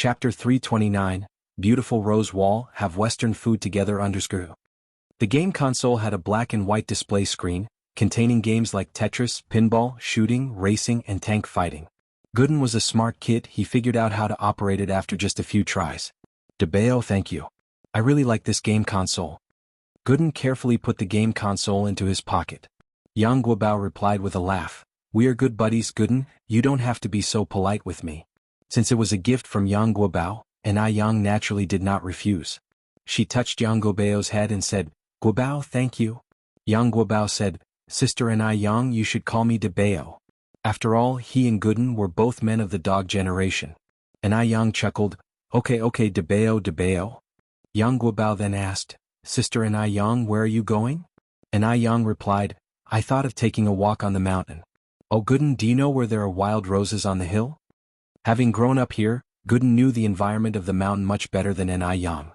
Chapter 329, Beautiful Rose Wall, Have Western Food Together _. The game console had a black and white display screen, containing games like Tetris, pinball, shooting, racing, and tank fighting. Gooden was a smart kid. He figured out how to operate it after just a few tries. "Debeo, thank you. I really like this game console." Gooden carefully put the game console into his pocket. Yang Guobao replied with a laugh, "We are good buddies, Gooden, you don't have to be so polite with me." Since it was a gift from Yang Guobao, and Yang naturally did not refuse. She touched Yang Guobao's head and said, "Guobao, thank you." Yang Guobao said, "Sister and Yang, you should call me Debeo." After all, he and Gooden were both men of the dog generation. And Yang chuckled, Okay, Debeo. Yang Guobao then asked, "Sister and Yang, where are you going?" And Yang replied, "I thought of taking a walk on the mountain." "Oh Gooden, do you know where there are wild roses on the hill?" Having grown up here, Gooden knew the environment of the mountain much better than Yang.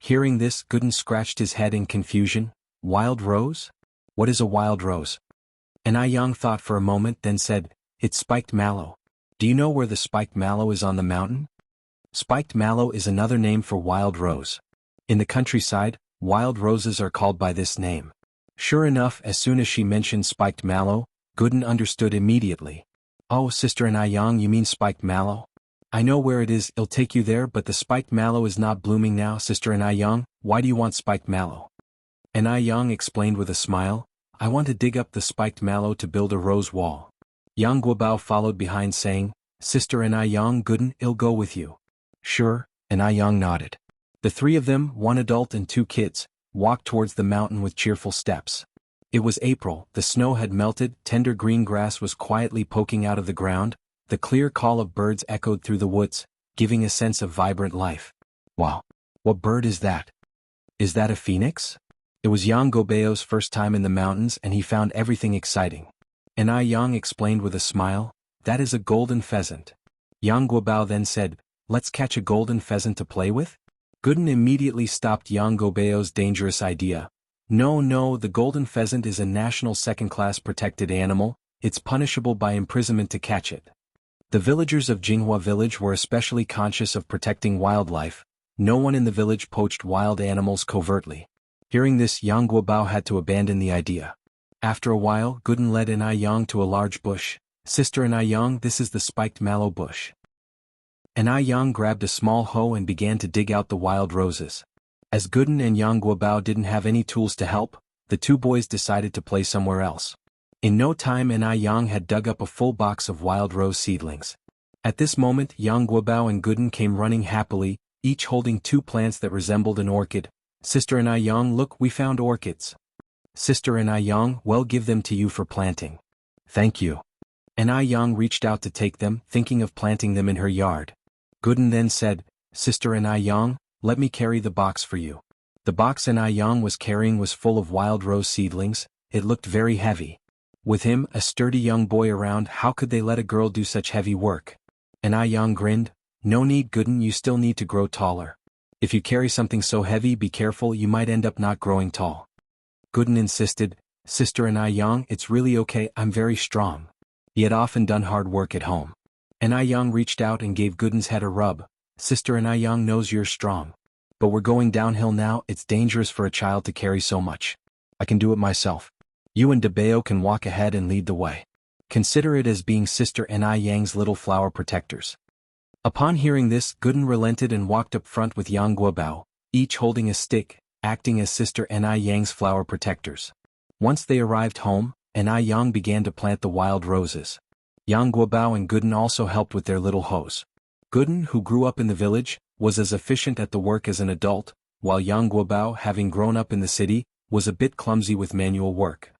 Hearing this, Gooden scratched his head in confusion. "Wild rose? What is a wild rose?" And Yang thought for a moment, then said, "It's spiked mallow. Do you know where the spiked mallow is on the mountain?" Spiked mallow is another name for wild rose. In the countryside, wild roses are called by this name. Sure enough, as soon as she mentioned spiked mallow, Gooden understood immediately. "Oh, Sister and Yang, you mean spiked mallow? I know where it is, I'll take you there, but the spiked mallow is not blooming now, Sister and Yang, why do you want spiked mallow?" And Yang explained with a smile, "I want to dig up the spiked mallow to build a rose wall." Yang Guobao followed behind saying, "Sister and Yang, Gooden, I'll go with you." "Sure," and Yang nodded. The three of them, one adult and two kids, walked towards the mountain with cheerful steps. It was April, the snow had melted, tender green grass was quietly poking out of the ground, the clear call of birds echoed through the woods, giving a sense of vibrant life. "Wow! What bird is that? Is that a phoenix?" It was Yang Guobao's first time in the mountains and he found everything exciting. And Yang explained with a smile, "That is a golden pheasant." Yang Guobao then said, "Let's catch a golden pheasant to play with?" Gooden immediately stopped Yang Guobao's dangerous idea. No, the golden pheasant is a national second-class protected animal, it's punishable by imprisonment to catch it. The villagers of Jianghu village were especially conscious of protecting wildlife. No one in the village poached wild animals covertly. Hearing this, Yang Guobao had to abandon the idea. After a while, Gooden led Yang to a large bush. "Sister and Yang, this is the spiked mallow bush." And Yang grabbed a small hoe and began to dig out the wild roses. As Gooden and Yang Guobao didn't have any tools to help, the two boys decided to play somewhere else. In no time Yang had dug up a full box of wild rose seedlings. At this moment Yang Guobao and Gooden came running happily, each holding two plants that resembled an orchid. "Sister and Yang, look, we found orchids." "Sister and Yang, well, give them to you for planting." "Thank you." And Yang reached out to take them, thinking of planting them in her yard. Gooden then said, "Sister and Yang, let me carry the box for you." The box Yang was carrying was full of wild rose seedlings, it looked very heavy. With him, a sturdy young boy around, how could they let a girl do such heavy work? And Yang grinned, "No need, Gooden, you still need to grow taller. If you carry something so heavy, be careful, you might end up not growing tall." Gooden insisted, "Sister and Yang, it's really okay, I'm very strong." He had often done hard work at home. And Yang reached out and gave Gooden's head a rub. "Sister and Yang knows you're strong. But we're going downhill now, it's dangerous for a child to carry so much. I can do it myself. You and Debeo can walk ahead and lead the way. Consider it as being Sister and Yang's little flower protectors." Upon hearing this, Gooden relented and walked up front with Yang Guobao, each holding a stick, acting as Sister and Yang's flower protectors. Once they arrived home, Yang began to plant the wild roses. Yang Guobao and Gooden also helped with their little hoes. Gooden, who grew up in the village, was as efficient at the work as an adult, while Yang Guobao, having grown up in the city, was a bit clumsy with manual work.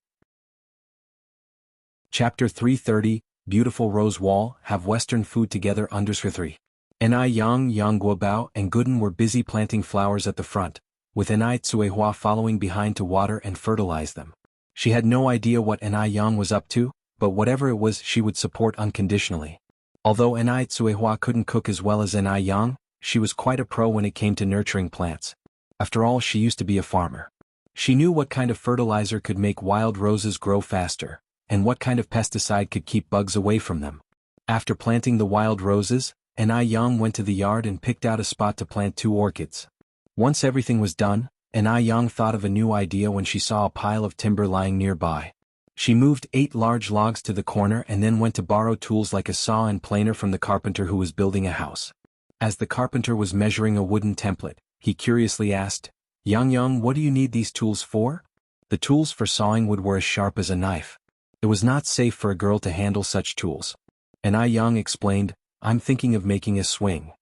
Chapter 330, Beautiful Rose Wall, Have Western Food Together _3. Yang Guobao, and Gooden were busy planting flowers at the front, with Tsuehua following behind to water and fertilize them. She had no idea what Yang was up to, but whatever it was she would support unconditionally. Although Tsuehua couldn't cook as well as Yang, she was quite a pro when it came to nurturing plants. After all, she used to be a farmer. She knew what kind of fertilizer could make wild roses grow faster, and what kind of pesticide could keep bugs away from them. After planting the wild roses, and Yang went to the yard and picked out a spot to plant 2 orchids. Once everything was done, and Yang thought of a new idea when she saw a pile of timber lying nearby. She moved 8 large logs to the corner and then went to borrow tools like a saw and planer from the carpenter who was building a house. As the carpenter was measuring a wooden template, he curiously asked, Yang, what do you need these tools for? The tools for sawing wood were as sharp as a knife. It was not safe for a girl to handle such tools. And Yang explained, I'm thinking of making a swing.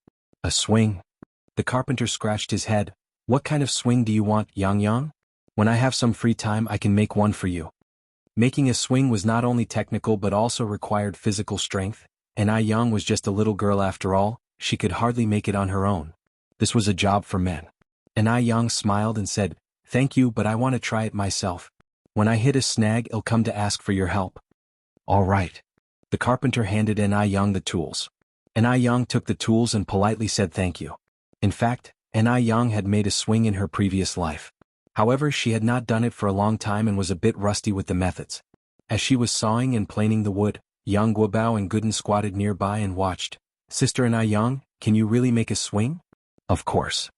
A swing? The carpenter scratched his head. What kind of swing do you want, Yang? When I have some free time I can make one for you. Making a swing was not only technical but also required physical strength, and Yang was just a little girl after all, she could hardly make it on her own. This was a job for men. And Yang smiled and said, Thank you, but I want to try it myself. When I hit a snag I'll come to ask for your help. All right. The carpenter handed Yang the tools. Yang took the tools and politely said thank you. In fact, Yang had made a swing in her previous life. However, she had not done it for a long time and was a bit rusty with the methods. As she was sawing and planing the wood, Yang Guobao and Gooden squatted nearby and watched. Sister Yang, can you really make a swing? Of course.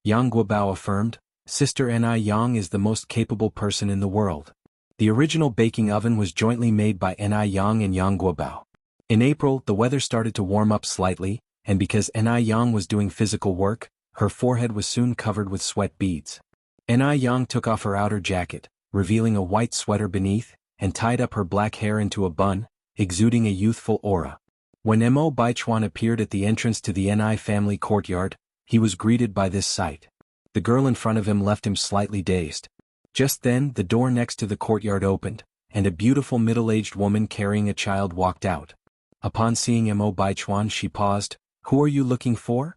Yang Guobao affirmed. Sister Yang is the most capable person in the world. The original baking oven was jointly made by Yang and Yang Guobao. In April, the weather started to warm up slightly, and because Yang was doing physical work, her forehead was soon covered with sweat beads. Yang took off her outer jacket, revealing a white sweater beneath, and tied up her black hair into a bun, exuding a youthful aura. When Mo Baichuan appeared at the entrance to the Ni family courtyard, he was greeted by this sight. The girl in front of him left him slightly dazed. Just then, the door next to the courtyard opened, and a beautiful middle-aged woman carrying a child walked out. Upon seeing Mo Baichuan, she paused. Who are you looking for?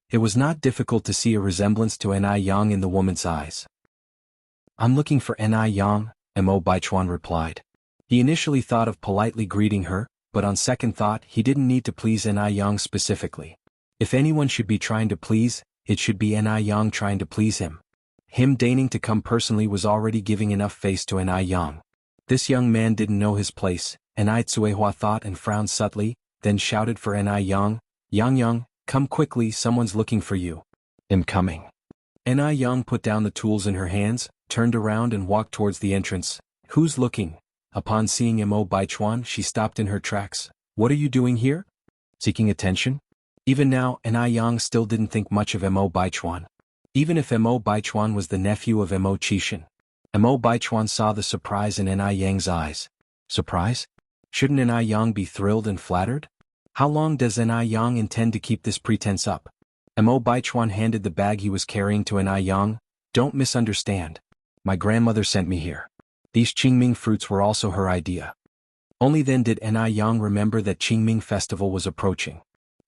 It was not difficult to see a resemblance to Yang in the woman's eyes. I'm looking for Yang, Mo Baichuan replied. He initially thought of politely greeting her, but on second thought he didn't need to please Yang specifically. If anyone should be trying to please, it should be Yang trying to please him. Him deigning to come personally was already giving enough face to Yang. This young man didn't know his place, Tsuehua thought and frowned subtly, then shouted for Yang, Yang, come quickly, someone's looking for you. I'm coming. Yang put down the tools in her hands, turned around and walked towards the entrance. Who's looking? Upon seeing Mo Baichuan, she stopped in her tracks. What are you doing here? Seeking attention? Even now, Yang still didn't think much of Mo Baichuan. Even if Mo Baichuan was the nephew of Mo Qixin. Mo Baichuan saw the surprise in Yang's eyes. Surprise? Shouldn't Yang be thrilled and flattered? How long does Yang intend to keep this pretense up? Mo Baichuan handed the bag he was carrying to Yang. Don't misunderstand. My grandmother sent me here. These Qingming fruits were also her idea. Only then did Yang remember that Qingming festival was approaching.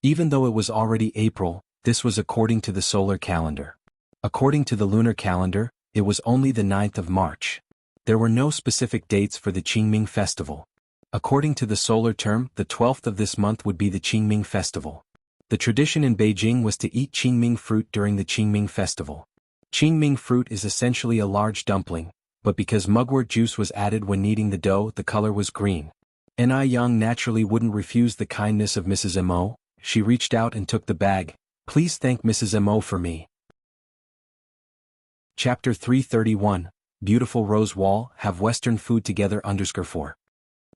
Even though it was already April, this was according to the solar calendar. According to the lunar calendar, it was only the 9th of March. There were no specific dates for the Qingming festival. According to the solar term, the 12th of this month would be the Qingming festival. The tradition in Beijing was to eat Qingming fruit during the Qingming festival. Qingming fruit is essentially a large dumpling, but because mugwort juice was added when kneading the dough, the color was green. Yang naturally wouldn't refuse the kindness of Mrs. Mo. She reached out and took the bag. Please thank Mrs. Mo for me. Chapter 331, Beautiful Rose Wall, Have Western Food Together _4.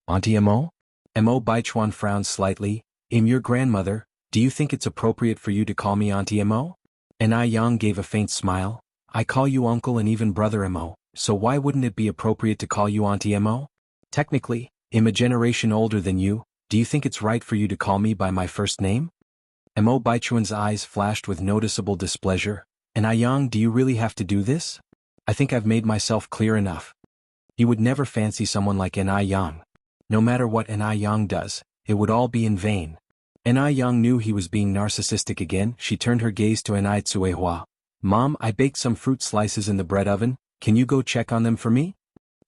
Auntie Mo? Mo Baichuan frowned slightly. I'm your grandmother, do you think it's appropriate for you to call me Auntie Mo? Yang gave a faint smile. I call you uncle and even brother Mo, so why wouldn't it be appropriate to call you Auntie Mo? Technically, I'm a generation older than you, do you think it's right for you to call me by my first name? Mo Baichuan's eyes flashed with noticeable displeasure. Yang, do you really have to do this? I think I've made myself clear enough. You would never fancy someone like Yang. No matter what Yang does, it would all be in vain. Yang knew he was being narcissistic again. She turned her gaze to Tsuehua. Mom, I baked some fruit slices in the bread oven, can you go check on them for me?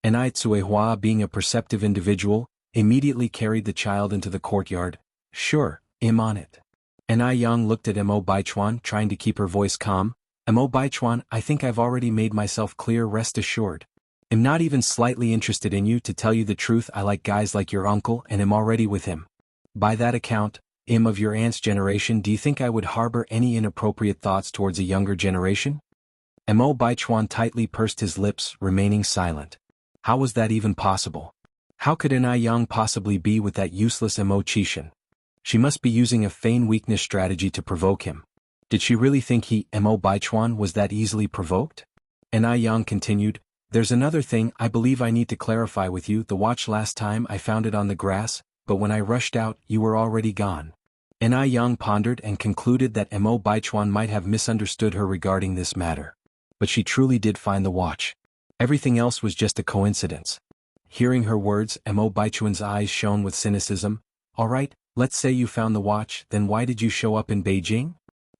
Tsuehua, being a perceptive individual, immediately carried the child into the courtyard. Sure, I'm on it. Yang looked at Mo Baichuan, trying to keep her voice calm. Mo Baichuan, I think I've already made myself clear, rest assured. I'm not even slightly interested in you, to tell you the truth. I like guys like your uncle and am already with him. By that account, Of your aunt's generation, do you think I would harbor any inappropriate thoughts towards a younger generation? Mo Baichuan tightly pursed his lips, remaining silent. How was that even possible? How could An Yang possibly be with that useless Mo Qishan? She must be using a feign weakness strategy to provoke him. Did she really think Mo Baichuan, was that easily provoked? An Yang continued, there's another thing I believe I need to clarify with you. The watch, last time I found it on the grass, but when I rushed out, you were already gone. An Yang pondered and concluded that Mo Baichuan might have misunderstood her regarding this matter. But she truly did find the watch. Everything else was just a coincidence. Hearing her words, Mo Baichuan's eyes shone with cynicism. All right, let's say you found the watch, then why did you show up in Beijing?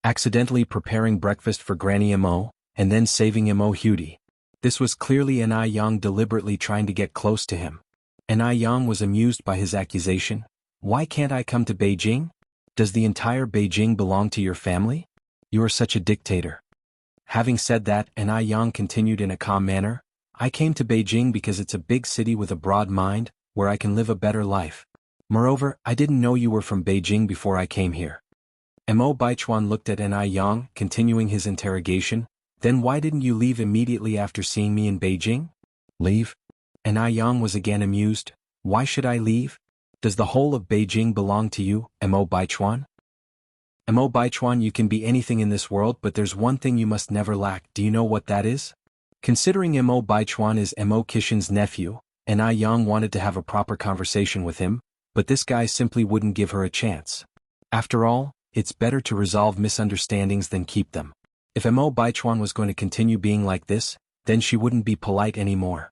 Accidentally preparing breakfast for Granny Mo, and then saving Mo Hudi. This was clearly An Yang deliberately trying to get close to him. An Yang was amused by his accusation. Why can't I come to Beijing? Does the entire Beijing belong to your family? You are such a dictator. Having said that, An Yang continued in a calm manner, I came to Beijing because it's a big city with a broad mind, where I can live a better life. Moreover, I didn't know you were from Beijing before I came here. Mo Baichuan looked at An Yang, continuing his interrogation, then why didn't you leave immediately after seeing me in Beijing? Leave? An Yang was again amused, why should I leave? Does the whole of Beijing belong to you, Mo Baichuan? Mo Baichuan, you can be anything in this world, but there's one thing you must never lack. Do you know what that is? Considering Mo Baichuan is Mo Qishan's nephew, An Yang wanted to have a proper conversation with him, but this guy simply wouldn't give her a chance. After all, it's better to resolve misunderstandings than keep them. If Mo Baichuan was going to continue being like this, then she wouldn't be polite anymore.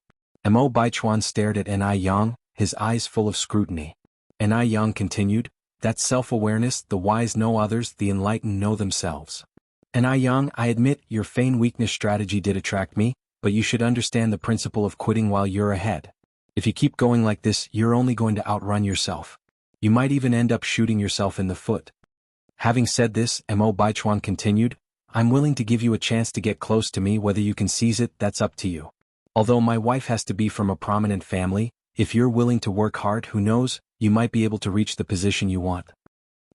Mo Baichuan stared at An Yang, his eyes full of scrutiny. An Yang continued, that's self-awareness, the wise know others, the enlightened know themselves. An Yang, I admit your feign weakness strategy did attract me, but you should understand the principle of quitting while you're ahead. If you keep going like this, you're only going to outrun yourself. You might even end up shooting yourself in the foot. Having said this, Mo Baichuan continued, I'm willing to give you a chance to get close to me. Whether you can seize it, that's up to you. Although my wife has to be from a prominent family, if you're willing to work hard, who knows, you might be able to reach the position you want.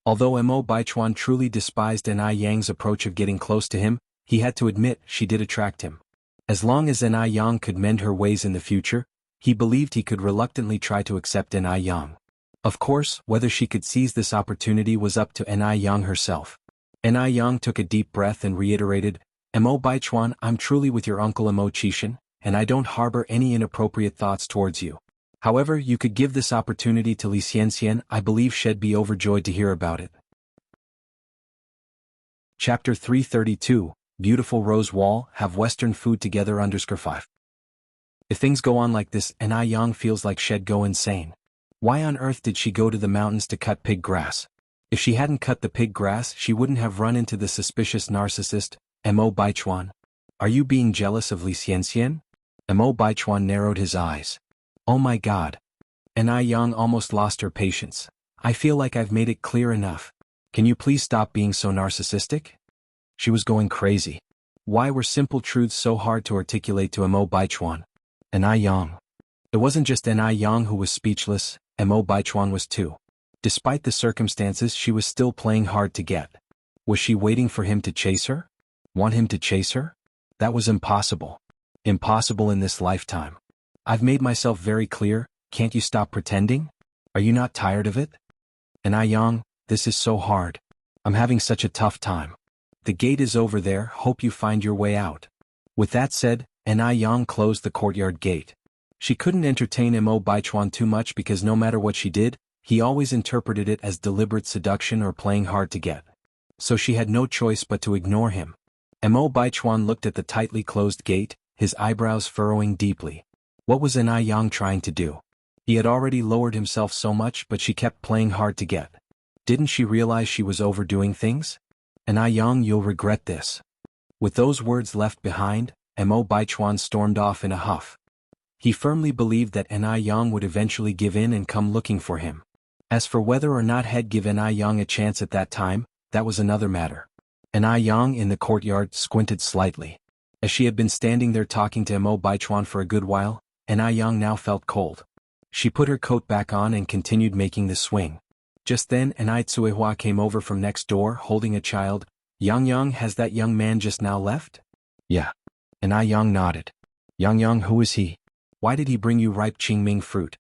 Although Mo Baichuan truly despised An Yang's approach of getting close to him, he had to admit she did attract him. As long as An Yang could mend her ways in the future, he believed he could reluctantly try to accept An Yang. Of course, whether she could seize this opportunity was up to An Yang herself. An Yang took a deep breath and reiterated, Mo Baichuan, I'm truly with your uncle Mo Qishan, and I don't harbor any inappropriate thoughts towards you. However, you could give this opportunity to Li Xianxian. I believe she'd be overjoyed to hear about it. Chapter 332, Beautiful Rose Wall, Have Western Food Together _5. If things go on like this, An Yang feels like she'd go insane. Why on earth did she go to the mountains to cut pig grass? If she hadn't cut the pig grass, she wouldn't have run into the suspicious narcissist, Mo Baichuan. Are you being jealous of Li Xianxian? Mo Baichuan narrowed his eyes. Oh my God. An Yang almost lost her patience. I feel like I've made it clear enough. Can you please stop being so narcissistic? She was going crazy. Why were simple truths so hard to articulate to Mo Baichuan? An Yang. It wasn't just An Yang who was speechless, Mo Baichuan was too. Despite the circumstances, she was still playing hard to get. Was she waiting for him to chase her? Want him to chase her? That was impossible. Impossible in this lifetime. I've made myself very clear, can't you stop pretending? Are you not tired of it? An Yang, this is so hard. I'm having such a tough time. The gate is over there, hope you find your way out. With that said, An Yang closed the courtyard gate. She couldn't entertain Mo Baichuan too much because no matter what she did, he always interpreted it as deliberate seduction or playing hard to get. So she had no choice but to ignore him. Mo Baichuan looked at the tightly closed gate, his eyebrows furrowing deeply. What was An Yang trying to do? He had already lowered himself so much, but she kept playing hard to get. Didn't she realize she was overdoing things? An Yang, you'll regret this. With those words left behind, Mo Baichuan stormed off in a huff. He firmly believed that An Yang would eventually give in and come looking for him. As for whether or not he'd give An Yang a chance at that time, that was another matter. An Yang in the courtyard squinted slightly. As she had been standing there talking to Mo Baichuan for a good while, An Yang now felt cold. She put her coat back on and continued making the swing. Just then Anai Tsuehua came over from next door holding a child. Yang, has that young man just now left? Yeah. Anai Yang nodded. Yang, who is he? Why did he bring you ripe Qingming fruit?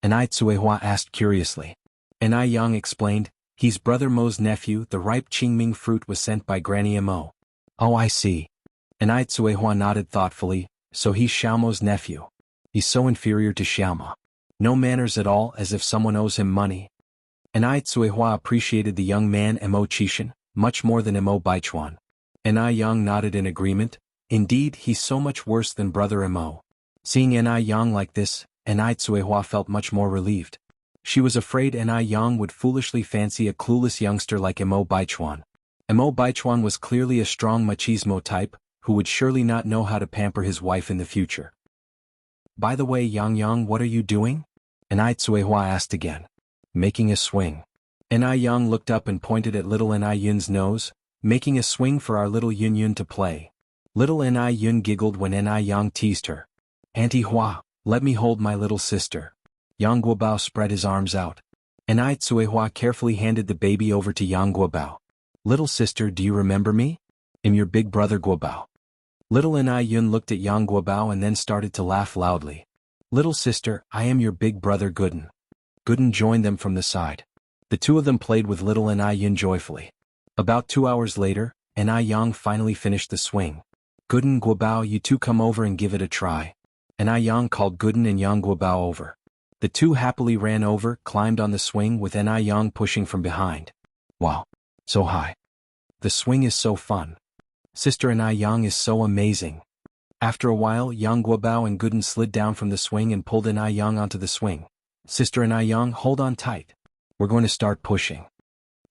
Anai Tsuehua asked curiously. Anai Yang explained, he's Brother Mo's nephew. The ripe Qingming fruit was sent by Granny Mo. Oh, I see. Anai Tsuehua nodded thoughtfully, so he's Xiaomo's nephew. He's so inferior to Xiaomo. No manners at all, as if someone owes him money. Anai Tsuehua appreciated the young man Mo Qishan much more than Mo Baichuan. Anai Yang nodded in agreement. Indeed, he's so much worse than Brother Mo. Seeing Anai Yang like this, Anai Tsuehua felt much more relieved. She was afraid Anai Yang would foolishly fancy a clueless youngster like Mo Baichuan. Mo Baichuan was clearly a strong machismo type, who would surely not know how to pamper his wife in the future. By the way, Yang, what are you doing? Anai Tsuehua asked again. Making a swing. Anai Yang looked up and pointed at little Anai Yun's nose, making a swing for our little Yun to play. Little Anai Yun giggled when Anai Yang teased her. Auntie Hua, let me hold my little sister. Yang Guobao spread his arms out. Anai Tsuehua carefully handed the baby over to Yang Guobao. Little sister, do you remember me? I'm your big brother Guobao. Little Anai Yun looked at Yang Guobao and then started to laugh loudly. Little sister, I am your big brother Gooden. Gooden joined them from the side. The two of them played with little Anai Yun joyfully. About 2 hours later, Anai Yang finally finished the swing. Gooden, Guobao, you two come over and give it a try. Anai Yang called Gooden and Yang Guobao over. The two happily ran over, climbed on the swing with Anai Yang pushing from behind. Wow. So high. The swing is so fun. Sister Anai Yang is so amazing. After a while, Yang Guobao and Gooden slid down from the swing and pulled Anai Yang onto the swing. Sister Anai Yang, hold on tight. We're going to start pushing.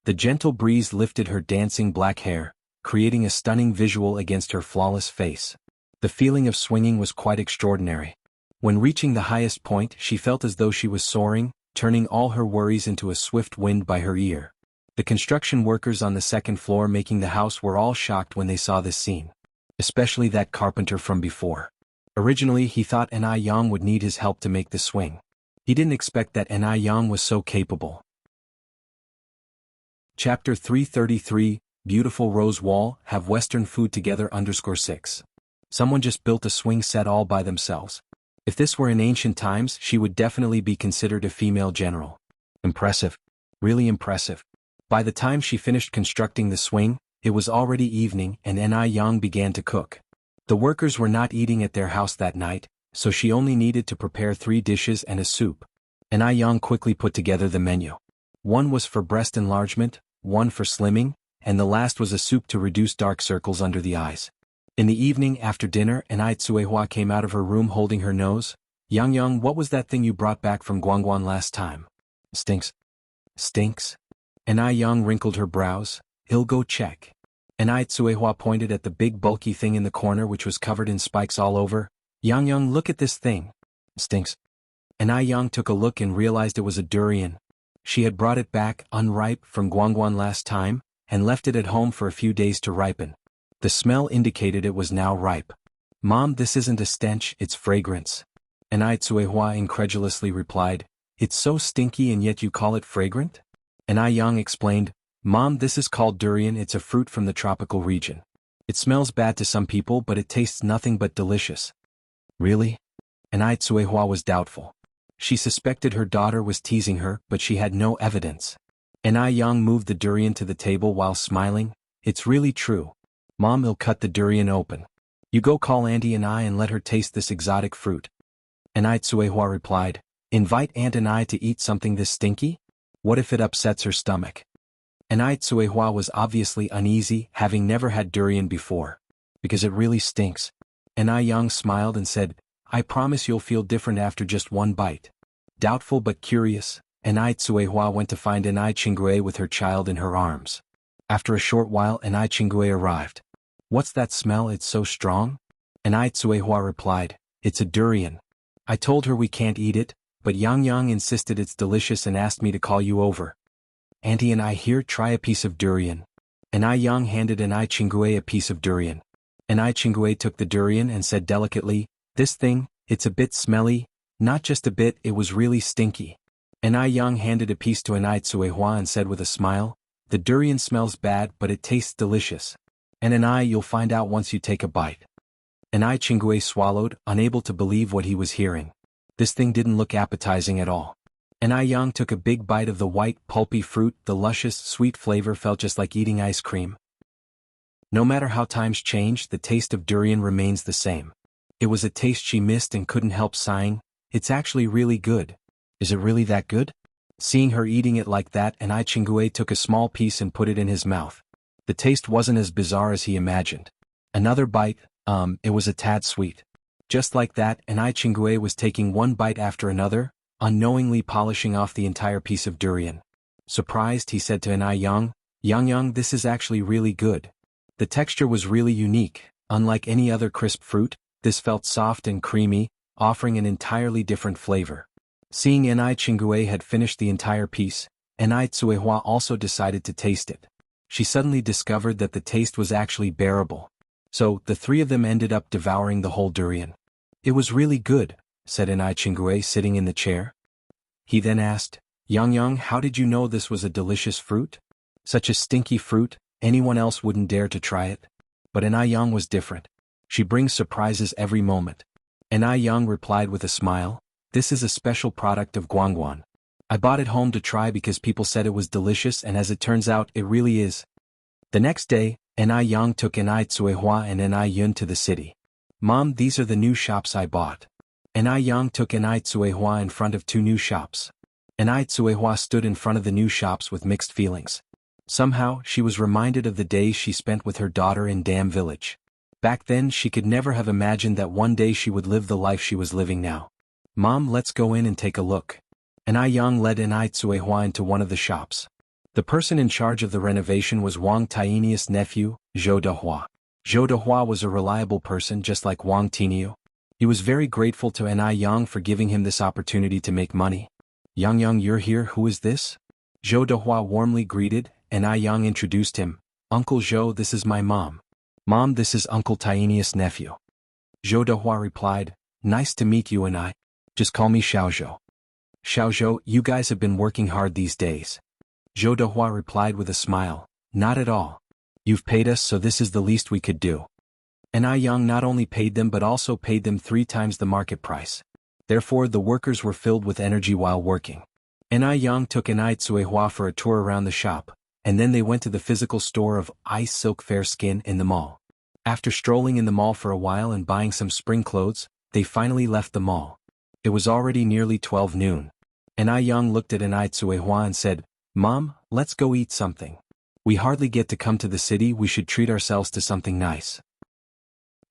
The gentle breeze lifted her dancing black hair, creating a stunning visual against her flawless face. The feeling of swinging was quite extraordinary. When reaching the highest point, she felt as though she was soaring, turning all her worries into a swift wind by her ear. The construction workers on the second floor making the house were all shocked when they saw this scene. Especially that carpenter from before. Originally he thought Anai Yang would need his help to make the swing. He didn't expect that Anai Yang was so capable. Chapter 333, Beautiful Rose Wall, Have Western Food Together _6. Someone just built a swing set all by themselves. If this were in ancient times, she would definitely be considered a female general. Impressive. Really impressive. By the time she finished constructing the swing, it was already evening and Anai Yang began to cook. The workers were not eating at their house that night, so she only needed to prepare 3 dishes and a soup. Anai Yang quickly put together the menu. One was for breast enlargement, one for slimming, and the last was a soup to reduce dark circles under the eyes. In the evening after dinner, Anai Tsuehua came out of her room holding her nose. Yang, what was that thing you brought back from Guangguan last time? Stinks. Stinks? Anai Yang wrinkled her brows. He'll go check. Anai Tsuehua pointed at the big bulky thing in the corner which was covered in spikes all over. Yang, look at this thing. Stinks. Anai Yang took a look and realized it was a durian. She had brought it back, unripe, from Guangguan last time, and left it at home for a few days to ripen. The smell indicated it was now ripe. Mom, this isn't a stench, it's fragrance. Anai Tsuehua incredulously replied, It's so stinky and yet you call it fragrant? Anai Yang explained, Mom, this is called durian, it's a fruit from the tropical region. It smells bad to some people but it tastes nothing but delicious. Really? Anai Tsuehua was doubtful. She suspected her daughter was teasing her, but she had no evidence. Anai Yang moved the durian to the table while smiling. It's really true. Mom, will cut the durian open. You go call Auntie Anai and let her taste this exotic fruit. Anai Tsuehua replied, Invite Aunt Anai to eat something this stinky? What if it upsets her stomach? Anai Tsuehua was obviously uneasy, having never had durian before. Because it really stinks. Anai Yang smiled and said, I promise you'll feel different after just one bite. Doubtful but curious, Anai Tsuehua went to find Anai Qingui with her child in her arms. After a short while Anai Qingui arrived. What's that smell, it's so strong? Anai Tsuehua replied, It's a durian. I told her we can't eat it, but Yang insisted it's delicious and asked me to call you over. Auntie and I here, try a piece of durian. Anai Yang handed Anai Qingui a piece of durian. Anai Qingui took the durian and said delicately, This thing, it's a bit smelly. Not just a bit, it was really stinky. Anai Yang handed a piece to Anai Tsuehua and said with a smile, "The durian smells bad but it tastes delicious. And Anai, you'll find out once you take a bite." Anai Chingue swallowed, unable to believe what he was hearing. This thing didn't look appetizing at all. Anai Yang took a big bite of the white, pulpy fruit. The luscious, sweet flavor felt just like eating ice cream. No matter how times change, the taste of durian remains the same. It was a taste she missed and couldn't help sighing. "It's actually really good." "Is it really that good?" Seeing her eating it like that, Anai Chingue took a small piece and put it in his mouth. The taste wasn't as bizarre as he imagined. Another bite, it was a tad sweet. Just like that, Anai Chingue was taking one bite after another, unknowingly polishing off the entire piece of durian. Surprised, he said to Anai Yang, "Yang, this is actually really good." The texture was really unique. Unlike any other crisp fruit, this felt soft and creamy, offering an entirely different flavor. Seeing Anai Chingue had finished the entire piece, Anai Tsuehua also decided to taste it. She suddenly discovered that the taste was actually bearable. So, the three of them ended up devouring the whole durian. "It was really good," said Anai Chingue sitting in the chair. He then asked, Yang, how did you know this was a delicious fruit? Such a stinky fruit, anyone else wouldn't dare to try it." But Anai Yang was different. She brings surprises every moment. Anai Yang replied with a smile, "This is a special product of Guangguan. I bought it home to try because people said it was delicious, and as it turns out, it really is." The next day, Anai Yang took Anai Tsuehua and Anai Yun to the city. "Mom, these are the new shops I bought." Anai Yang took Anai Tsuehua in front of two new shops. Anai Tsuehua stood in front of the new shops with mixed feelings. Somehow, she was reminded of the days she spent with her daughter in Dam Village. Back then, she could never have imagined that one day she would live the life she was living now. "Mom, let's go in and take a look." Anai Yang led Anai Tsuehua into one of the shops. The person in charge of the renovation was Wang Tainia's nephew, Zhou Dehua. Zhou Dehua was a reliable person just like Wang Tinio. He was very grateful to Anai Yang for giving him this opportunity to make money. Yang, you're here, who is this?" Zhou Dehua warmly greeted. Anai Yang introduced him. "Uncle Zhou, this is my mom." "Mom, this is Uncle Tainia's nephew." Zhou Dehua replied, "Nice to meet you, Anai. Just call me Xiaozhou." "Xiaozhou, you guys have been working hard these days." Zhou Dehua replied with a smile, "Not at all. You've paid us, so this is the least we could do." Anai Yang not only paid them but also paid them 3 times the market price. Therefore the workers were filled with energy while working. Anai Yang took Anai Tsuehua for a tour around the shop, and then they went to the physical store of Ice Silk Fair Skin in the mall. After strolling in the mall for a while and buying some spring clothes, they finally left the mall. It was already nearly 12 noon. Anai Yang looked at Anai Tsuehua and said, "Mom, let's go eat something. We hardly get to come to the city, we should treat ourselves to something nice."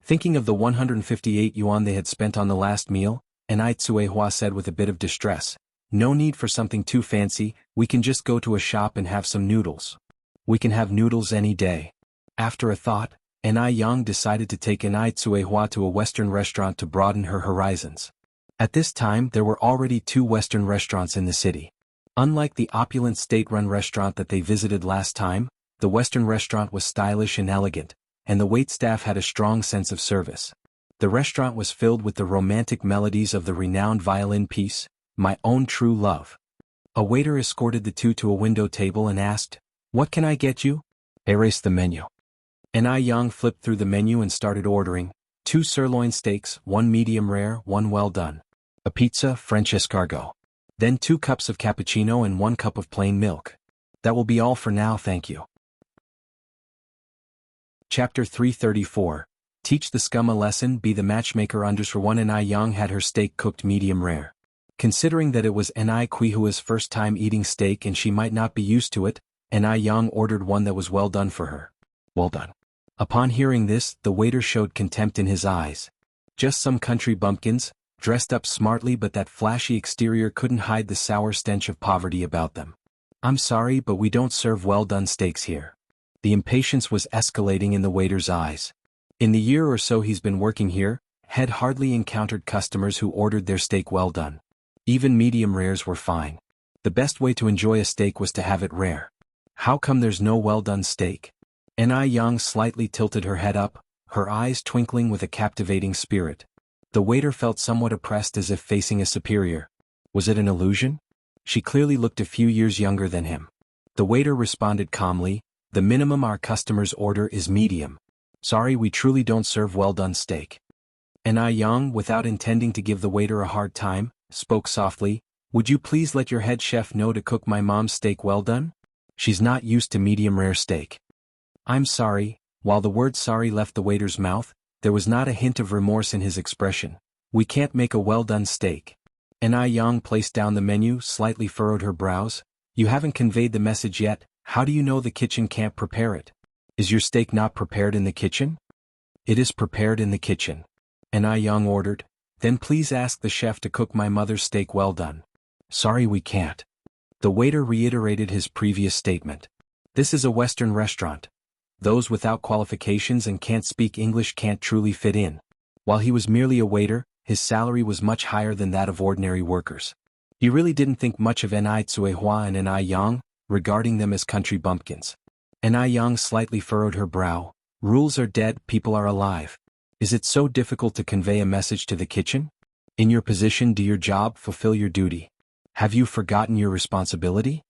Thinking of the 158 yuan they had spent on the last meal, Anai Tsuehua said with a bit of distress, "No need for something too fancy, we can just go to a shop and have some noodles. We can have noodles any day." After a thought, Anai Yang decided to take Anai Tsuehua to a Western restaurant to broaden her horizons. At this time there were already 2 Western restaurants in the city. Unlike the opulent state-run restaurant that they visited last time, the Western restaurant was stylish and elegant, and the waitstaff had a strong sense of service. The restaurant was filled with the romantic melodies of the renowned violin piece, "My Own True Love." A waiter escorted the two to a window table and asked, "What can I get you?" "Erase the menu." Anai Yang flipped through the menu and started ordering, 2 sirloin steaks, 1 medium rare, 1 well done. A pizza, French escargot. Then 2 cups of cappuccino and 1 cup of plain milk. "That will be all for now, thank you." Chapter 334. Teach the scum a lesson, be the matchmaker. _1 Anai Yang had her steak cooked medium rare. Considering that it was Anai Kuihua's first time eating steak and she might not be used to it, Anai Yang ordered one that was well done for her. "Well done." Upon hearing this, the waiter showed contempt in his eyes. Just some country bumpkins, dressed up smartly, but that flashy exterior couldn't hide the sour stench of poverty about them. "I'm sorry, but we don't serve well-done steaks here." The impatience was escalating in the waiter's eyes. In the year or so he's been working here, had hardly encountered customers who ordered their steak well done. Even medium rares were fine. The best way to enjoy a steak was to have it rare. How come there's no well-done steak? Anai Yang slightly tilted her head up, her eyes twinkling with a captivating spirit. The waiter felt somewhat oppressed, as if facing a superior. Was it an illusion? She clearly looked a few years younger than him. The waiter responded calmly, "The minimum our customers order is medium. Sorry, we truly don't serve well-done steak." And Yang, without intending to give the waiter a hard time, spoke softly, "Would you please let your head chef know to cook my mom's steak well done? She's not used to medium-rare steak." "I'm sorry." While the word sorry left the waiter's mouth, there was not a hint of remorse in his expression. "We can't make a well-done steak." And Yang placed down the menu, slightly furrowed her brows. "You haven't conveyed the message yet. How do you know the kitchen can't prepare it? Is your steak not prepared in the kitchen?" "It is prepared in the kitchen." And Yang ordered, "Then please ask the chef to cook my mother's steak well done." "Sorry, we can't." The waiter reiterated his previous statement. "This is a Western restaurant. Those without qualifications and can't speak English can't truly fit in." While he was merely a waiter, his salary was much higher than that of ordinary workers. He really didn't think much of Ni Tsuehua and Yang, regarding them as country bumpkins. Yang slightly furrowed her brow. "Rules are dead, people are alive. Is it so difficult to convey a message to the kitchen? In your position, do your job, fulfill your duty. Have you forgotten your responsibility?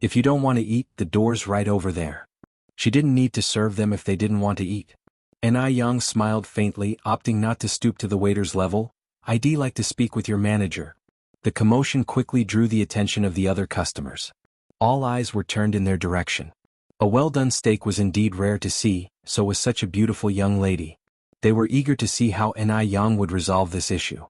If you don't want to eat, the door's right over there." She didn't need to serve them if they didn't want to eat. Yang smiled faintly, opting not to stoop to the waiter's level. "I'd like to speak with your manager." The commotion quickly drew the attention of the other customers. All eyes were turned in their direction. A well-done steak was indeed rare to see, so was such a beautiful young lady. They were eager to see how Yang would resolve this issue.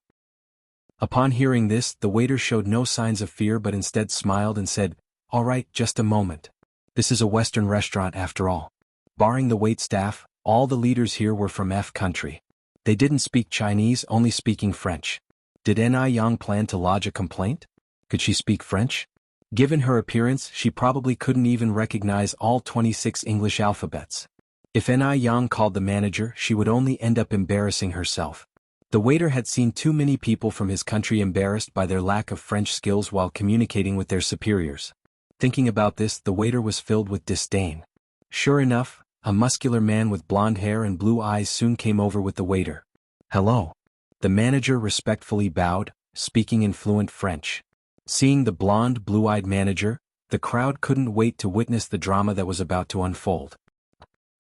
Upon hearing this, the waiter showed no signs of fear but instead smiled and said, "All right, just a moment. This is a Western restaurant after all." Barring the wait staff, all the leaders here were from F country. They didn't speak Chinese, only speaking French. Did Yang plan to lodge a complaint? Could she speak French? Given her appearance, she probably couldn't even recognize all 26 English alphabets. If Yang called the manager, she would only end up embarrassing herself. The waiter had seen too many people from his country embarrassed by their lack of French skills while communicating with their superiors. Thinking about this, the waiter was filled with disdain. Sure enough, a muscular man with blonde hair and blue eyes soon came over with the waiter. "Hello." The manager respectfully bowed, speaking in fluent French. Seeing the blonde, blue-eyed manager, the crowd couldn't wait to witness the drama that was about to unfold.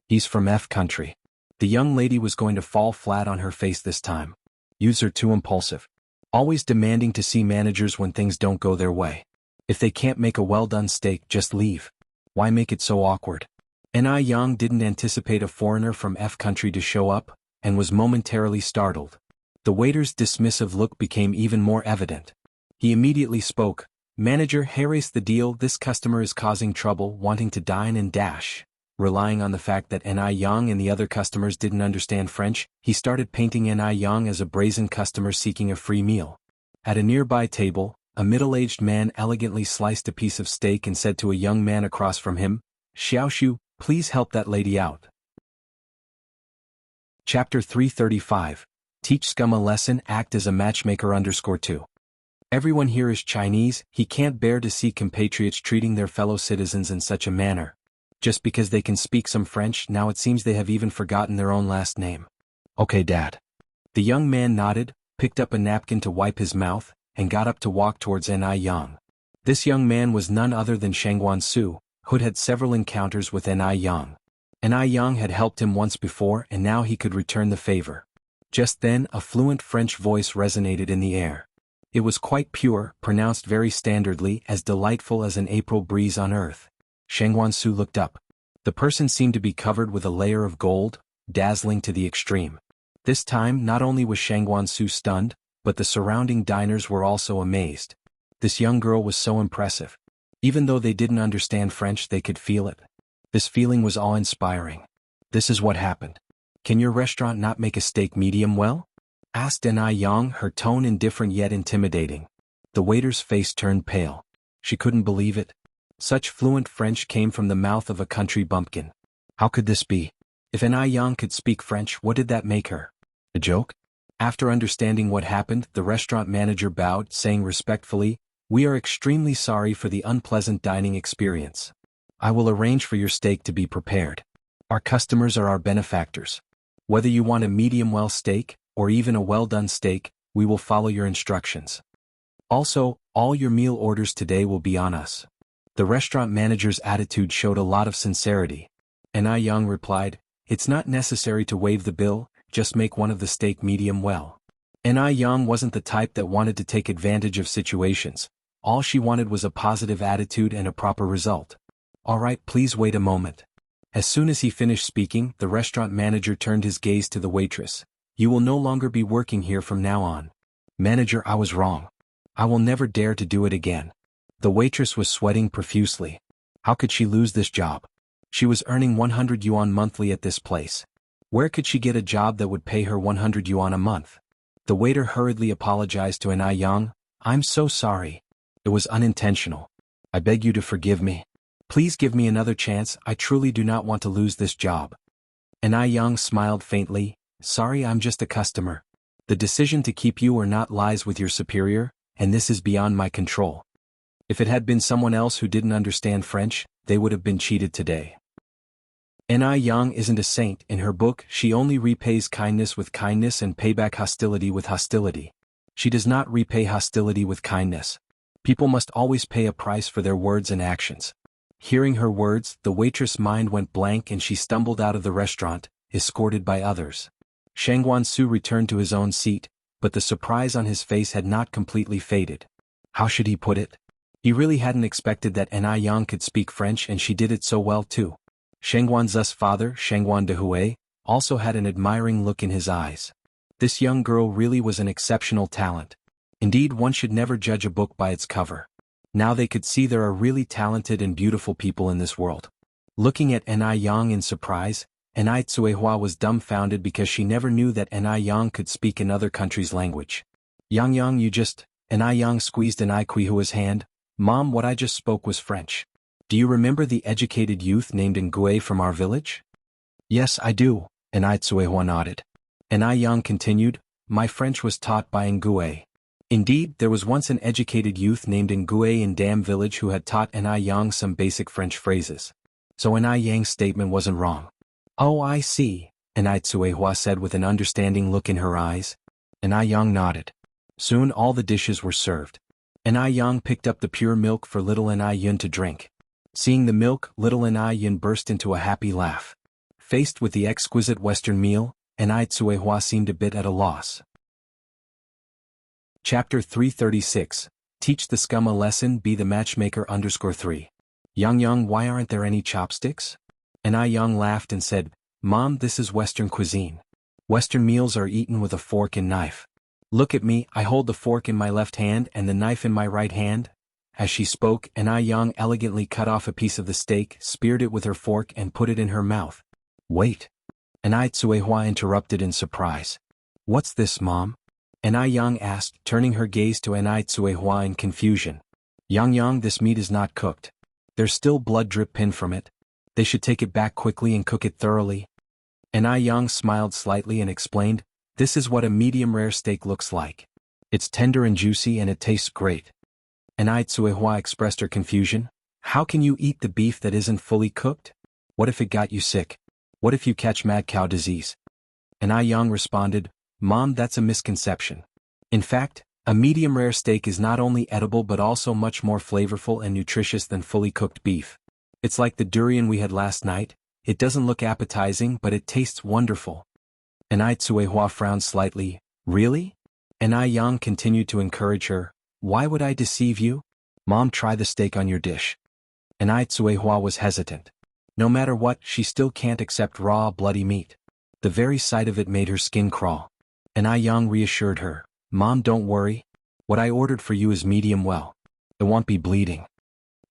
"He's from F country." The young lady was going to fall flat on her face this time. Youths are too impulsive. Always demanding to see managers when things don't go their way. If they can't make a well-done steak, just leave. Why make it so awkward? Yang didn't anticipate a foreigner from F country to show up, and was momentarily startled. The waiter's dismissive look became even more evident. He immediately spoke, "Manager, erase the deal, this customer is causing trouble, wanting to dine and dash." Relying on the fact that Yang and the other customers didn't understand French, he started painting Yang as a brazen customer seeking a free meal. At a nearby table, a middle-aged man elegantly sliced a piece of steak and said to a young man across from him, "Xiaoshu, please help that lady out." Chapter 335. Teach Scum a lesson, act as a matchmaker _2. Everyone here is Chinese, he can't bear to see compatriots treating their fellow citizens in such a manner. Just because they can speak some French, now it seems they have even forgotten their own last name. "Okay, Dad." The young man nodded, picked up a napkin to wipe his mouth, and got up to walk towards Yang. This young man was none other than Shangguan Su, who had several encounters with Yang. Yang had helped him once before and now he could return the favor. Just then a fluent French voice resonated in the air. It was quite pure, pronounced very standardly, as delightful as an April breeze on earth. Shangguan Su looked up. The person seemed to be covered with a layer of gold, dazzling to the extreme. This time not only was Shangguan Su stunned, but the surrounding diners were also amazed. This young girl was so impressive. Even though they didn't understand French, they could feel it. This feeling was awe-inspiring. "This is what happened. Can your restaurant not make a steak medium well?" asked Yang, her tone indifferent yet intimidating. The waiter's face turned pale. She couldn't believe it. Such fluent French came from the mouth of a country bumpkin. How could this be? If Yang could speak French, what did that make her? A joke? After understanding what happened, the restaurant manager bowed, saying respectfully, "We are extremely sorry for the unpleasant dining experience. I will arrange for your steak to be prepared. Our customers are our benefactors. Whether you want a medium-well steak, or even a well-done steak, we will follow your instructions. Also, All your meal orders today will be on us. The restaurant manager's attitude showed a lot of sincerity. And Young replied, "It's not necessary to waive the bill, just make one of the steak medium well." And Young wasn't the type that wanted to take advantage of situations. All she wanted was a positive attitude and a proper result. "All right, please wait a moment." As soon as he finished speaking, the restaurant manager turned his gaze to the waitress. "You will no longer be working here from now on." "Manager, I was wrong. I will never dare to do it again." The waitress was sweating profusely. How could she lose this job? She was earning 100 yuan monthly at this place. Where could she get a job that would pay her 100 yuan a month? The waiter hurriedly apologized to Young. "I'm so sorry. It was unintentional. I beg you to forgive me. Please give me another chance, I truly do not want to lose this job." And Young smiled faintly. "Sorry, I'm just a customer. The decision to keep you or not lies with your superior, and this is beyond my control." If it had been someone else who didn't understand French, they would have been cheated today. N.I. Young isn't a saint. In her book, she only repays kindness with kindness and pay back hostility with hostility. She does not repay hostility with kindness. People must always pay a price for their words and actions. Hearing her words, the waitress' mind went blank and she stumbled out of the restaurant, escorted by others. Shang Guansu returned to his own seat, but the surprise on his face had not completely faded. How should he put it? He really hadn't expected that N.I. Yang could speak French, and she did it so well too. Shangguan's father, Shangguan de Hui, also had an admiring look in his eyes. This young girl really was an exceptional talent. Indeed, one should never judge a book by its cover. Now they could see there are really talented and beautiful people in this world. Looking at N.I. Yang in surprise, N.I. Tsuehua was dumbfounded because she never knew that N.I. Yang could speak another country's language. Yang, you just... N.I. Yang squeezed N.I. Kuihua's hand. "Mom, what I just spoke was French. Do you remember the educated youth named Nguye from our village?" "Yes, I do," N.I. Tsuehua nodded. N.I. Yang continued, "My French was taught by Nguye. Indeed, there was once an educated youth named Nguye in Dam village who had taught N.I. Yang some basic French phrases. So N.I. Yang's statement wasn't wrong." "Oh, I see," N.I. Tsuehua said with an understanding look in her eyes. N.I. Yang nodded. Soon all the dishes were served. N.I. Yang picked up the pure milk for little N.I. Yun to drink. Seeing the milk, little N.I. Yun burst into a happy laugh. Faced with the exquisite Western meal, N.I. Tsuehua seemed a bit at a loss. Chapter 336. Teach the scum a lesson. Be the matchmaker _3. Yang, why aren't there any chopsticks?" N.I. Yang laughed and said, "Mom, this is Western cuisine. Western meals are eaten with a fork and knife. Look at me, I hold the fork in my left hand and the knife in my right hand." As she spoke, N.I. Yang elegantly cut off a piece of the steak, speared it with her fork and put it in her mouth. "Wait." N.I. Tsuehua interrupted in surprise. "What's this, Mom?" N.I. Yang asked, turning her gaze to N.I. Tsuehua in confusion. Yang, this meat is not cooked. There's still blood drip pinned from it. They should take it back quickly and cook it thoroughly." N.I. Yang smiled slightly and explained, "This is what a medium-rare steak looks like. It's tender and juicy and it tastes great." N.I. Tsuehua expressed her confusion. "How can you eat the beef that isn't fully cooked? What if it got you sick? What if you catch mad cow disease?" N.I. Yang responded, "Mom, that's a misconception. In fact, a medium-rare steak is not only edible but also much more flavorful and nutritious than fully cooked beef. It's like the durian we had last night. It doesn't look appetizing but it tastes wonderful." N.I. Tsuehua frowned slightly. "Really?" N.I. Yang continued to encourage her. "Why would I deceive you? Mom, try the steak on your dish." N.I. Tsuehua was hesitant. No matter what, she still can't accept raw, bloody meat. The very sight of it made her skin crawl. N.I. Yang reassured her. "Mom, don't worry. What I ordered for you is medium well. It won't be bleeding."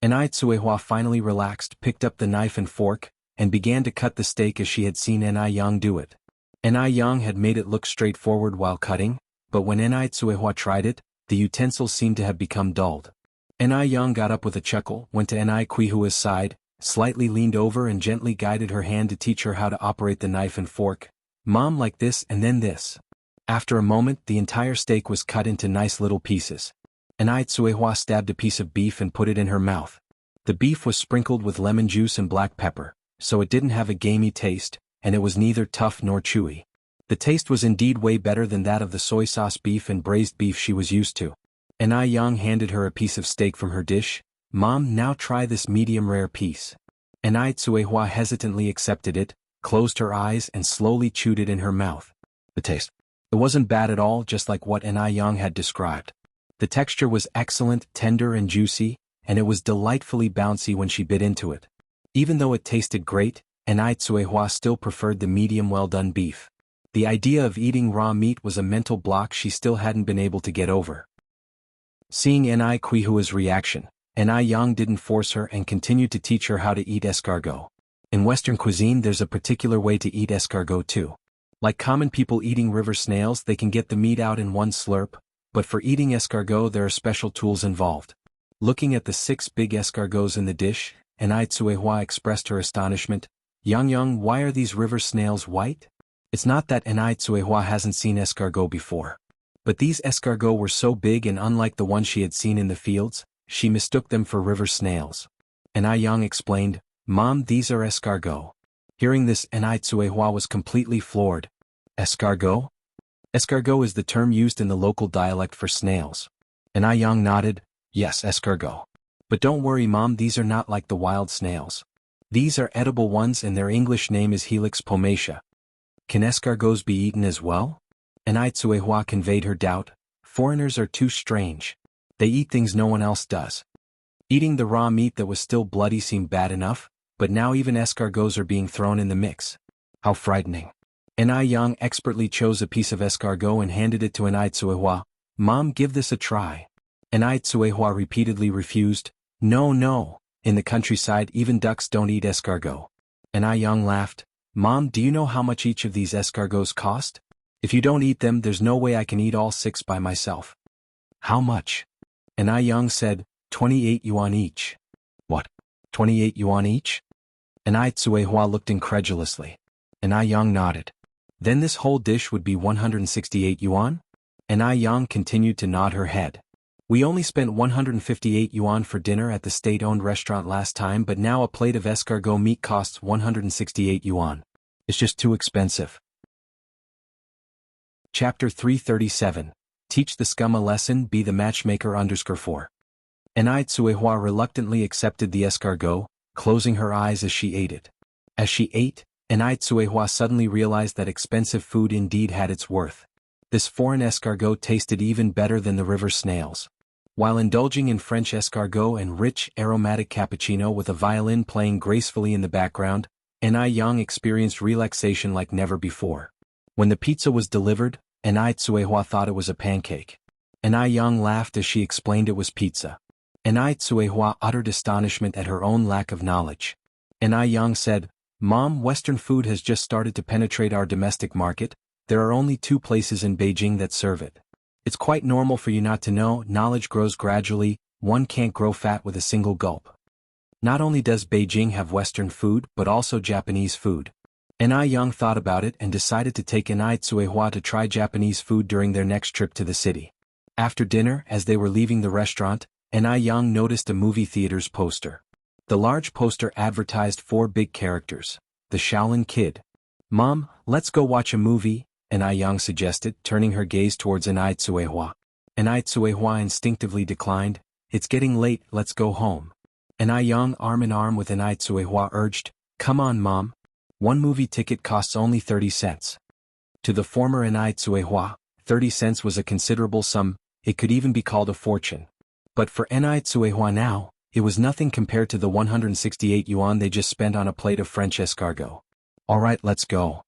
N.I. Tsuehua finally relaxed, picked up the knife and fork, and began to cut the steak as she had seen N.I. Yang do it. N.I. Yang had made it look straightforward while cutting, but when N.I. Tsuehua tried it, the utensils seemed to have become dulled. N.I. Yang got up with a chuckle, went to N.I. Kuihua's side, slightly leaned over and gently guided her hand to teach her how to operate the knife and fork. "Mom, like this and then this." After a moment, the entire steak was cut into nice little pieces. N.I. Tsuehua stabbed a piece of beef and put it in her mouth. The beef was sprinkled with lemon juice and black pepper, so it didn't have a gamey taste, and it was neither tough nor chewy. The taste was indeed way better than that of the soy sauce beef and braised beef she was used to. and Ai Yang handed her a piece of steak from her dish. Mom, now try this medium-rare piece. And Ai Tsuehua hesitantly accepted it, closed her eyes and slowly chewed it in her mouth. The taste. It wasn't bad at all, just like what Ai Yang had described. The texture was excellent, tender and juicy, and it was delightfully bouncy when she bit into it. Even though it tasted great, Ai Tsuehua still preferred the medium well-done beef. The idea of eating raw meat was a mental block she still hadn't been able to get over. Seeing Ai Kuihua's reaction, Ai Yang didn't force her and continued to teach her how to eat escargot. In Western cuisine there's a particular way to eat escargot too. Like common people eating river snails, they can get the meat out in one slurp, but for eating escargot there are special tools involved. Looking at the 6 big escargots in the dish, Ai Tsuehua expressed her astonishment. Yang, why are these river snails white? It's not that Ai Tsuehua hasn't seen escargot before. But these escargots were so big and unlike the ones she had seen in the fields, she mistook them for river snails. Ai Yang explained, Mom, these are escargot. Hearing this, Ai Tsuehua was completely floored. Escargot? Escargot is the term used in the local dialect for snails. Ai Yang nodded, yes, escargot. But don't worry Mom, these are not like the wild snails. These are edible ones and their English name is Helix pomatia. Can escargots be eaten as well? Ai Tsuehua conveyed her doubt. Foreigners are too strange. They eat things no one else does. Eating the raw meat that was still bloody seemed bad enough, but now even escargots are being thrown in the mix. How frightening. Ai Yang expertly chose a piece of escargot and handed it to Ai Tsuehua. Mom, give this a try. Ai Tsuehua repeatedly refused. No. In the countryside even ducks don't eat escargot. Ai Yang laughed. Mom, do you know how much each of these escargots cost? If you don't eat them there's no way I can eat all 6 by myself. How much? Ai Yang said, 28 yuan each. What? 28 yuan each? Ai Tsuehua looked incredulously. Ai Yang nodded. Then this whole dish would be 168 yuan? Ai Yang continued to nod her head. We only spent 158 yuan for dinner at the state-owned restaurant last time, but now a plate of escargot meat costs 168 yuan. It's just too expensive. Chapter 337. Teach the scum a lesson, be the matchmaker _4. Ai Tsuehua reluctantly accepted the escargot, closing her eyes as she ate it. As she ate, Ai Tsuehua suddenly realized that expensive food indeed had its worth. This foreign escargot tasted even better than the river snails. While indulging in French escargot and rich, aromatic cappuccino with a violin playing gracefully in the background, Ai Yang experienced relaxation like never before. When the pizza was delivered, Ai Tsuehua thought it was a pancake. Ai Yang laughed as she explained it was pizza. Ai Tsuehua uttered astonishment at her own lack of knowledge. Ai Yang said, Mom, Western food has just started to penetrate our domestic market. There are only 2 places in Beijing that serve it. It's quite normal for you not to know, knowledge grows gradually, one can't grow fat with a single gulp. Not only does Beijing have Western food but also Japanese food. Ai Yang thought about it and decided to take Ai Tsuehua to try Japanese food during their next trip to the city. After dinner, as they were leaving the restaurant, Ai Yang noticed a movie theater's poster. The large poster advertised 4 big characters. The Shaolin Kid. Mom, let's go watch a movie, Ai Yang suggested, turning her gaze towards Ai Tsuehua. Ai Tsuehua instinctively declined. It's getting late, let's go home. Ai Yang, arm in arm with Ai Tsuehua, urged, Come on Mom. One movie ticket costs only 30 cents. To the former Ai Tsuehua, 30 cents was a considerable sum, it could even be called a fortune. But for Ai Tsuehua now, it was nothing compared to the 168 yuan they just spent on a plate of French escargot. Alright, let's go.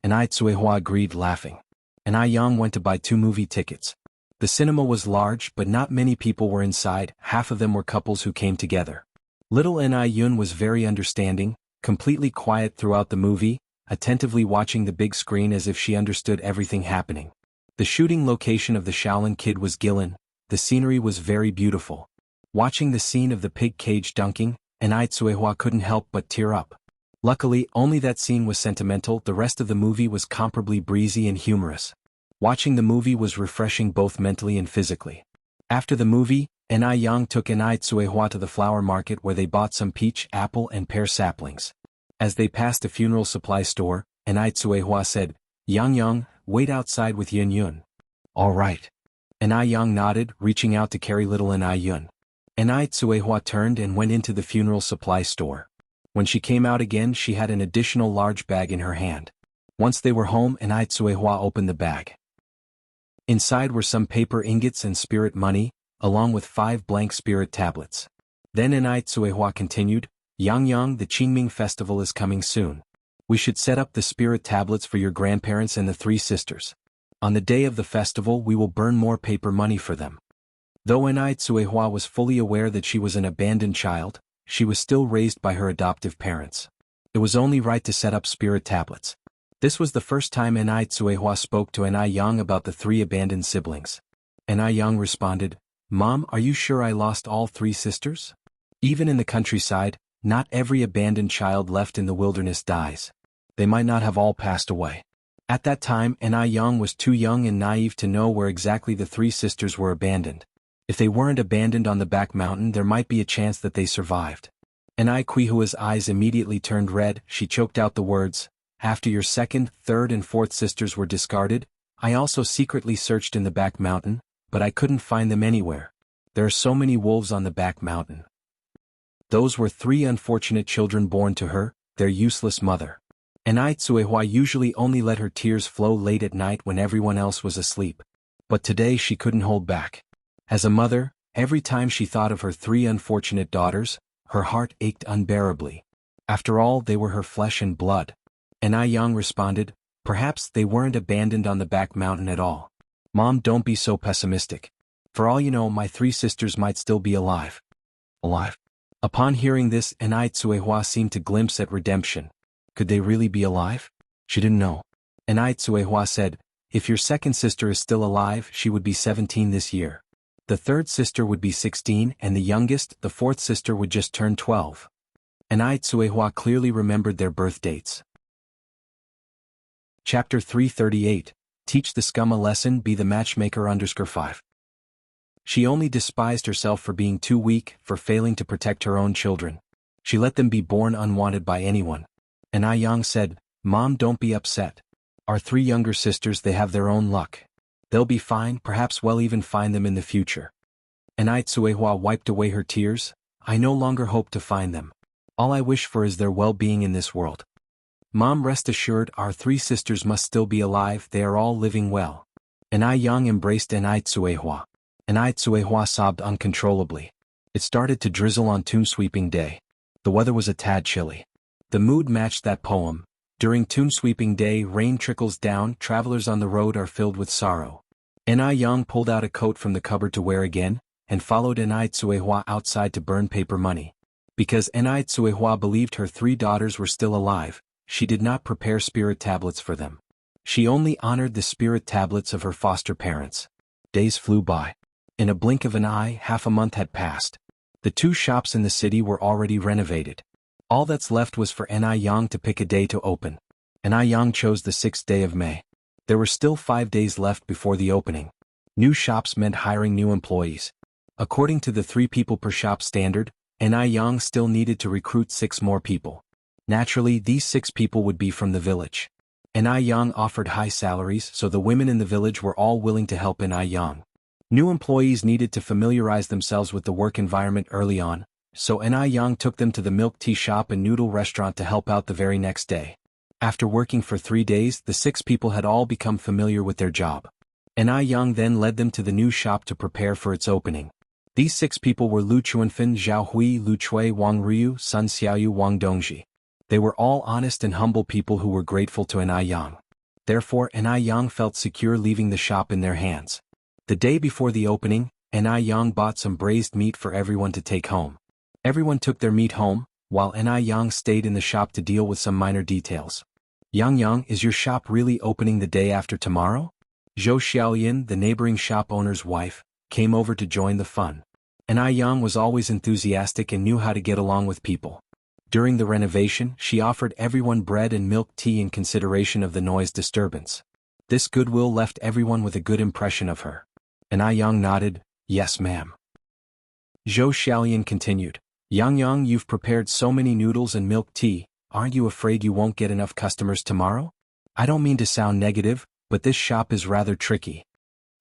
Ai Tsuehua agreed, laughing. Ai Yang went to buy 2 movie tickets. The cinema was large, but not many people were inside, half of them were couples who came together. Little Ai Yun was very understanding, completely quiet throughout the movie, attentively watching the big screen as if she understood everything happening. The shooting location of the Shaolin Kid was Guilin. The scenery was very beautiful. Watching the scene of the pig cage dunking, Ai Tsuehua couldn't help but tear up. Luckily, only that scene was sentimental, the rest of the movie was comparably breezy and humorous. Watching the movie was refreshing both mentally and physically. After the movie, Ai Yang took Ai Tsuehua to the flower market where they bought some peach, apple and pear saplings. As they passed a funeral supply store, Ai Tsuehua said, Yang, wait outside with Yun Yun. All right. And Ai Yang nodded, reaching out to carry little Ai Yun. And Ai Tsuehua turned and went into the funeral supply store. When she came out again, she had an additional large bag in her hand. Once they were home, and Ai Tsuehua opened the bag. Inside were some paper ingots and spirit money, along with 5 blank spirit tablets. Then Ai Tsuehua continued, Yang, the Qingming festival is coming soon. We should set up the spirit tablets for your grandparents and the 3 sisters. On the day of the festival we will burn more paper money for them. Though Ai Tsuehua was fully aware that she was an abandoned child, she was still raised by her adoptive parents. It was only right to set up spirit tablets. This was the first time Ai Tsuehua spoke to Ai Yang about the 3 abandoned siblings. Ai Yang responded, Mom, are you sure I lost all 3 sisters? Even in the countryside, not every abandoned child left in the wilderness dies. They might not have all passed away. At that time, Ai Yang was too young and naive to know where exactly the 3 sisters were abandoned. If they weren't abandoned on the back mountain, there might be a chance that they survived. Ai Kuihua's eyes immediately turned red. She choked out the words, After your 2nd, 3rd and 4th sisters were discarded, I also secretly searched in the back mountain, but I couldn't find them anywhere. There are so many wolves on the back mountain. Those were 3 unfortunate children born to her, their useless mother. Ai Tsuehua usually only let her tears flow late at night when everyone else was asleep. But today she couldn't hold back. As a mother, every time she thought of her 3 unfortunate daughters, her heart ached unbearably. After all, they were her flesh and blood. Ai Yang responded, Perhaps they weren't abandoned on the back mountain at all. Mom, don't be so pessimistic. For all you know, my 3 sisters might still be alive. Upon hearing this, Ai Tsuehua seemed to glimpse at redemption. Could they really be alive? She didn't know. Ai Tsuehua said, If your 2nd sister is still alive, she would be 17 this year. The 3rd sister would be 16, and the youngest, the 4th sister, would just turn 12. Ai Tsuehua clearly remembered their birth dates. Chapter 338, Teach the Scum a Lesson, Be the Matchmaker _5. She only despised herself for being too weak, for failing to protect her own children. She let them be born unwanted by anyone. Ai Yang said, Mom, don't be upset. Our 3 younger sisters, they have their own luck. They'll be fine, perhaps we'll even find them in the future. Ai Tsuehua wiped away her tears, I no longer hope to find them. All I wish for is their well-being in this world. Mom, rest assured, our 3 sisters must still be alive, they are all living well. Ai Yang embraced Ai Tsuehua. Ai Tsuehua sobbed uncontrollably. It started to drizzle on tomb sweeping day. The weather was a tad chilly. The mood matched that poem. During tomb sweeping day, rain trickles down, travelers on the road are filled with sorrow. Ai Yang pulled out a coat from the cupboard to wear again, and followed Ai Tsuehua outside to burn paper money. Because Ai Tsuehua believed her 3 daughters were still alive, she did not prepare spirit tablets for them. She only honored the spirit tablets of her foster parents. Days flew by. In a blink of an eye, half a month had passed. The 2 shops in the city were already renovated. All that's left was for Ai Yang to pick a day to open. Ai Yang chose the 6th day of May. There were still 5 days left before the opening. New shops meant hiring new employees. According to the 3 people per shop standard, Ai Yang still needed to recruit 6 more people. Naturally, these 6 people would be from the village. Ai Yang offered high salaries, so the women in the village were all willing to help Ai Yang. New employees needed to familiarize themselves with the work environment early on, so Ai Yang took them to the milk tea shop and noodle restaurant to help out the very next day. After working for 3 days, the 6 people had all become familiar with their job. Ai Yang then led them to the new shop to prepare for its opening. These 6 people were Lu Chuanfen, Zhao Hui, Lu Chui, Wang Ryu, Sun Xiaoyu, Wang Dongji. They were all honest and humble people who were grateful to Ai Yang. Therefore, Ai Yang felt secure leaving the shop in their hands. The day before the opening, Ai Yang bought some braised meat for everyone to take home. Everyone took their meat home, while Ai Yang stayed in the shop to deal with some minor details. Yang, is your shop really opening the day after tomorrow? Zhou Xiaoyin, the neighboring shop owner's wife, came over to join the fun. Ai Yang was always enthusiastic and knew how to get along with people. During the renovation, she offered everyone bread and milk tea in consideration of the noise disturbance. This goodwill left everyone with a good impression of her. Ai Yang nodded, yes ma'am. Zhou Xiaoyin continued, Yang, you've prepared so many noodles and milk tea, aren't you afraid you won't get enough customers tomorrow? I don't mean to sound negative, but this shop is rather tricky.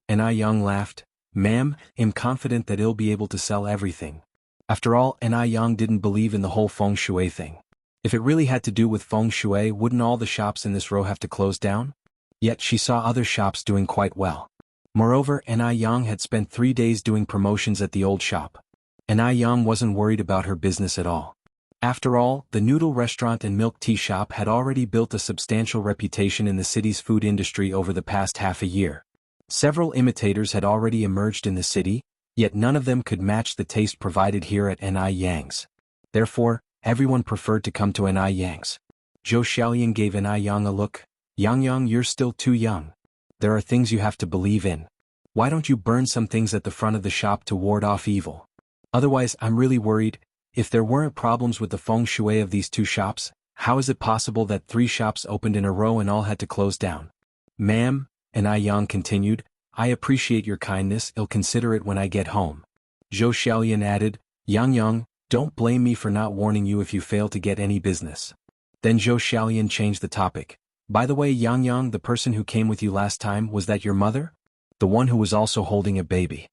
Ai Yang laughed, Ma'am, I'm confident that I'll be able to sell everything. After all, Ni Yang didn't believe in the whole feng shui thing. If it really had to do with feng shui, wouldn't all the shops in this row have to close down? Yet she saw other shops doing quite well. Moreover, Ni Yang had spent 3 days doing promotions at the old shop. Ni Yang wasn't worried about her business at all. After all, the noodle restaurant and milk tea shop had already built a substantial reputation in the city's food industry over the past half a year. Several imitators had already emerged in the city, yet none of them could match the taste provided here at Ni Yang's. Therefore, everyone preferred to come to Ni Yang's. Zhou Xiaolian gave Ni Yang a look. Yang, you're still too young. There are things you have to believe in. Why don't you burn some things at the front of the shop to ward off evil? Otherwise, I'm really worried. If there weren't problems with the feng shui of these 2 shops, how is it possible that 3 shops opened in a row and all had to close down? Ma'am, Ni Yang continued, I appreciate your kindness, I'll consider it when I get home. Zhou Xiaolian added, Yang, don't blame me for not warning you if you fail to get any business. Then Zhou Xiaolian changed the topic. By the way, Yang, the person who came with you last time, was that your mother? The one who was also holding a baby?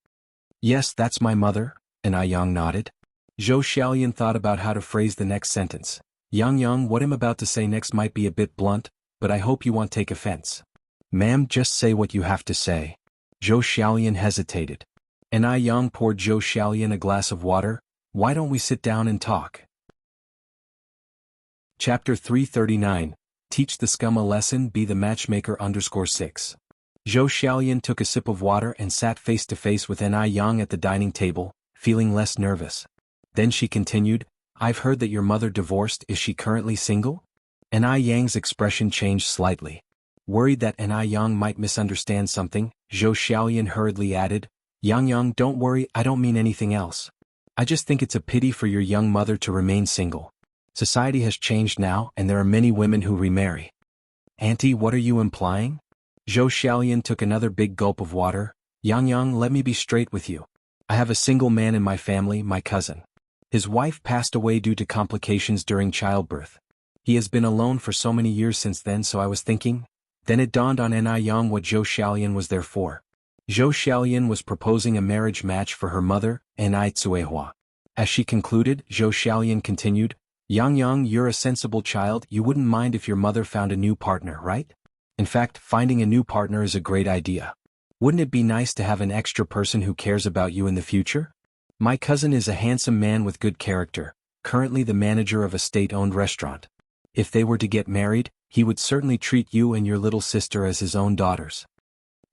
Yes, that's my mother, Ni Yang nodded. Zhou Xiaolian thought about how to phrase the next sentence. Yang, what I'm about to say next might be a bit blunt, but I hope you won't take offense. Ma'am, just say what you have to say. Zhou Xiaolian hesitated. Ni Yang poured Zhou Xiaolian a glass of water. Why don't we sit down and talk? Chapter 339. Teach the scum a lesson, be the matchmaker _6. Zhou Xiaolian took a sip of water and sat face to face with Ni Yang at the dining table, feeling less nervous. Then she continued, I've heard that your mother divorced, is she currently single? Ni Yang's expression changed slightly. Worried that Ni Yang might misunderstand something, Zhou Xiaolian hurriedly added, Yang, don't worry, I don't mean anything else. I just think it's a pity for your young mother to remain single. Society has changed now and there are many women who remarry. Auntie, what are you implying? Zhou Xiaolian took another big gulp of water. Yang, let me be straight with you. I have a single man in my family, my cousin. His wife passed away due to complications during childbirth. He has been alone for so many years since then, so I was thinking. Then it dawned on Ni Yang what Zhou Xiaolian was there for. Zhou Xiaolian was proposing a marriage match for her mother, Ni Cuihua. As she concluded, Zhou Xiaolian continued, Yang, you're a sensible child, you wouldn't mind if your mother found a new partner, right? In fact, finding a new partner is a great idea. Wouldn't it be nice to have an extra person who cares about you in the future? My cousin is a handsome man with good character, currently the manager of a state-owned restaurant. If they were to get married, he would certainly treat you and your little sister as his own daughters.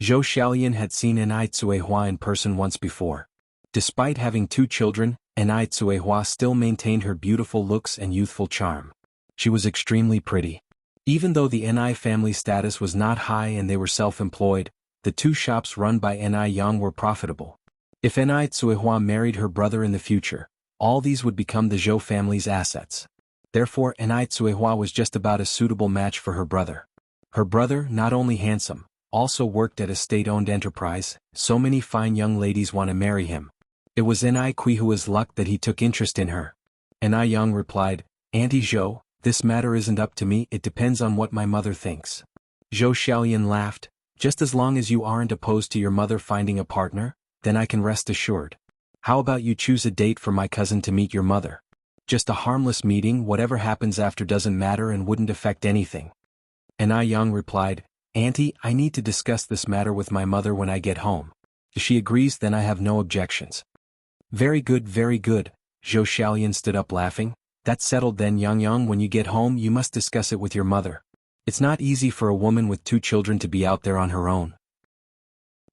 Zhou Xiaolian had seen Ni Cuihua in person once before. Despite having 2 children, Ni Cuihua still maintained her beautiful looks and youthful charm. She was extremely pretty. Even though the Ni family status was not high and they were self-employed, the 2 shops run by Ni Yang were profitable. If Ni Cuihua married her brother in the future, all these would become the Zhou family's assets. Therefore, Ni Cuihua was just about a suitable match for her brother. Her brother, not only handsome, also worked at a state-owned enterprise, so many fine young ladies want to marry him. It was Ni Cuihua's luck that he took interest in her. Ni Yang replied, Auntie Zhou, this matter isn't up to me, it depends on what my mother thinks. Zhou Xiaolian laughed, just as long as you aren't opposed to your mother finding a partner, then I can rest assured. How about you choose a date for my cousin to meet your mother? Just a harmless meeting, whatever happens after doesn't matter and wouldn't affect anything. Ni Yang replied, Auntie, I need to discuss this matter with my mother when I get home. If she agrees, then I have no objections. Very good, Zhou Xiaolian stood up laughing. That's settled then, Yang, when you get home you must discuss it with your mother. It's not easy for a woman with 2 children to be out there on her own.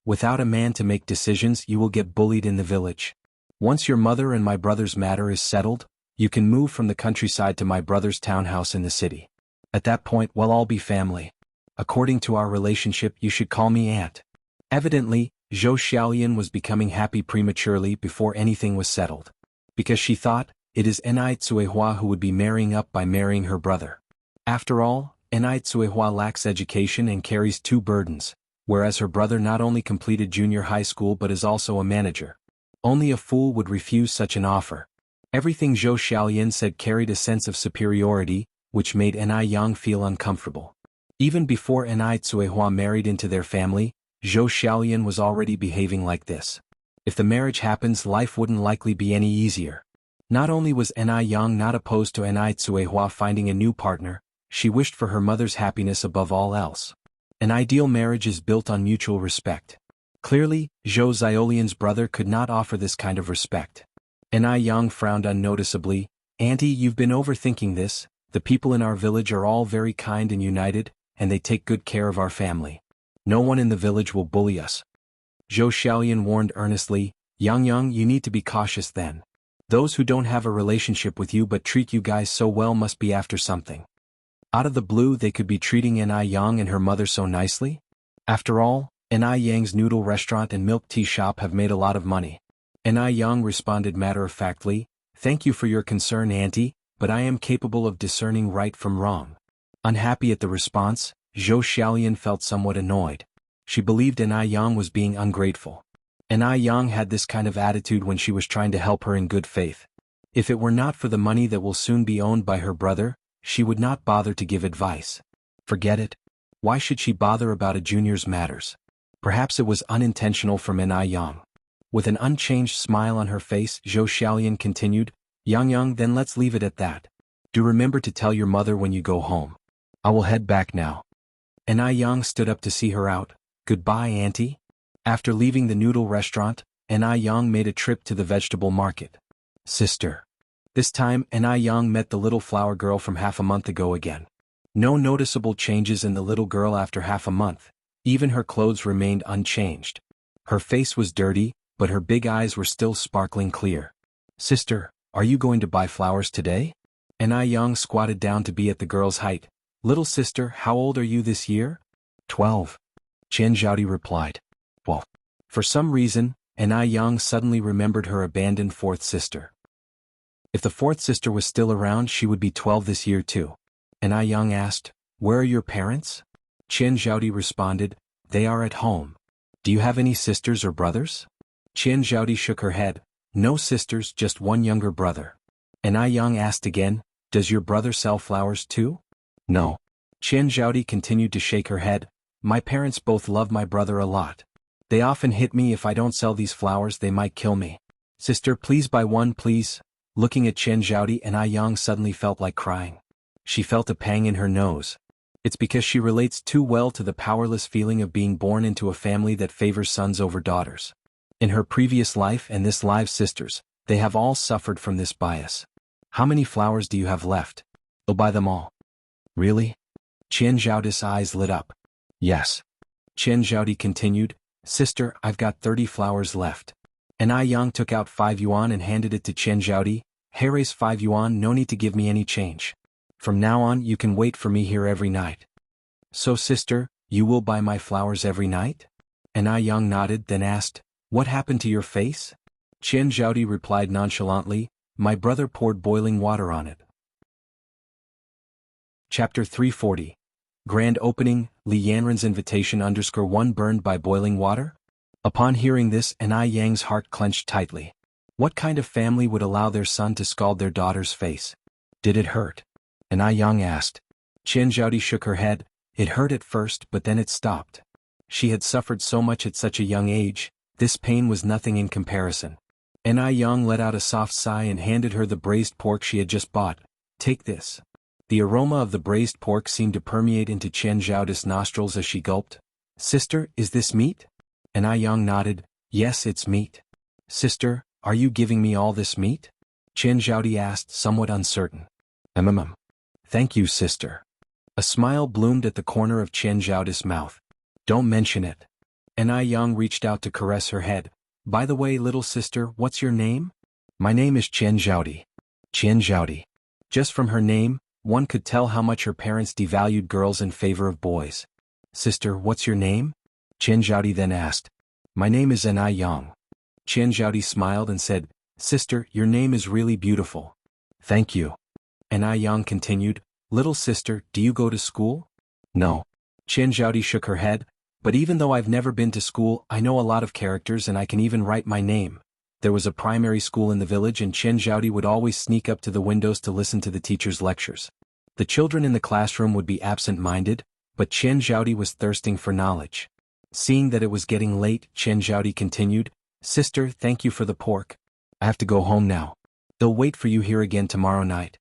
Without a man to make decisions, you will get bullied in the village. Once your mother and my brother's matter is settled, you can move from the countryside to my brother's townhouse in the city. At that point, we'll all be family. According to our relationship, you should call me aunt. Evidently, Zhou Xiaolian was becoming happy prematurely before anything was settled. Because she thought, it is Ni Cuihua who would be marrying up by marrying her brother. After all, Ni Cuihua lacks education and carries 2 burdens, whereas her brother not only completed junior high school but is also a manager. Only a fool would refuse such an offer. Everything Zhou Xiaolian said carried a sense of superiority, which made Ni Yang feel uncomfortable. Even before Ni Cuihua married into their family, Zhou Xiaolian was already behaving like this. If the marriage happens, life wouldn't likely be any easier. Not only was Ni Yang not opposed to Ni Tsuehua finding a new partner, she wished for her mother's happiness above all else. An ideal marriage is built on mutual respect. Clearly, Zhou Xiaolian's brother could not offer this kind of respect. Ni Yang frowned unnoticeably. "Auntie, you've been overthinking this. The people in our village are all very kind and united, and they take good care of our family. No one in the village will bully us." Zhou Xiaolian warned earnestly, "Yang, you need to be cautious then. Those who don't have a relationship with you but treat you guys so well must be after something." Out of the blue they could be treating Ni Yang and her mother so nicely? After all, Ni Yang's noodle restaurant and milk tea shop have made a lot of money. Ni Yang responded matter-of-factly, "Thank you for your concern, Auntie, but I am capable of discerning right from wrong." Unhappy at the response, Zhou Xiaolian felt somewhat annoyed. She believed Ni Yang was being ungrateful. Ni Yang had this kind of attitude when she was trying to help her in good faith. If it were not for the money that will soon be owned by her brother, she would not bother to give advice. Forget it. Why should she bother about a junior's matters? Perhaps it was unintentional from Ni Yang. With an unchanged smile on her face, Zhou Xiaolian continued, Yang, then let's leave it at that. Do remember to tell your mother when you go home. I will head back now." Ni Yang stood up to see her out. "Goodbye, Auntie." After leaving the noodle restaurant, Ni Yang made a trip to the vegetable market. "Sister." This time, Ni Yang met the little flower girl from half a month ago again. No noticeable changes in the little girl after half a month. Even her clothes remained unchanged. Her face was dirty, but her big eyes were still sparkling clear. "Sister, are you going to buy flowers today?" Ni Yang squatted down to be at the girl's height. "Little sister, how old are you this year?" 12. Chen Zhaodi replied. "Well." For some reason, Ni Yang suddenly remembered her abandoned fourth sister. If the fourth sister was still around, she would be 12 this year too. Ni Yang asked, "Where are your parents?" Chen Zhaodi responded, "They are at home." "Do you have any sisters or brothers?" Chen Zhaodi shook her head. "No sisters, just one younger brother." Ni Yang asked again, "Does your brother sell flowers too?" "No." Chen Zhaodi continued to shake her head. "My parents both love my brother a lot. They often hit me if I don't sell these flowers, they might kill me. Sister, please buy one, please." Looking at Chen Zhaodi, Ni Yang suddenly felt like crying. She felt a pang in her nose. It's because she relates too well to the powerless feeling of being born into a family that favors sons over daughters. In her previous life and this live's sisters, they have all suffered from this bias. "How many flowers do you have left?" "I'll buy them all." "Really?" Chen Zhaodi's eyes lit up. "Yes." Chen Zhaodi continued, "Sister, I've got 30 flowers left." Ni Yang took out 5 yuan and handed it to Chen Zhaodi. "Here is 5 yuan, no need to give me any change. From now on you can wait for me here every night." "So sister, you will buy my flowers every night?" Ni Yang nodded, then asked, "What happened to your face?" Chen Zhaodi replied nonchalantly, "My brother poured boiling water on it." Chapter 340. Grand Opening, Li Yanren's invitation _1 burned by boiling water? Upon hearing this, Ni Yang's heart clenched tightly. What kind of family would allow their son to scald their daughter's face? Did it hurt? Ni Yang asked. Chen Zhaodi shook her head. It hurt at first, but then it stopped. She had suffered so much at such a young age, this pain was nothing in comparison. Ni Yang let out a soft sigh and handed her the braised pork she had just bought. "Take this." The aroma of the braised pork seemed to permeate into Chen Zhaodi's nostrils as she gulped. "Sister, is this meat?" Ni Yang nodded. "Yes, it's meat." "Sister, are you giving me all this meat?" Chen Zhaodi asked, somewhat uncertain. Thank you, sister." A smile bloomed at the corner of Chen Zhaodi's mouth. "Don't mention it." Ni Yang reached out to caress her head. "By the way, little sister, what's your name?" "My name is Chen Zhaodi." Chen Zhaodi. Just from her name, one could tell how much her parents devalued girls in favor of boys. "Sister, what's your name?" Chen Zhaodi then asked. "My name is Ni Yang." Chen Zhaodi smiled and said, "Sister, your name is really beautiful." "Thank you." Ni Yang continued, "Little sister, do you go to school?" "No." Chen Zhaodi shook her head. "But even though I've never been to school, I know a lot of characters and I can even write my name." There was a primary school in the village and Chen Zhaodi would always sneak up to the windows to listen to the teacher's lectures. The children in the classroom would be absent-minded, but Chen Zhaodi was thirsting for knowledge. Seeing that it was getting late, Chen Zhaodi continued, "Sister, thank you for the pork. I have to go home now. They'll wait for you here again tomorrow night."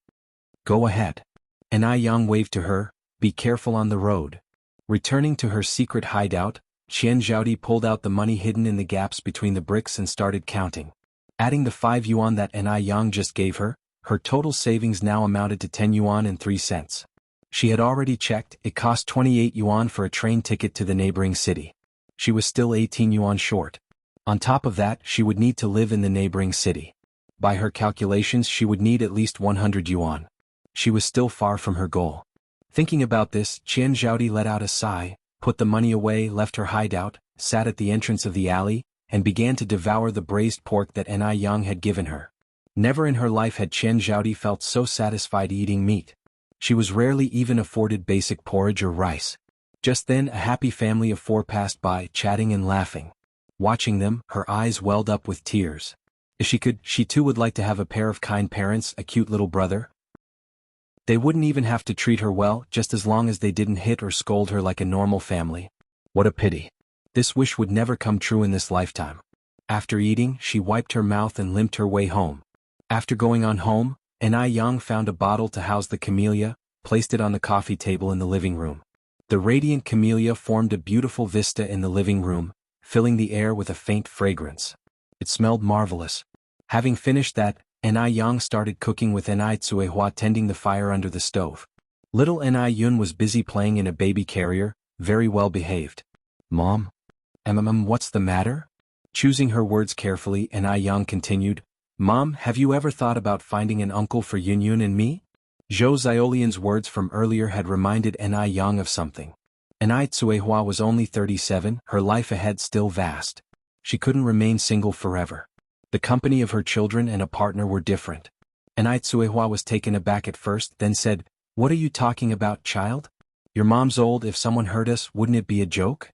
"Go ahead." And Ai Yang waved to her, "Be careful on the road." Returning to her secret hideout, Chen Zhaodi pulled out the money hidden in the gaps between the bricks and started counting. Adding the 5 yuan that Ai Yang just gave her, her total savings now amounted to 10 yuan and 3 cents. She had already checked, it cost 28 yuan for a train ticket to the neighboring city. She was still 18 yuan short. On top of that, she would need to live in the neighboring city. By her calculations, she would need at least 100 yuan. She was still far from her goal. Thinking about this, Chen Zhaodi let out a sigh, put the money away, left her hideout, sat at the entrance of the alley, and began to devour the braised pork that Ai Yang had given her. Never in her life had Chen Zhaodi felt so satisfied eating meat. She was rarely even afforded basic porridge or rice. Just then a happy family of 4 passed by, chatting and laughing. Watching them, her eyes welled up with tears. If she could, she too would like to have a pair of kind parents, a cute little brother. They wouldn't even have to treat her well, just as long as they didn't hit or scold her like a normal family. What a pity. This wish would never come true in this lifetime. After eating, she wiped her mouth and limped her way home. After going on home, Ai Yang found a bottle to house the camellia, placed it on the coffee table in the living room. The radiant camellia formed a beautiful vista in the living room, filling the air with a faint fragrance. It smelled marvelous. Having finished that, Ai Yang started cooking with Ai Tsuehua tending the fire under the stove. Little Ai Yun was busy playing in a baby carrier, very well behaved. "Mom? What's the matter?" Choosing her words carefully, Ai Yang continued, "Mom, have you ever thought about finding an uncle for Yun Yun and me?" Zhou Xiaolian's words from earlier had reminded Ai Yang of something. Ai Tsuehua was only 37, her life ahead still vast. She couldn't remain single forever. The company of her children and a partner were different. Ai Tsuehua was taken aback at first, then said, "What are you talking about, child? Your mom's old. If someone hurt us, wouldn't it be a joke?"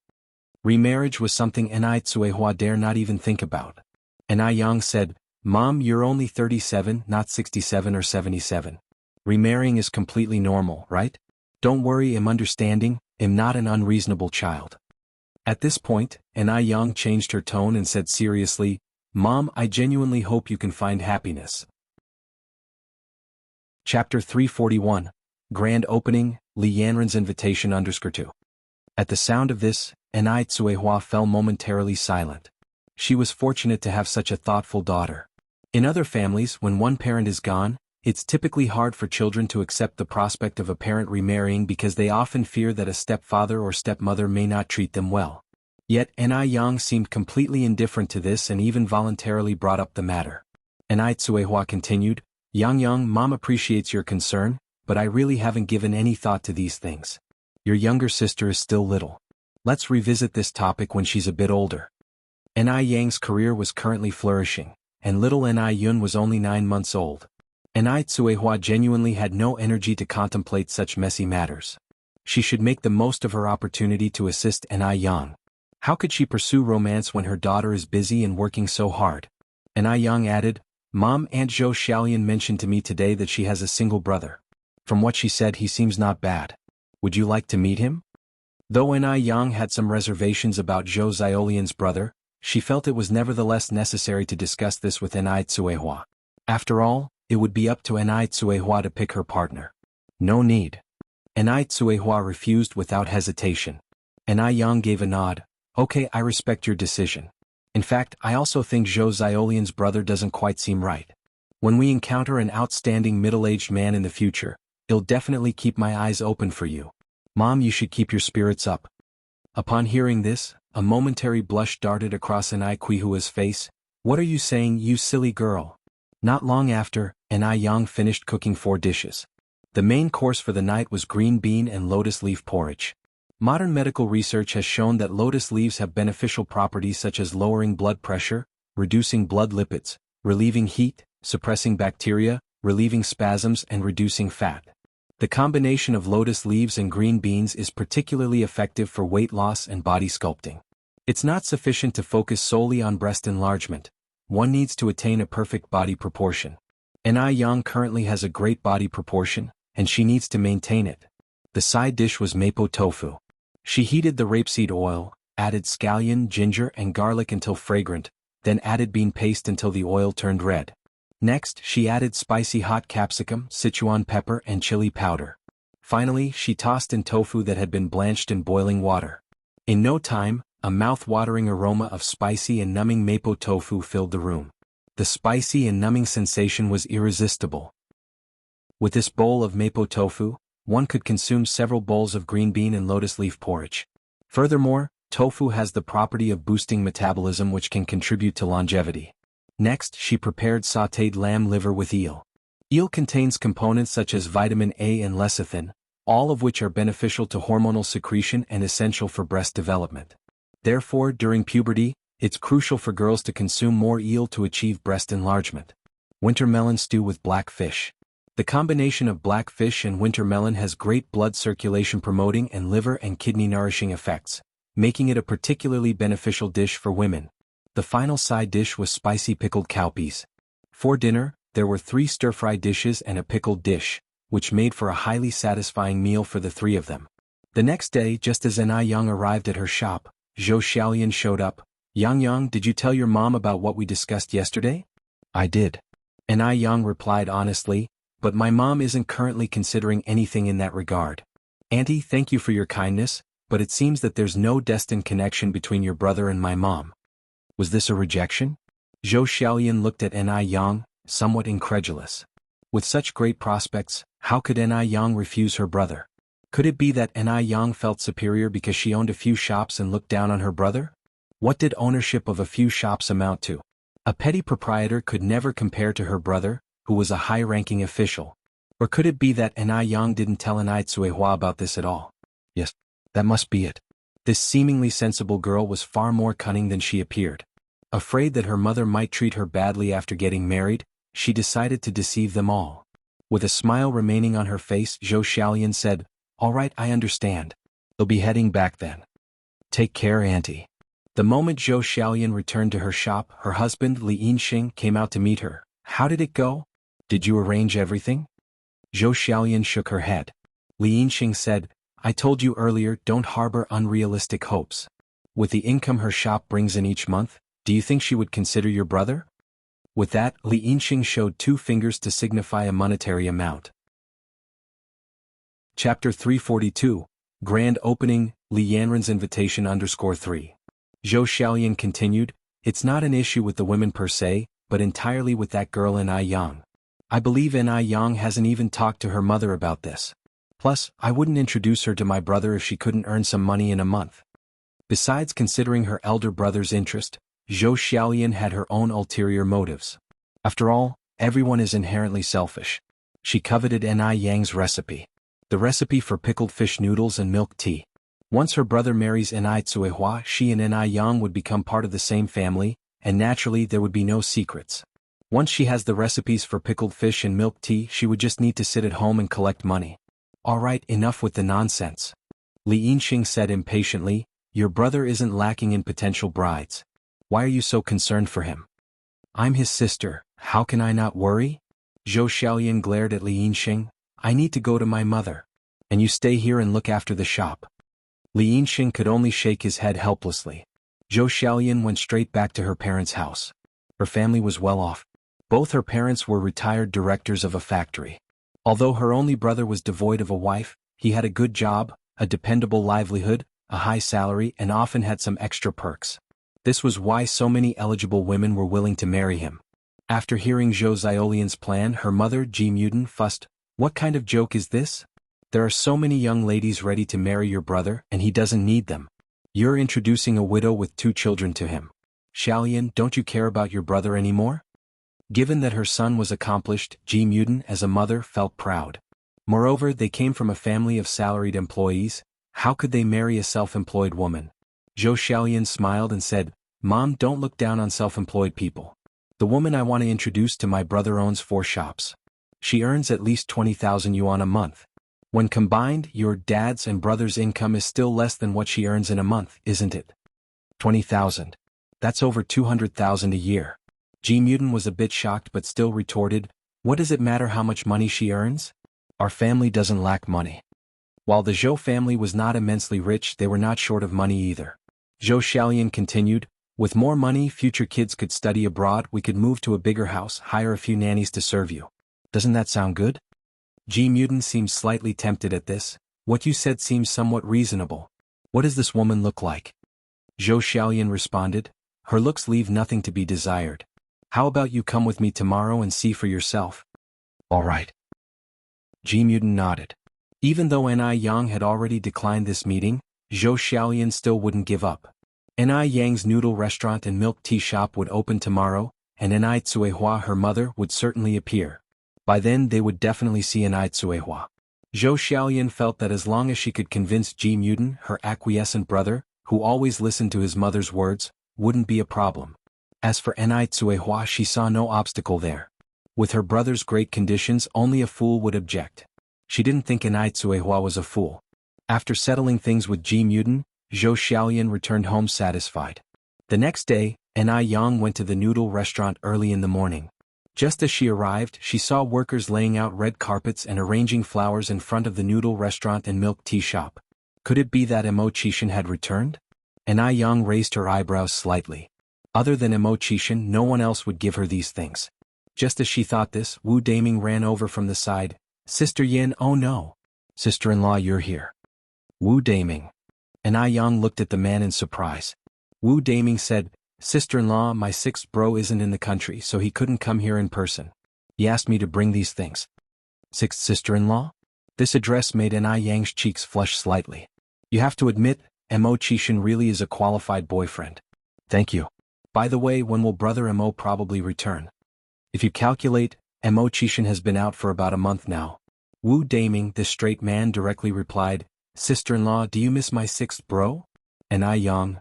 Remarriage was something Ai Tsuehua dare not even think about. Ai Yang said, "Mom, you're only 37, not 67 or 77. Remarrying is completely normal, right? Don't worry, I'm understanding, I'm not an unreasonable child." At this point, Ai Yang changed her tone and said seriously, "Mom, I genuinely hope you can find happiness." Chapter 341, Grand Opening, Li Yanren's Invitation _2. At the sound of this, Ai Tsuehua fell momentarily silent. She was fortunate to have such a thoughtful daughter. In other families, when one parent is gone, it's typically hard for children to accept the prospect of a parent remarrying because they often fear that a stepfather or stepmother may not treat them well. Yet Ai Yang seemed completely indifferent to this and even voluntarily brought up the matter. Ai Tsuehua continued, Yang, Mom appreciates your concern, but I really haven't given any thought to these things. Your younger sister is still little. Let's revisit this topic when she's a bit older." Ai Yang's career was currently flourishing, and little Ai Yun was only 9 months old. Ai Tsuehua genuinely had no energy to contemplate such messy matters. She should make the most of her opportunity to assist Ai Yang. How could she pursue romance when her daughter is busy and working so hard? Ai Yang added, "Mom, Aunt Zhou Xiaolian mentioned to me today that she has a single brother. From what she said, he seems not bad. Would you like to meet him?" Though Ai Yang had some reservations about Zhou Xiaolian's brother, she felt it was nevertheless necessary to discuss this with Ai Tsuehua. After all, it would be up to Ai Tsuehua to pick her partner. No need. Ai Tsuehua refused without hesitation. Ai Yang gave a nod. "Okay, I respect your decision. In fact, I also think Zhou Xiaolian's brother doesn't quite seem right. When we encounter an outstanding middle-aged man in the future, he'll definitely keep my eyes open for you. Mom, you should keep your spirits up." Upon hearing this, a momentary blush darted across Ai Kuihua's face. "What are you saying, you silly girl?" Not long after, Ai Yang finished cooking 4 dishes. The main course for the night was green bean and lotus leaf porridge. Modern medical research has shown that lotus leaves have beneficial properties such as lowering blood pressure, reducing blood lipids, relieving heat, suppressing bacteria, relieving spasms and reducing fat. The combination of lotus leaves and green beans is particularly effective for weight loss and body sculpting. It's not sufficient to focus solely on breast enlargement. One needs to attain a perfect body proportion. Ai Yang currently has a great body proportion, and she needs to maintain it. The side dish was mapo tofu. She heated the rapeseed oil, added scallion, ginger and garlic until fragrant, then added bean paste until the oil turned red. Next, she added spicy hot capsicum, Sichuan pepper and chili powder. Finally, she tossed in tofu that had been blanched in boiling water. In no time, a mouth-watering aroma of spicy and numbing mapo tofu filled the room. The spicy and numbing sensation was irresistible. With this bowl of mapo tofu, one could consume several bowls of green bean and lotus leaf porridge. Furthermore, tofu has the property of boosting metabolism which can contribute to longevity. Next, she prepared sautéed lamb liver with eel. Eel contains components such as vitamin A and lecithin, all of which are beneficial to hormonal secretion and essential for breast development. Therefore, during puberty, it's crucial for girls to consume more eel to achieve breast enlargement. Winter melon stew with black fish. The combination of black fish and winter melon has great blood circulation promoting and liver and kidney nourishing effects, making it a particularly beneficial dish for women. The final side dish was spicy pickled cowpeas. For dinner, there were 3 stir-fry dishes and a pickled dish, which made for a highly satisfying meal for the 3 of them. The next day, just as Yang arrived at her shop, Zhou Xiaolian showed up. Yang, did you tell your mom about what we discussed yesterday? I did. Yang replied honestly, but my mom isn't currently considering anything in that regard. Auntie, thank you for your kindness, but it seems that there's no destined connection between your brother and my mom. Was this a rejection? Zhou Xiaolian looked at Yang, somewhat incredulous. With such great prospects, how could Yang refuse her brother? Could it be that Yang felt superior because she owned a few shops and looked down on her brother? What did ownership of a few shops amount to? A petty proprietor could never compare to her brother, who was a high-ranking official. Or could it be that Yang didn't tell Cuihua about this at all? Yes, that must be it. This seemingly sensible girl was far more cunning than she appeared. Afraid that her mother might treat her badly after getting married, she decided to deceive them all. With a smile remaining on her face, Zhou Xiaolian said, "All right, I understand. They'll be heading back then. Take care, Auntie." The moment Zhou Xiaolian returned to her shop, her husband Li Yinxing came out to meet her. "How did it go? Did you arrange everything?" Zhou Xiaolian shook her head. Li Yinxing said, "I told you earlier, don't harbor unrealistic hopes. With the income her shop brings in each month, do you think she would consider your brother?" With that, Li Yinxing showed 2 fingers to signify a monetary amount. Chapter 342, Grand Opening, Li Yanren's Invitation _3. Zhou Xiaolian continued, "It's not an issue with the women per se, but entirely with that girl Yang. I believe Yang hasn't even talked to her mother about this. Plus, I wouldn't introduce her to my brother if she couldn't earn some money in a month." Besides considering her elder brother's interest, Zhou Xiaolian had her own ulterior motives. After all, everyone is inherently selfish. She coveted Yang's recipe. The recipe for pickled fish noodles and milk tea. Once her brother marries Cuihua, she and Yang would become part of the same family, and naturally there would be no secrets. Once she has the recipes for pickled fish and milk tea, she would just need to sit at home and collect money. "All right, enough with the nonsense," Li Yinxing said impatiently. "Your brother isn't lacking in potential brides. Why are you so concerned for him?" "I'm his sister, how can I not worry?" Zhou Xiaolian glared at Li Yinxing. "I need to go to my mother. And you stay here and look after the shop." Li Yinxing could only shake his head helplessly. Zhou Xiaolian went straight back to her parents' house. Her family was well off. Both her parents were retired directors of a factory. Although her only brother was devoid of a wife, he had a good job, a dependable livelihood, a high salary and often had some extra perks. This was why so many eligible women were willing to marry him. After hearing Zhou Xiaolian's plan, her mother Ji Muden fussed, "What kind of joke is this? There are so many young ladies ready to marry your brother and he doesn't need them. You're introducing a widow with 2 children to him. Xiaolian, don't you care about your brother anymore?" Given that her son was accomplished, Ji Muden as a mother felt proud. Moreover, they came from a family of salaried employees. How could they marry a self-employed woman? Zhou Xiaolian smiled and said, "Mom, don't look down on self-employed people. The woman I want to introduce to my brother owns 4 shops. She earns at least 20,000 yuan a month. When combined, your dad's and brother's income is still less than what she earns in a month, isn't it? 20,000. That's over 200,000 a year." Ji Muden was a bit shocked but still retorted, "What does it matter how much money she earns? Our family doesn't lack money." While the Zhou family was not immensely rich, they were not short of money either. Zhou Xiaolian continued, with more money future kids could study abroad, we could move to a bigger house, hire a few nannies to serve you. Doesn't that sound good? Ji Mutant seemed slightly tempted at this. What you said seems somewhat reasonable. What does this woman look like? Zhou Xiaolian responded, her looks leave nothing to be desired. How about you come with me tomorrow and see for yourself? All right. Ji Mutant nodded. Even though Ni Yang had already declined this meeting, Zhou Xiaolian still wouldn't give up. Ni Yang's noodle restaurant and milk tea shop would open tomorrow, and Ni Tsuehua, her mother, would certainly appear. By then they would definitely see Ni Tsuehua. Zhou Xiaolian felt that as long as she could convince Ji Mutant, her acquiescent brother, who always listened to his mother's words, wouldn't be a problem. As for Ni Tsuehua, she saw no obstacle there. With her brother's great conditions, only a fool would object. She didn't think Ni Tsuehua was a fool. After settling things with Ji Mutant, Zhou Xiaolian returned home satisfied. The next day, Ni Yang went to the noodle restaurant early in the morning. Just as she arrived, she saw workers laying out red carpets and arranging flowers in front of the noodle restaurant and milk tea shop. Could it be that Emo Chishan had returned? Ni Yang raised her eyebrows slightly. Other than Emo Chishan, no one else would give her these things. Just as she thought this, Wu Daming ran over from the side. Sister Yin, oh no. Sister-in-law, you're here. Wu Daming. Ni Yang looked at the man in surprise. Wu Daming said, Sister-in-law, my sixth bro isn't in the country, so he couldn't come here in person. He asked me to bring these things. Sixth sister-in-law? This address made Ni Yang's cheeks flush slightly. You have to admit, Mo Chishan really is a qualified boyfriend. Thank you. By the way, when will brother Mo probably return? If you calculate, Mo Chishan has been out for about a month now. Wu Daming, this straight man, directly replied, Sister-in-law, do you miss my sixth bro? Ni Yang.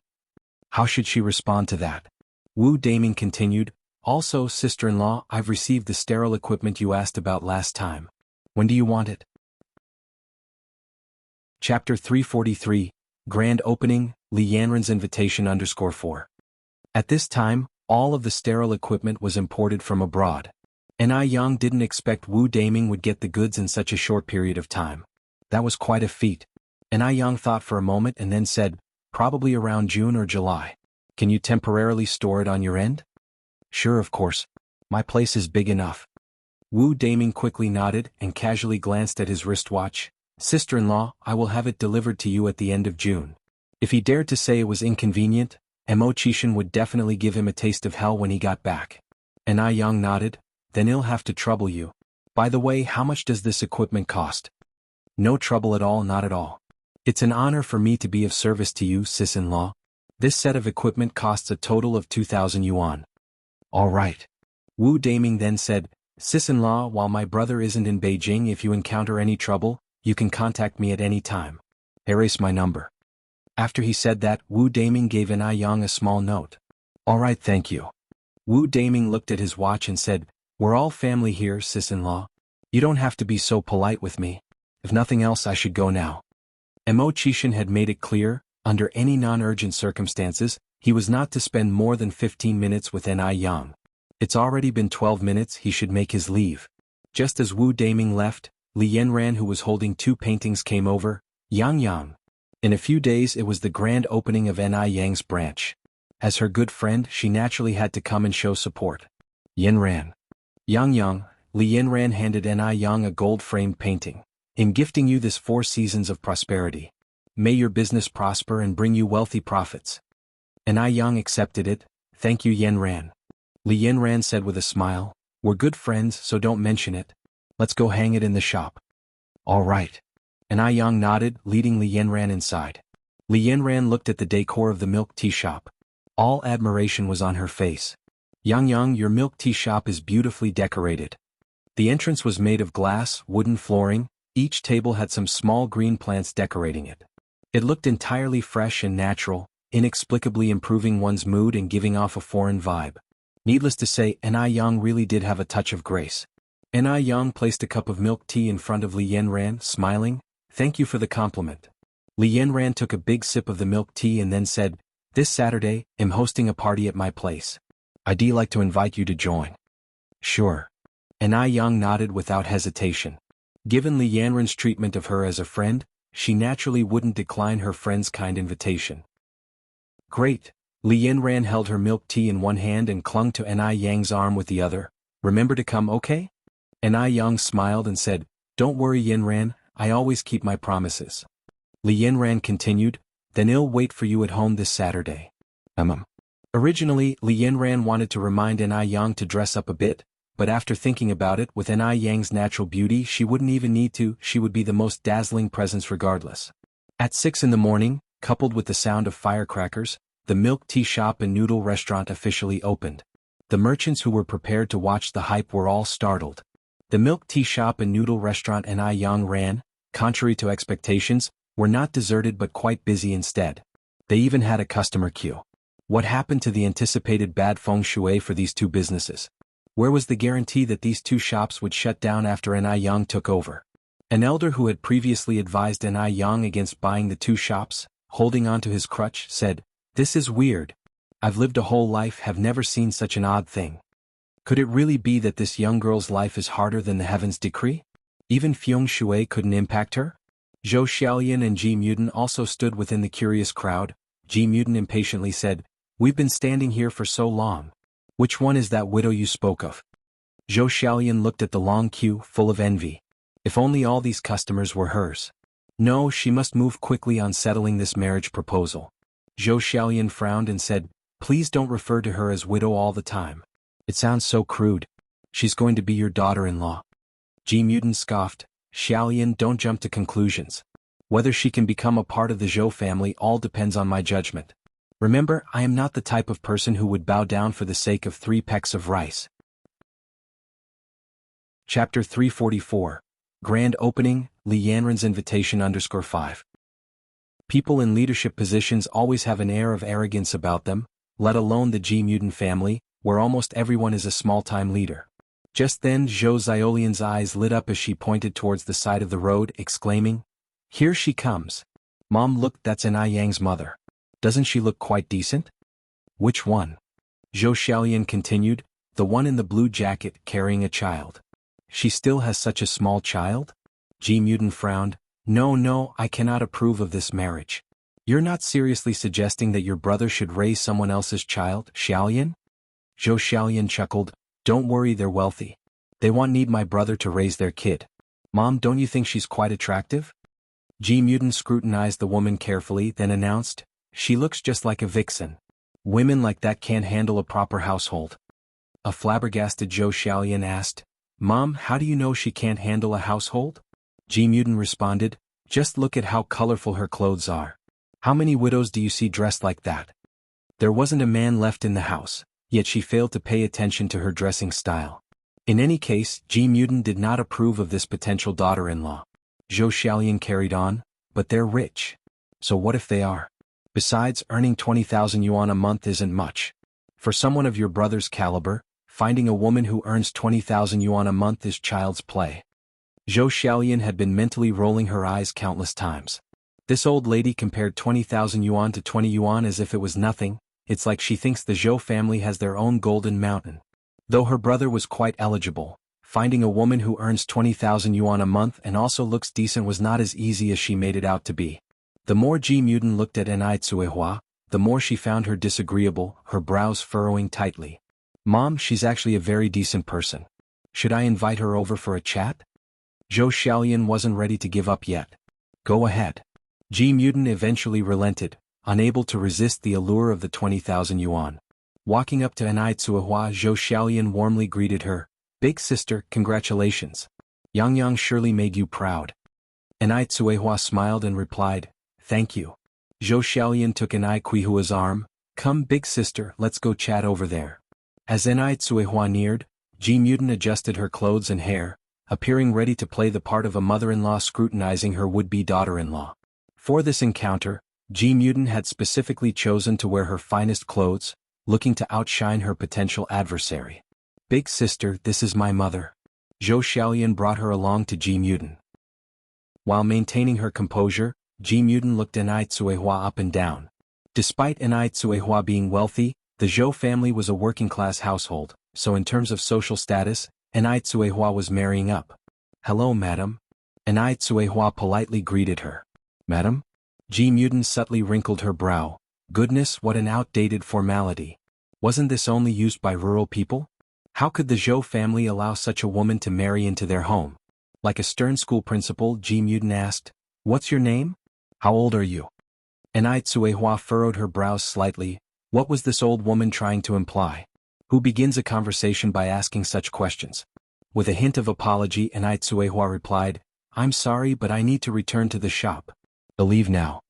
How should she respond to that? Wu Daming continued, also, sister-in-law, I've received the sterile equipment you asked about last time. When do you want it? Chapter 343, Grand Opening, Li Yanren's Invitation _4. At this time, all of the sterile equipment was imported from abroad. Ni Yang didn't expect Wu Daming would get the goods in such a short period of time. That was quite a feat. Ni Yang thought for a moment and then said, probably around June or July. Can you temporarily store it on your end? Sure, of course. My place is big enough. Wu Daming quickly nodded and casually glanced at his wristwatch. Sister-in-law, I will have it delivered to you at the end of June. If he dared to say it was inconvenient, Mo Chishan would definitely give him a taste of hell when he got back. Ni Yang nodded, then he'll have to trouble you. By the way, how much does this equipment cost? No trouble at all, not at all. It's an honor for me to be of service to you, sis-in-law. This set of equipment costs a total of 2,000 yuan. All right. Wu Daming then said, Sis-in-law, while my brother isn't in Beijing, if you encounter any trouble, you can contact me at any time. Erase my number. After he said that, Wu Daming gave Ni Yang a small note. All right, thank you. Wu Daming looked at his watch and said, we're all family here, sis-in-law. You don't have to be so polite with me. If nothing else, I should go now. Mo Chishan had made it clear, under any non-urgent circumstances, he was not to spend more than 15 minutes with Ni Yang. It's already been 12 minutes, he should make his leave. Just as Wu Daming left, Li Yanran, who was holding 2 paintings, came over. Yang. In a few days it was the grand opening of Ni Yang's branch. As her good friend, she naturally had to come and show support. Yanran. Yang, Li Yanran handed Ni Yang a gold-framed painting. In gifting you this 4 seasons of prosperity. May your business prosper and bring you wealthy profits. Ni Yang accepted it. Thank you, Yanran. Li Yanran said with a smile, we're good friends, so don't mention it. Let's go hang it in the shop. All right. Ni Yang nodded, leading Li Yanran inside. Li Yanran looked at the decor of the milk tea shop. All admiration was on her face. Yang, your milk tea shop is beautifully decorated. The entrance was made of glass, wooden flooring. Each table had some small green plants decorating it. It looked entirely fresh and natural, inexplicably improving one's mood and giving off a foreign vibe. Needless to say, Ni Yang really did have a touch of grace. Ni Yang placed a cup of milk tea in front of Li Yanran, smiling, thank you for the compliment. Li Yanran took a big sip of the milk tea and then said, this Saturday, I'm hosting a party at my place. I'd like to invite you to join. Sure. Ni Yang nodded without hesitation. Given Li Yanran's treatment of her as a friend, she naturally wouldn't decline her friend's kind invitation. Great. Li Yanran held her milk tea in one hand and clung to Ni Yang's arm with the other. Remember to come, okay? Ni Yang smiled and said, Don't worry Yanran, I always keep my promises. Li Yanran continued, Then I'll wait for you at home this Saturday. Originally, Li Yanran wanted to remind Ni Yang to dress up a bit, but after thinking about it, with Ni Yang's natural beauty she wouldn't even need to, she would be the most dazzling presence regardless. At 6 in the morning, coupled with the sound of firecrackers, the milk tea shop and noodle restaurant officially opened. The merchants who were prepared to watch the hype were all startled. The milk tea shop and noodle restaurant Ni Yang ran, contrary to expectations, were not deserted but quite busy instead. They even had a customer queue. What happened to the anticipated bad feng shui for these two businesses? Where was the guarantee that these two shops would shut down after Ni Yang took over? An elder who had previously advised Ni Yang against buying the two shops, holding onto his crutch, said, This is weird. I've lived a whole life, have never seen such an odd thing. Could it really be that this young girl's life is harder than the heavens decree? Even feng shui couldn't impact her? Zhou Xiaolian and Ji Mudan also stood within the curious crowd. Ji Mudan impatiently said, We've been standing here for so long. Which one is that widow you spoke of? Zhou Xiaolian looked at the long queue, full of envy. If only all these customers were hers. No, she must move quickly on settling this marriage proposal. Zhou Xiaolian frowned and said, Please don't refer to her as widow all the time. It sounds so crude. She's going to be your daughter-in-law. Ji Mudan scoffed, Xiaolian, don't jump to conclusions. Whether she can become a part of the Zhou family all depends on my judgment. Remember, I am not the type of person who would bow down for the sake of 3 pecks of rice. Chapter 344. Grand Opening, Li Yanran's Invitation _5. People in leadership positions always have an air of arrogance about them, let alone the Ji Mudan family, where almost everyone is a small-time leader. Just then Zhou Xiaolian's eyes lit up as she pointed towards the side of the road, exclaiming, Here she comes. Mom, look, that's Ni Yang's mother. Doesn't she look quite decent? Which one? Zhou Xiaolian continued, The one in the blue jacket, carrying a child. She still has such a small child? Ji Mudan frowned, No, I cannot approve of this marriage. You're not seriously suggesting that your brother should raise someone else's child, Xiaolian? Zhou Xiaolian chuckled, Don't worry, they're wealthy. They won't need my brother to raise their kid. Mom, don't you think she's quite attractive? Ji Mudan scrutinized the woman carefully, then announced, She looks just like a vixen. Women like that can't handle a proper household. A flabbergasted Zhou Xiaolian asked, Mom, how do you know she can't handle a household? Ji Mudan responded, Just look at how colorful her clothes are. How many widows do you see dressed like that? There wasn't a man left in the house, yet she failed to pay attention to her dressing style. In any case, Ji Mudan did not approve of this potential daughter-in-law. Zhou Xiaolian carried on, But they're rich. So what if they are? Besides, earning 20,000 yuan a month isn't much. For someone of your brother's caliber, finding a woman who earns 20,000 yuan a month is child's play. Zhou Xiaolian had been mentally rolling her eyes countless times. This old lady compared 20,000 yuan to 20 yuan as if it was nothing. It's like she thinks the Zhou family has their own golden mountain. Though her brother was quite eligible, finding a woman who earns 20,000 yuan a month and also looks decent was not as easy as she made it out to be. The more Ji Mudan looked at Ni Cuihua, the more she found her disagreeable, her brows furrowing tightly. Mom, she's actually a very decent person. Should I invite her over for a chat? Zhou Xiaolian wasn't ready to give up yet. Go ahead. Ji Mudan eventually relented, unable to resist the allure of the 20,000 yuan. Walking up to Ni Cuihua, Zhou Xiaolian warmly greeted her. Big sister, congratulations. Yang surely made you proud. Ni Cuihua smiled and replied, Thank you. Zhou Xiaolian took Ni Cuihua's arm. Come, big sister, let's go chat over there. As Ni Cuihua neared, Ji Mudan adjusted her clothes and hair, appearing ready to play the part of a mother-in-law scrutinizing her would-be daughter-in-law. For this encounter, Ji Mudan had specifically chosen to wear her finest clothes, looking to outshine her potential adversary. Big sister, this is my mother. Zhou Xiaolian brought her along to Ji Mudan. While maintaining her composure, Ji Mudan looked Ni Cuihua up and down. Despite Ni Cuihua being wealthy, the Zhou family was a working-class household, so in terms of social status, Ni Cuihua was marrying up. Hello, madam. Ni Cuihua politely greeted her. Madam? Ji Mudan subtly wrinkled her brow. Goodness, what an outdated formality. Wasn't this only used by rural people? How could the Zhou family allow such a woman to marry into their home? Like a stern school principal, Ji Mudan asked, "What's your name? How old are you?" Enai Tsuehua furrowed her brows slightly. What was this old woman trying to imply? Who begins a conversation by asking such questions? With a hint of apology, Enai Tsuehua replied, "I'm sorry, but I need to return to the shop. I'll leave now."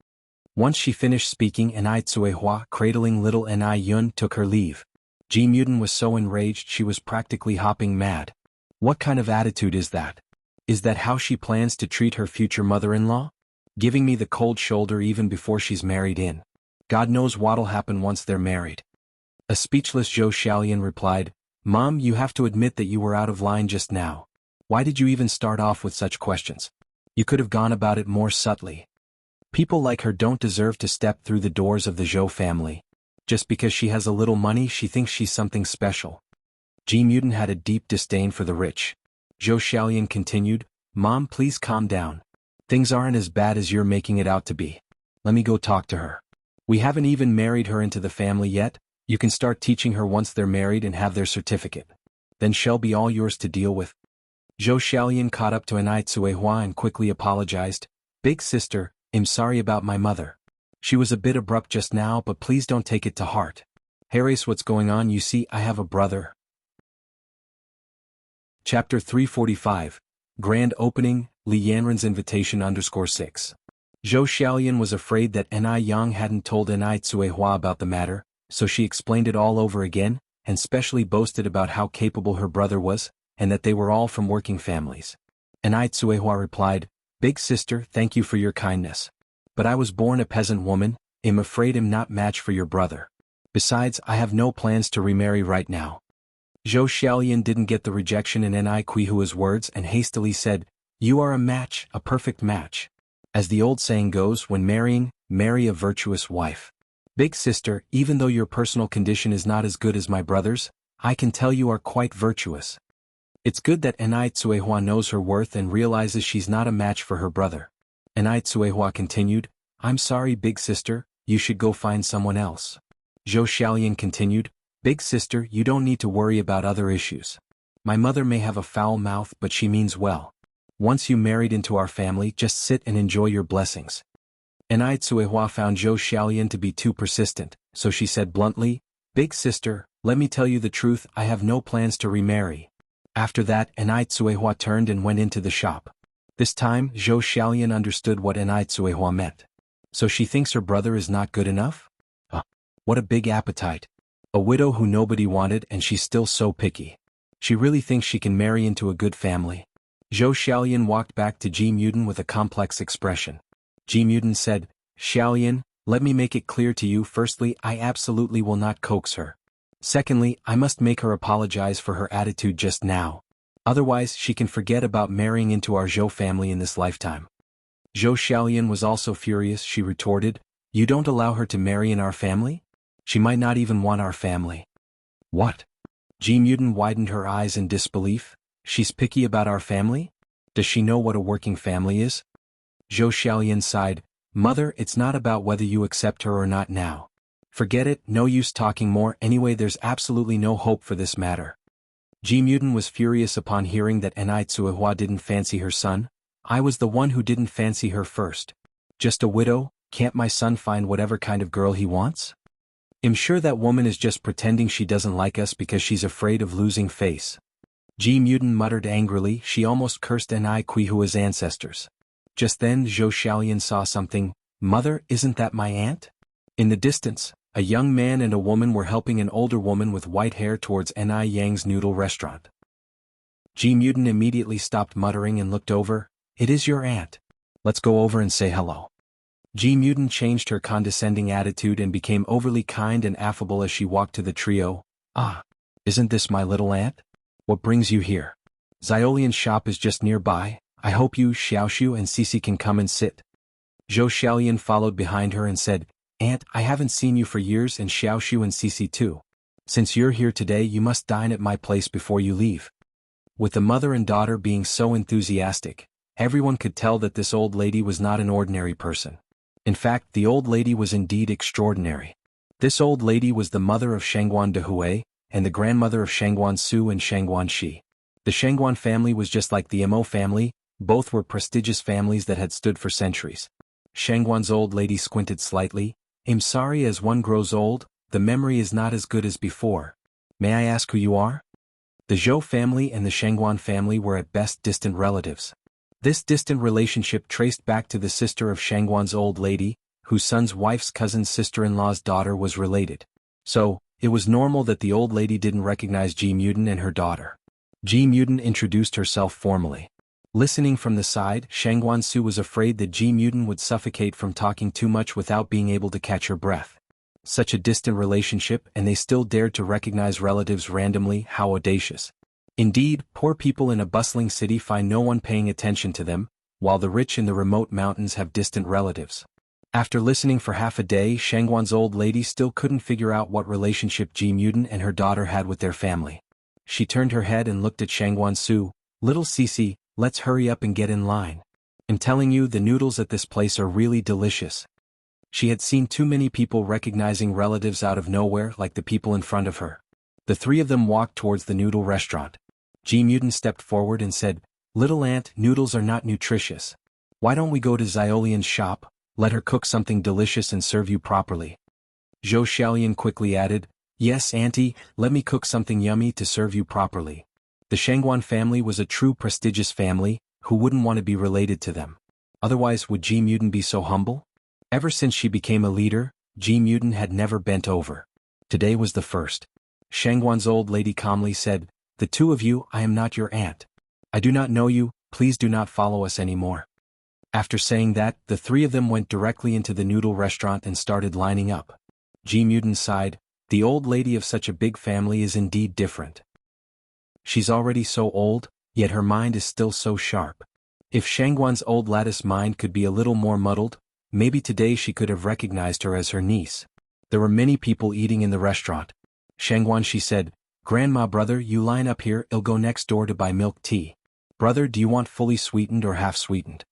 Once she finished speaking, Enai Tsuehua, cradling little Enai Yun, took her leave. Ji Mudan was so enraged she was practically hopping mad. What kind of attitude is that? Is that how she plans to treat her future mother-in-law? Giving me the cold shoulder even before she's married in. God knows what'll happen once they're married. A speechless Zhou Xiaolian replied, "Mom, you have to admit that you were out of line just now. Why did you even start off with such questions? You could have gone about it more subtly. People like her don't deserve to step through the doors of the Zhou family. Just because she has a little money, she thinks she's something special." Ji Mudan had a deep disdain for the rich. Zhou Xiaolian continued, "Mom, please calm down. Things aren't as bad as you're making it out to be. Let me go talk to her. We haven't even married her into the family yet. You can start teaching her once they're married and have their certificate. Then she'll be all yours to deal with." Zhou Xiaolian caught up to Enai Tsuehua and quickly apologized. "Big sister, I'm sorry about my mother. She was a bit abrupt just now, but please don't take it to heart. Harris, what's going on? You see, I have a brother." Chapter 345, Grand Opening, Li Yanren's Invitation _6. Zhou Xiaolian was afraid that Enai Yang hadn't told Enai Tsuehua about the matter, so she explained it all over again, and specially boasted about how capable her brother was, and that they were all from working families. Enai Tsuehua replied, "Big sister, thank you for your kindness. But I was born a peasant woman, I'm afraid I'm not match for your brother. Besides, I have no plans to remarry right now." Zhou Xiaolian didn't get the rejection in Enai Kuihua's words and hastily said, "You are a match, a perfect match. As the old saying goes, when marrying, marry a virtuous wife. Big sister, even though your personal condition is not as good as my brother's, I can tell you are quite virtuous." It's good that Enai Tsuehua knows her worth and realizes she's not a match for her brother. Enai Tsuehua continued, "I'm sorry, big sister, you should go find someone else." Zhou Xiaolian continued, "Big sister, you don't need to worry about other issues. My mother may have a foul mouth, but she means well. Once you married into our family, just sit and enjoy your blessings." Enai Tsuehua found Zhou Xiaolian to be too persistent, so she said bluntly, "Big sister, let me tell you the truth, I have no plans to remarry." After that, Enai Tsuehua turned and went into the shop. This time, Zhou Xiaolian understood what Enai Tsuehua meant. So she thinks her brother is not good enough? What a big appetite. A widow who nobody wanted and she's still so picky. She really thinks she can marry into a good family. Zhou Xiaolian walked back to Ji Mudan with a complex expression. Ji Mudan said, "Xiaolian, let me make it clear to you. Firstly, I absolutely will not coax her. Secondly, I must make her apologize for her attitude just now. Otherwise, she can forget about marrying into our Zhou family in this lifetime." Zhou Xiaolian was also furious. She retorted, "You don't allow her to marry in our family? She might not even want our family." "What?" Ji Mudan widened her eyes in disbelief. "She's picky about our family? Does she know what a working family is?" Zhou Xiaolian sighed, "Mother, it's not about whether you accept her or not now. Forget it, no use talking more. Anyway, there's absolutely no hope for this matter." Ji Mudan was furious upon hearing that Enai Tsuehua didn't fancy her son. "I was the one who didn't fancy her first. Just a widow, can't my son find whatever kind of girl he wants? I'm sure that woman is just pretending she doesn't like us because she's afraid of losing face." Ji Mudan muttered angrily. She almost cursed Enai Kuihua's ancestors. Just then Zhou Xiaolian saw something. "Mother, isn't that my aunt?" In the distance, a young man and a woman were helping an older woman with white hair towards Enai Yang's noodle restaurant. Ji Mudan immediately stopped muttering and looked over. "It is your aunt. Let's go over and say hello." Ji Mudan changed her condescending attitude and became overly kind and affable as she walked to the trio. "Ah, isn't this my little aunt? What brings you here? Xiaolian's shop is just nearby. I hope you, Xiaoshu and Cici can come and sit." Zhou Xiaolian followed behind her and said, "Aunt, I haven't seen you for years, and Xiaoshu and Cici too. Since you're here today, you must dine at my place before you leave." With the mother and daughter being so enthusiastic, everyone could tell that this old lady was not an ordinary person. In fact, the old lady was indeed extraordinary. This old lady was the mother of Shangguan Dehui, and the grandmother of Shangguan Su and Shangguan Shi. The Shangguan family was just like the Mo family, both were prestigious families that had stood for centuries. Shangguan's old lady squinted slightly. I'm sorry, as one grows old, the memory is not as good as before. May I ask who you are? The Zhou family and the Shangguan family were at best distant relatives. This distant relationship traced back to the sister of Shangguan's old lady, whose son's wife's cousin's sister-in-law's daughter was related. So, it was normal that the old lady didn't recognize Ji Mudan and her daughter. Ji Mudan introduced herself formally. Listening from the side, Shangguan Su was afraid that Ji Mudan would suffocate from talking too much without being able to catch her breath. Such a distant relationship, and they still dared to recognize relatives randomly, how audacious. Indeed, poor people in a bustling city find no one paying attention to them, while the rich in the remote mountains have distant relatives. After listening for half a day, Shangguan's old lady still couldn't figure out what relationship Ji Mudan and her daughter had with their family. She turned her head and looked at Shangguan Su. Little Cece, let's hurry up and get in line. I'm telling you, the noodles at this place are really delicious. She had seen too many people recognizing relatives out of nowhere like the people in front of her. The three of them walked towards the noodle restaurant. Ji Mudan stepped forward and said, "Little aunt, noodles are not nutritious. Why don't we go to Xiaolian's shop? Let her cook something delicious and serve you properly." Zhou Xiaolian quickly added, "Yes, auntie, let me cook something yummy to serve you properly." The Shangguan family was a true prestigious family, who wouldn't want to be related to them. Otherwise, would Ji Mudan be so humble? Ever since she became a leader, Ji Mudan had never bent over. Today was the first. Shangguan's old lady calmly said, "The two of you, I am not your aunt. I do not know you, please do not follow us anymore." After saying that, the three of them went directly into the noodle restaurant and started lining up. Ji Mudan sighed, "The old lady of such a big family is indeed different. She's already so old, yet her mind is still so sharp. If Shangguan's old lattice mind could be a little more muddled, maybe today she could have recognized her as her niece." There were many people eating in the restaurant. Shangguan Shi said, "Grandma, brother, you line up here, I'll go next door to buy milk tea. Brother, do you want fully sweetened or half sweetened?"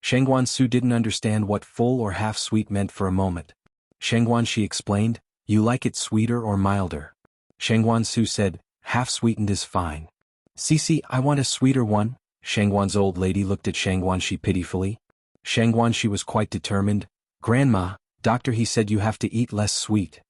Shangguan Su didn't understand what full or half sweet meant for a moment. Shangguan Shi explained, "You like it sweeter or milder?" Shangguan Su said, "Half sweetened is fine." "Cece, I want a sweeter one." Shangguan's old lady looked at Shangguan Shi pitifully. Shangguan Shi was quite determined. "Grandma, doctor he said you have to eat less sweet."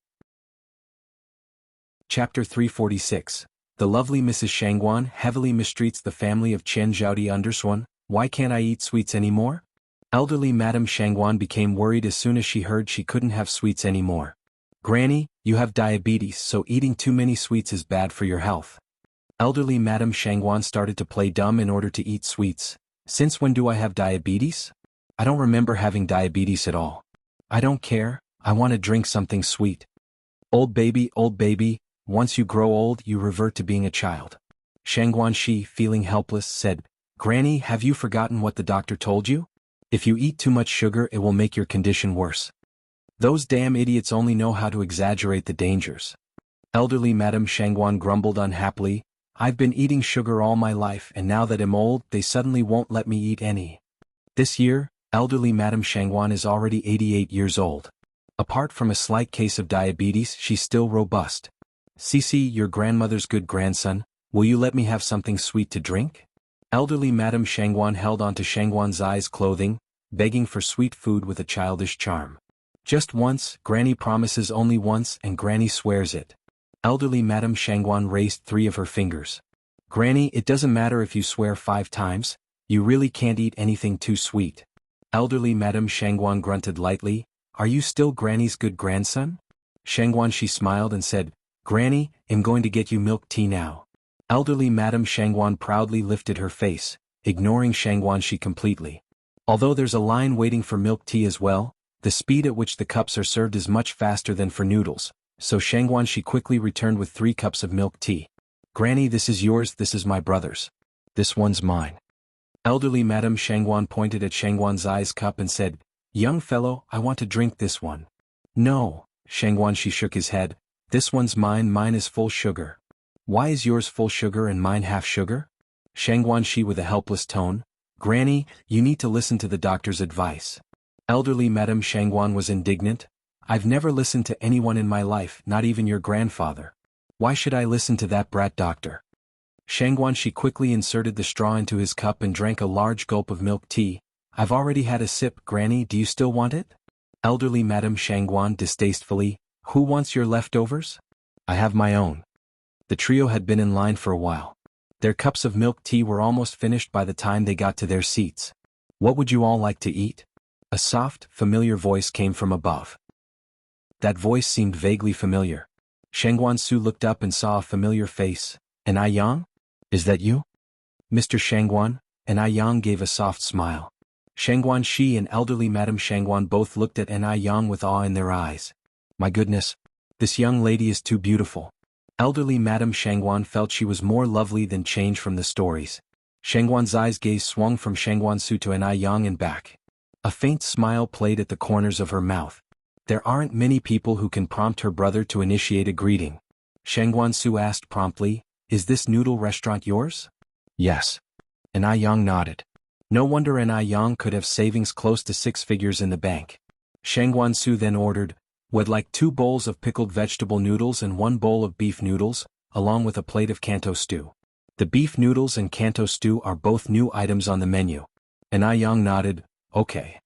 Chapter 346. The lovely Mrs. Shangguan heavily mistreats the family of Chen Zhaodi Underswan. Why can't I eat sweets anymore? Elderly Madame Shangguan became worried as soon as she heard she couldn't have sweets anymore. "Granny, you have diabetes, so eating too many sweets is bad for your health." Elderly Madame Shangguan started to play dumb in order to eat sweets. "Since when do I have diabetes? I don't remember having diabetes at all. I don't care, I want to drink something sweet." Old baby, once you grow old you revert to being a child." Shangguan Shi, feeling helpless, said, "Granny, have you forgotten what the doctor told you? If you eat too much sugar it will make your condition worse. Those damn idiots only know how to exaggerate the dangers." Elderly Madame Shangguan grumbled unhappily, "I've been eating sugar all my life and now that I'm old they suddenly won't let me eat any." This year, elderly Madame Shangguan is already 88 years old. Apart from a slight case of diabetes she's still robust. "Cece, your grandmother's good grandson, will you let me have something sweet to drink?" Elderly Madame Shangguan held onto Shangguan Zai's clothing, begging for sweet food with a childish charm. "Just once," Granny promises, "only once," and Granny swears it. Elderly Madame Shangguan raised 3 of her fingers. "Granny, it doesn't matter if you swear 5 times, you really can't eat anything too sweet." Elderly Madame Shangguan grunted lightly, "Are you still Granny's good grandson?" Shangguan Shi smiled and said, "Granny, I'm going to get you milk tea now." Elderly Madame Shangguan proudly lifted her face, ignoring Shangguan Shi completely. Although there's a line waiting for milk tea as well, the speed at which the cups are served is much faster than for noodles, so Shangguan Shi quickly returned with 3 cups of milk tea. "Granny, this is yours, this is my brother's. This one's mine." Elderly Madame Shangguan pointed at Shangguan Zai's cup and said, "Young fellow, I want to drink this one." "No," Shangguan Shi shook his head, "this one's mine, mine is full sugar." "Why is yours full sugar and mine half sugar?" Shangguan Shi with a helpless tone, "Granny, you need to listen to the doctor's advice. Elderly Madame Shangguan was indignant. I've never listened to anyone in my life, not even your grandfather. Why should I listen to that brat doctor? Shangguan she quickly inserted the straw into his cup and drank a large gulp of milk tea. I've already had a sip, Granny, do you still want it? Elderly Madame Shangguan distastefully, who wants your leftovers? I have my own. The trio had been in line for a while. Their cups of milk tea were almost finished by the time they got to their seats. What would you all like to eat? A soft, familiar voice came from above. That voice seemed vaguely familiar. Shangguan Su looked up and saw a familiar face. An I Yang? Is that you? Mr. Shangguan? An I Yang gave a soft smile. Shangguan Shi and elderly Madame Shangguan both looked at An I Yang with awe in their eyes. My goodness. This young lady is too beautiful. Elderly Madame Shangguan felt she was more lovely than changed from the stories. Shangguan's eyes gaze swung from Shangguan Su to An I Yang and back. A faint smile played at the corners of her mouth. There aren't many people who can prompt her brother to initiate a greeting. Shangguan Su asked promptly, is this noodle restaurant yours? Yes. An I Yang nodded. No wonder An I Yang could have savings close to 6 figures in the bank. Shangguan Su then ordered, would like 2 bowls of pickled vegetable noodles and 1 bowl of beef noodles, along with a plate of Kanto stew. The beef noodles and Kanto stew are both new items on the menu. An I Yang nodded, okay.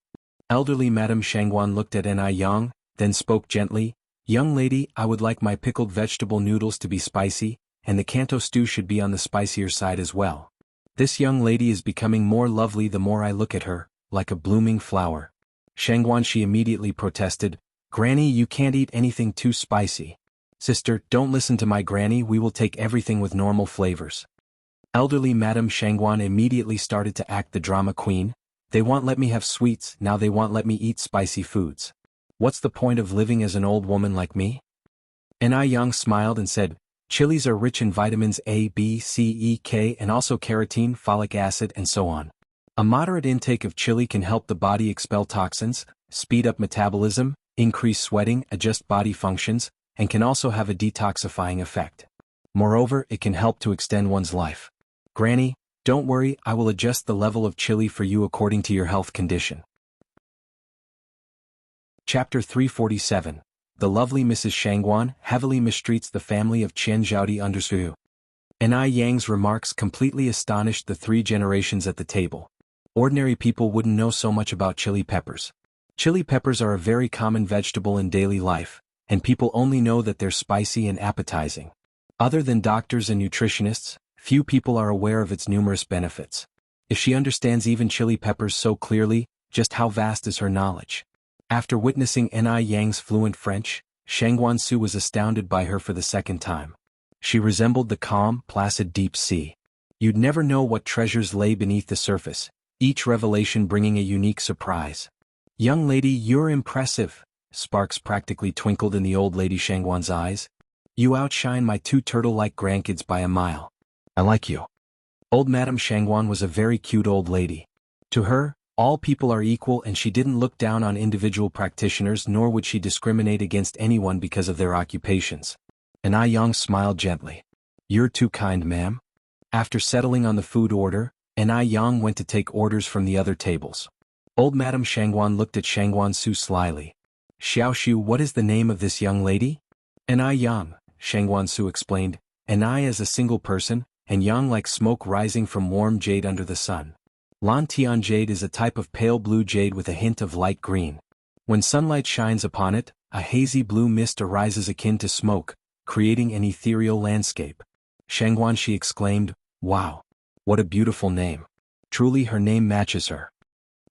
Elderly Madame Shangguan looked at An I Yang, then spoke gently, young lady, I would like my pickled vegetable noodles to be spicy, and the Kanto stew should be on the spicier side as well. This young lady is becoming more lovely the more I look at her, like a blooming flower. Shangguan she immediately protested, Granny, you can't eat anything too spicy. Sister, don't listen to my granny, we will take everything with normal flavors. Elderly Madame Shangguan immediately started to act the drama queen. They won't let me have sweets, now they won't let me eat spicy foods. What's the point of living as an old woman like me? An I Yang smiled and said, chilies are rich in vitamins A, B, C, E, K and also carotene, folic acid and so on. A moderate intake of chili can help the body expel toxins, speed up metabolism, increase sweating, adjust body functions, and can also have a detoxifying effect. Moreover, it can help to extend one's life. Granny, don't worry, I will adjust the level of chili for you according to your health condition. Chapter 347. The lovely Mrs. Shangguan heavily mistreats the family of Qian Zhaodi _. An I Yang's remarks completely astonished the 3 generations at the table. Ordinary people wouldn't know so much about chili peppers. Chili peppers are a very common vegetable in daily life, and people only know that they're spicy and appetizing. Other than doctors and nutritionists, few people are aware of its numerous benefits. If she understands even chili peppers so clearly, just how vast is her knowledge? After witnessing An I Yang's fluent French, Shangguan Su was astounded by her for the second time. She resembled the calm, placid deep sea. You'd never know what treasures lay beneath the surface, each revelation bringing a unique surprise. Young lady, you're impressive. Sparks practically twinkled in the old lady Shangguan's eyes. You outshine my 2 turtle-like grandkids by a mile. I like you. Old Madame Shangguan was a very cute old lady. To her, all people are equal and she didn't look down on individual practitioners nor would she discriminate against anyone because of their occupations. An I Yang smiled gently. You're too kind, ma'am. After settling on the food order, An I Yang went to take orders from the other tables. Old Madame Shangguan looked at Shangguan Su slyly. Xiaoshu, what is the name of this young lady? An I Yang, Shangguan Su explained, An I as a single person, and Yang like smoke rising from warm jade under the sun. Lan Tian jade is a type of pale blue jade with a hint of light green. When sunlight shines upon it, a hazy blue mist arises akin to smoke, creating an ethereal landscape. Shangguan she exclaimed, wow. What a beautiful name. Truly her name matches her.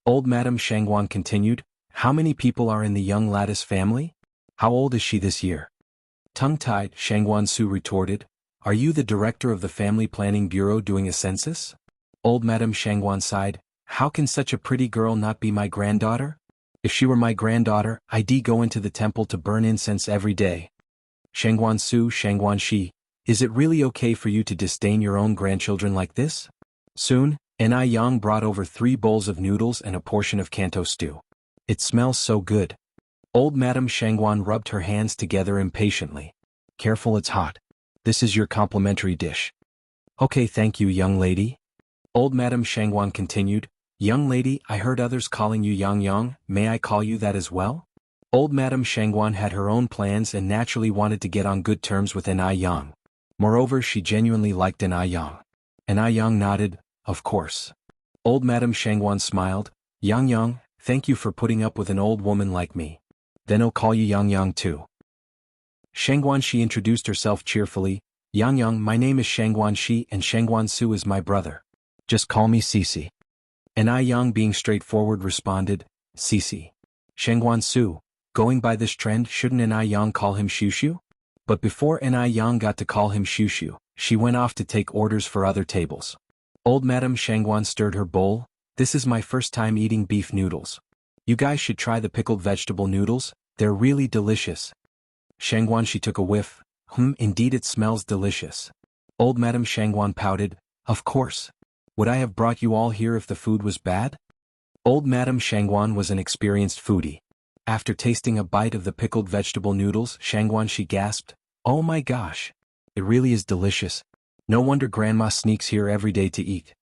Old Madame Shangguan continued, how many people are in the young lattice family? How old is she this year? Tongue-tied, Shangguan Su retorted, are you the director of the Family Planning Bureau doing a census? Old Madame Shangguan sighed, how can such a pretty girl not be my granddaughter? If she were my granddaughter, I'd go into the temple to burn incense every day. Shangguan Su, Shangguan Shi, is it really okay for you to disdain your own grandchildren like this? Soon, An I Yang brought over 3 bowls of noodles and a portion of Kanto stew. It smells so good. Old Madame Shangguan rubbed her hands together impatiently. Careful, it's hot. This is your complimentary dish. Okay, thank you, young lady. Old Madame Shangguan continued, Young lady, I heard others calling you Yang Yang, may I call you that as well? Old Madame Shangguan had her own plans and naturally wanted to get on good terms with Ai Yang. Moreover, she genuinely liked Ai Yang. Ai Yang nodded, of course. Old Madame Shangguan smiled, Yang Yang, thank you for putting up with an old woman like me. Then I'll call you Yang Yang too. Shangguan Shi introduced herself cheerfully, Yang Yang, my name is Shangguan Shi and Shangguan Su is my brother. Just call me Cici. Ai Yang being straightforward responded, Cici. Shangguan Su, going by this trend shouldn't Ai Yang call him Shushu? But before Ai Yang got to call him Shushu, she went off to take orders for other tables. Old Madame Shangguan stirred her bowl, this is my first time eating beef noodles. You guys should try the pickled vegetable noodles, they're really delicious. Shangguan Shi took a whiff, indeed it smells delicious. Old Madame Shangguan pouted, of course. Would I have brought you all here if the food was bad? Old Madame Shangguan was an experienced foodie. After tasting a bite of the pickled vegetable noodles, Shangguan Shi gasped, oh my gosh. It really is delicious. No wonder Grandma sneaks here every day to eat.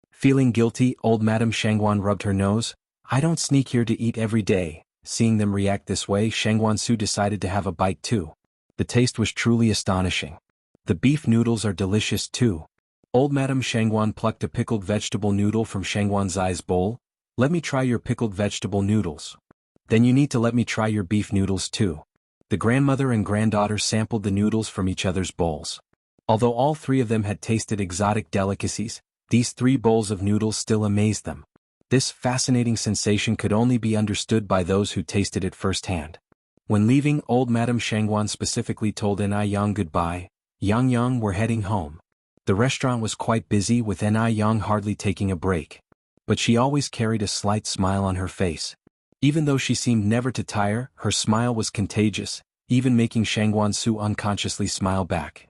Feeling guilty, old Madame Shangguan rubbed her nose, I don't sneak here to eat every day. Seeing them react this way, Shangguan Su decided to have a bite too. The taste was truly astonishing. The beef noodles are delicious too. Old Madame Shangguan plucked a pickled vegetable noodle from Shangguan Zai's bowl. Let me try your pickled vegetable noodles. Then you need to let me try your beef noodles too. The grandmother and granddaughter sampled the noodles from each other's bowls. Although all three of them had tasted exotic delicacies, these 3 bowls of noodles still amazed them. This fascinating sensation could only be understood by those who tasted it firsthand. When leaving, old Madame Shangguan specifically told Ai Yang goodbye, Yang Yang, we're heading home. The restaurant was quite busy with Ai Yang hardly taking a break. But she always carried a slight smile on her face. Even though she seemed never to tire, her smile was contagious, even making Shangguan Su unconsciously smile back.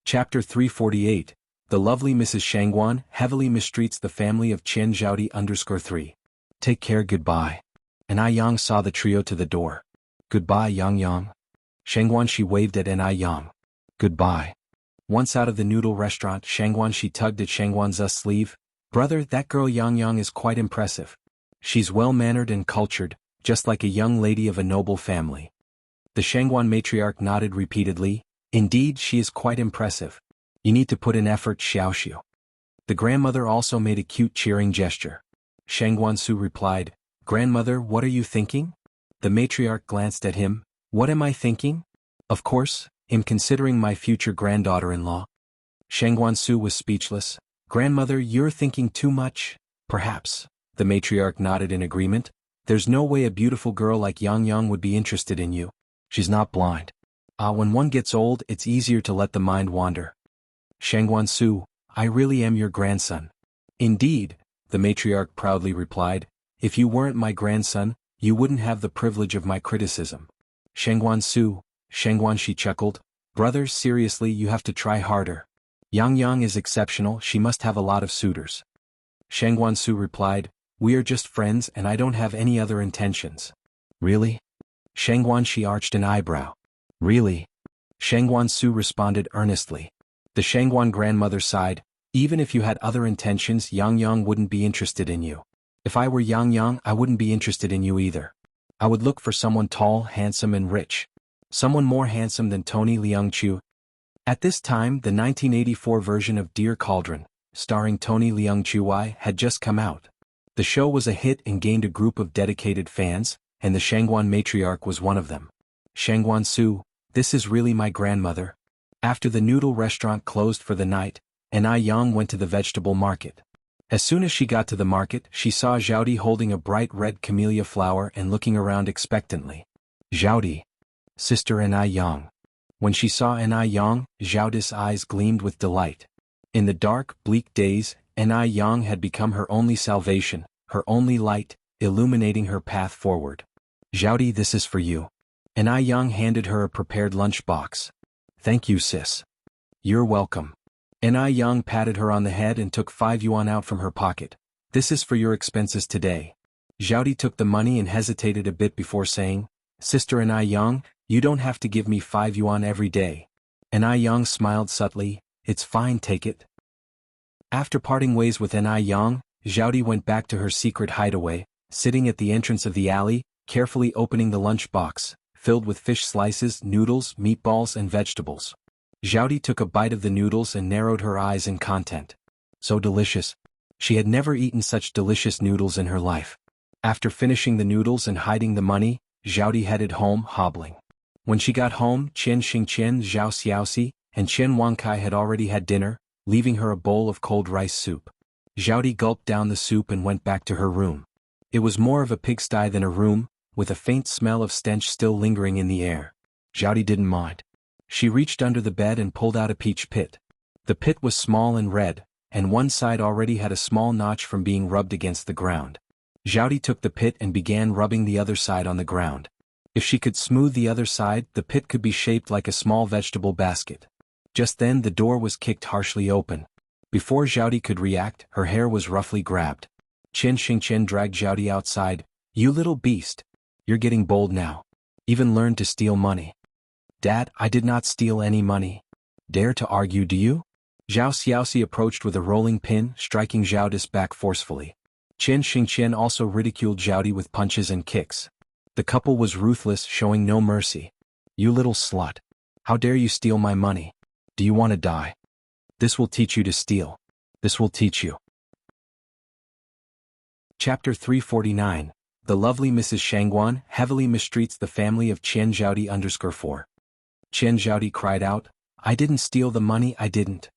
Chapter 348, The Lovely Mrs. Shangguan heavily mistreats the family of Qian Zhaodi_3. Take care, goodbye. Ai Yang saw the trio to the door. Goodbye, Yang Yang. Shangguan Shi waved at Ai Yang. Goodbye. Once out of the noodle restaurant, Shangguan Shi tugged at Shangguan Zu's sleeve. Brother, that girl Yang Yang is quite impressive. She's well-mannered and cultured, just like a young lady of a noble family. The Shangguan matriarch nodded repeatedly. Indeed, she is quite impressive. You need to put in effort, Xiaoxiu. The grandmother also made a cute cheering gesture. Shangguan Su replied, Grandmother, what are you thinking? The matriarch glanced at him. What am I thinking? Of course, him considering my future granddaughter-in-law. Shangguan Su was speechless. Grandmother, you're thinking too much. Perhaps. The matriarch nodded in agreement. There's no way a beautiful girl like Yang Yang would be interested in you. She's not blind. When one gets old, it's easier to let the mind wander. Shangguan Su, I really am your grandson. Indeed, the matriarch proudly replied. If you weren't my grandson, you wouldn't have the privilege of my criticism. Shangguan Su, Shangguan Shi chuckled. Brother, seriously, you have to try harder. Yang Yang is exceptional, she must have a lot of suitors. Shangguan Su replied, we are just friends and I don't have any other intentions. Really? Shangguan Shi arched an eyebrow. Really? Shangguan Su responded earnestly. The Shangguan grandmother sighed, even if you had other intentions, Yang Yang wouldn't be interested in you. If I were Yang Yang, I wouldn't be interested in you either. I would look for someone tall, handsome and rich. Someone more handsome than Tony Liangqiu. At this time, the 1984 version of Dear Cauldron, starring Tony Liangqiu, had just come out. The show was a hit and gained a group of dedicated fans, and the Shangguan matriarch was one of them. Shangguan Su, this is really my grandmother. After the noodle restaurant closed for the night, Ai Yang went to the vegetable market. As soon as she got to the market, she saw Zhaodi holding a bright red camellia flower and looking around expectantly. Zhaodi. Sister Ai Yang. When she saw Ai Yang, Zhaodi's eyes gleamed with delight. In the dark, bleak days, Ai Yang had become her only salvation, her only light, illuminating her path forward. Zhaodi, this is for you. Ai Yang handed her a prepared lunch box. Thank you, sis. You're welcome. Ai Yang patted her on the head and took 5 yuan out from her pocket. This is for your expenses today. Zhaodi took the money and hesitated a bit before saying, Sister Ai Yang, you don't have to give me 5 yuan every day. Ai Yang smiled subtly, it's fine, take it. After parting ways with Ni Yang, Zhaodi went back to her secret hideaway, sitting at the entrance of the alley, carefully opening the lunch box, filled with fish slices, noodles, meatballs and vegetables. Zhaodi took a bite of the noodles and narrowed her eyes in content. So delicious. She had never eaten such delicious noodles in her life. After finishing the noodles and hiding the money, Zhaodi headed home, hobbling. When she got home, Chen Xingqian, Zhao Xiaoxi, and Chen Wankai had already had dinner, leaving her a bowl of cold rice soup. Zhaodi gulped down the soup and went back to her room. It was more of a pigsty than a room, with a faint smell of stench still lingering in the air. Zhaodi didn't mind. She reached under the bed and pulled out a peach pit. The pit was small and red, and one side already had a small notch from being rubbed against the ground. Zhaodi took the pit and began rubbing the other side on the ground. If she could smooth the other side, the pit could be shaped like a small vegetable basket. Just then the door was kicked harshly open. Before Zhaodi could react, her hair was roughly grabbed. Chen Xingqian dragged Zhaodi outside. "You little beast. You're getting bold now. Even learned to steal money." "Dad, I did not steal any money." "Dare to argue, do you?" Zhao Xiaoxi approached with a rolling pin, striking Zhaodi's back forcefully. Chen Xingqian also ridiculed Zhaodi with punches and kicks. The couple was ruthless, showing no mercy. "You little slut. How dare you steal my money? Do you want to die? This will teach you to steal. This will teach you." Chapter 349. The lovely Mrs. Shangguan heavily mistreats the family of Chen Zhaodi_4. Chen Zhaodi cried out, "I didn't steal the money, I didn't."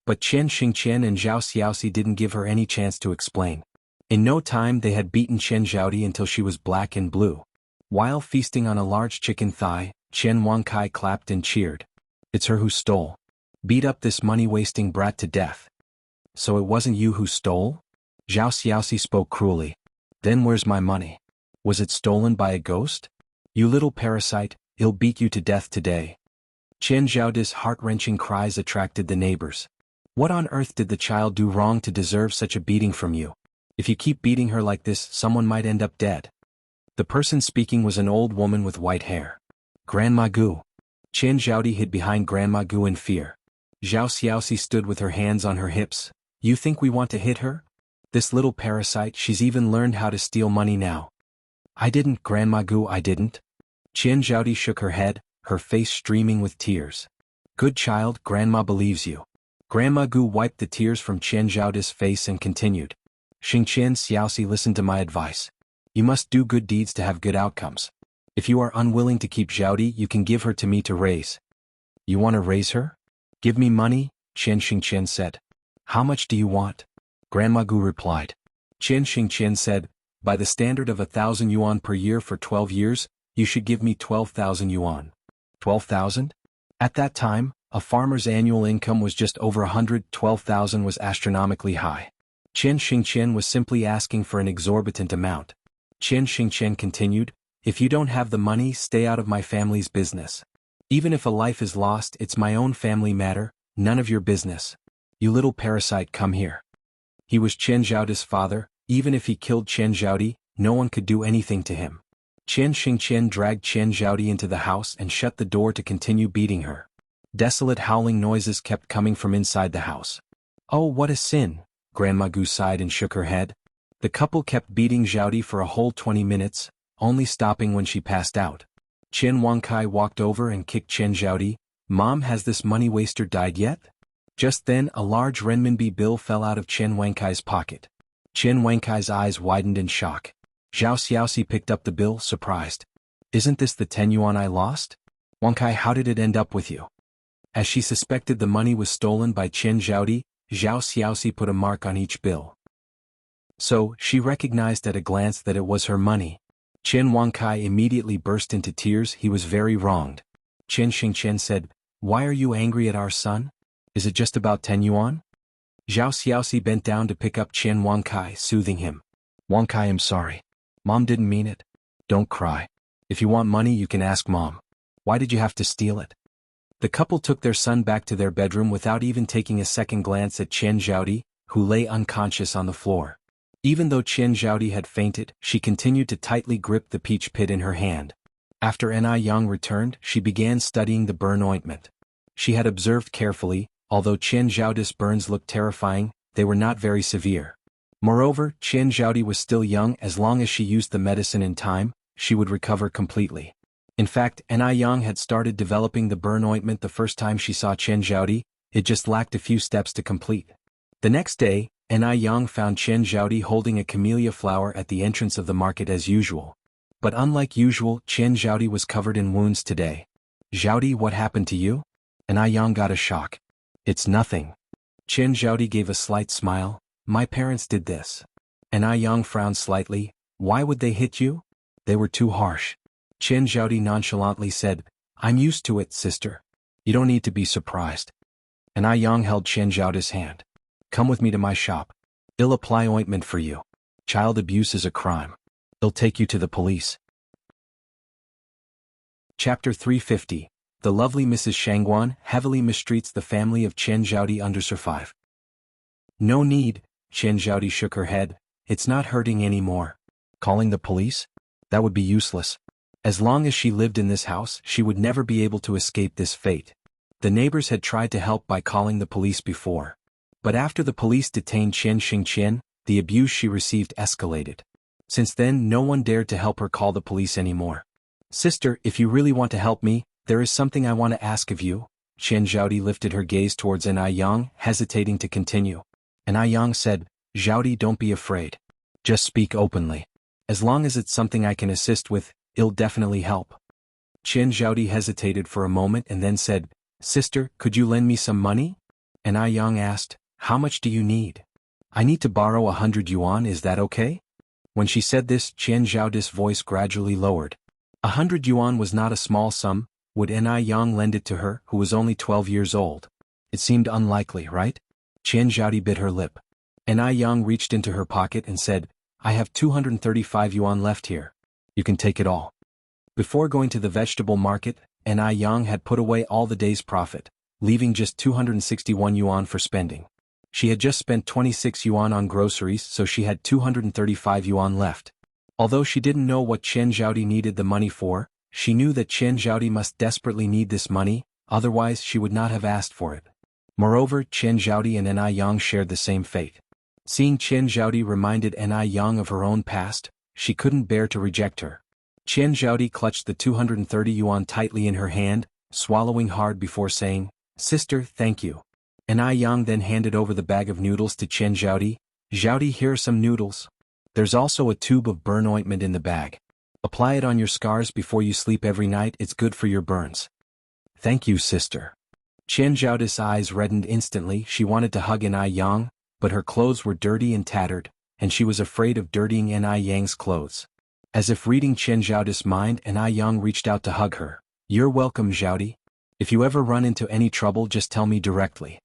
But Chen Xingqian and Zhao Xiaoxi didn't give her any chance to explain. In no time they had beaten Chen Zhaodi until she was black and blue. While feasting on a large chicken thigh, Chen Wankai clapped and cheered. "It's her who stole. Beat up this money-wasting brat to death." "So it wasn't you who stole?" Zhao Xiaoxi spoke cruelly. "Then where's my money? Was it stolen by a ghost? You little parasite, I'll beat you to death today." Chen Zhaodi's heart-wrenching cries attracted the neighbors. "What on earth did the child do wrong to deserve such a beating from you? If you keep beating her like this, someone might end up dead." The person speaking was an old woman with white hair. "Grandma Gu." Chen Zhaodi hid behind Grandma Gu in fear. Zhao Xiaoxi stood with her hands on her hips. "You think we want to hit her? This little parasite, she's even learned how to steal money now." "I didn't, Grandma Gu, I didn't." Chen Zhaodi shook her head, her face streaming with tears. "Good child, Grandma believes you." Grandma Gu wiped the tears from Chen Zhaodi's face and continued. "Xingqian Xiaoxi, listen to my advice. You must do good deeds to have good outcomes. If you are unwilling to keep Zhaodi, you can give her to me to raise." "You want to raise her? Give me money," Chen Xingqian said. "How much do you want?" Grandma Gu replied. Chen Xingqian said, "By the standard of 1,000 yuan per year for 12 years, you should give me 12,000 yuan. 12,000? At that time, a farmer's annual income was just over 100. 12,000 was astronomically high. Chen Xingqian was simply asking for an exorbitant amount. Chen Xingqian continued, "If you don't have the money, stay out of my family's business. Even if a life is lost, it's my own family matter, none of your business. You little parasite, come here." He was Chen Zhaodi's father. Even if he killed Chen Zhaodi, no one could do anything to him. Chen Xingqian dragged Chen Zhaodi into the house and shut the door to continue beating her. Desolate howling noises kept coming from inside the house. "Oh, what a sin," Grandma Gu sighed and shook her head. The couple kept beating Zhaodi for a whole 20 minutes, only stopping when she passed out. Chen Wankai walked over and kicked Chen Zhaodi. "Mom, has this money waster died yet?" Just then a large renminbi bill fell out of Chen Wankai's pocket. Chen Wankai's eyes widened in shock. Zhao Xiaoxi picked up the bill, surprised. "Isn't this the 10 yuan I lost? Wankai, how did it end up with you?" As she suspected the money was stolen by Chen Zhaodi, Zhao Xiaoxi put a mark on each bill. So, she recognized at a glance that it was her money. Chen Wankai immediately burst into tears. He was very wronged. Chen Xingqian said, "Why are you angry at our son? Is it just about 10 yuan? Zhao Xiaoxi bent down to pick up Chen Wankai, soothing him. "Wankai, I'm sorry. Mom didn't mean it. Don't cry. If you want money, you can ask Mom. Why did you have to steal it?" The couple took their son back to their bedroom without even taking a second glance at Chen Zhaodi, who lay unconscious on the floor. Even though Chen Zhaodi had fainted, she continued to tightly grip the peach pit in her hand. After Ni Yang returned, she began studying the burn ointment. She had observed carefully, although Chen Zhaodi's burns looked terrifying, they were not very severe. Moreover, Qian Zhaodi was still young. As long as she used the medicine in time, she would recover completely. In fact, Anai Yang had started developing the burn ointment the first time she saw Qian Zhaodi. It just lacked a few steps to complete. The next day, Anai Yang found Qian Zhaodi holding a camellia flower at the entrance of the market as usual. But unlike usual, Qian Zhaodi was covered in wounds today. "Zhaodi, what happened to you?" Anai Yang got a shock. "It's nothing." Qian Zhaodi gave a slight smile. "My parents did this." Anai Yang frowned slightly. "Why would they hit you?" "They were too harsh." Qian Zhaodi nonchalantly said, "I'm used to it, sister. You don't need to be surprised." Anai Yang held Qian Zhaodi's hand. "Come with me to my shop. I'll apply ointment for you. Child abuse is a crime. I'll take you to the police." Chapter 350. The lovely Mrs. Shangguan heavily mistreats the family of Qian Zhaodi under Sir 5. "No need," Qian Zhaodi shook her head. "It's not hurting anymore." Calling the police? That would be useless. As long as she lived in this house, she would never be able to escape this fate. The neighbors had tried to help by calling the police before. But after the police detained Qian Xingqian, the abuse she received escalated. Since then, no one dared to help her call the police anymore. "Sister, if you really want to help me, there is something I want to ask of you." Qian Zhaodi lifted her gaze towards Anai Yang, hesitating to continue. Anai Yang said, "Zhaodi, don't be afraid. Just speak openly. As long as it's something I can assist with, it'll definitely help." Qian Zhaodi hesitated for a moment and then said, "Sister, could you lend me some money?" Anai Yang asked, "How much do you need?" "I need to borrow 100 yuan, is that okay?" When she said this, Qian Zhaodi's voice gradually lowered. 100 yuan was not a small sum. Would Anai Yang lend it to her, who was only 12 years old? It seemed unlikely, right? Qian Zhaodi bit her lip. Anai Yang reached into her pocket and said, "I have 235 yuan left here. You can take it all." Before going to the vegetable market, Anai Yang had put away all the day's profit, leaving just 261 yuan for spending. She had just spent 26 yuan on groceries, so she had 235 yuan left. Although she didn't know what Qian Zhaodi needed the money for, she knew that Qian Zhaodi must desperately need this money, otherwise she would not have asked for it. Moreover, Qian Zhaodi and Anai Yang shared the same fate. Seeing Qian Zhaodi reminded Anai Yang of her own past, she couldn't bear to reject her. Qian Zhaodi clutched the 230 yuan tightly in her hand, swallowing hard before saying, "Sister, thank you." Anai Yang then handed over the bag of noodles to Qian Zhaodi. "Zhaodi, here are some noodles. There's also a tube of burn ointment in the bag. Apply it on your scars before you sleep every night, it's good for your burns." "Thank you, sister." Qian Zhaodi's eyes reddened instantly. She wanted to hug Anai Yang, but her clothes were dirty and tattered, and she was afraid of dirtying Anai Yang's clothes. As if reading Qian Zhaodi's mind, Anai Yang reached out to hug her. "You're welcome, Zhaodi. If you ever run into any trouble, just tell me directly."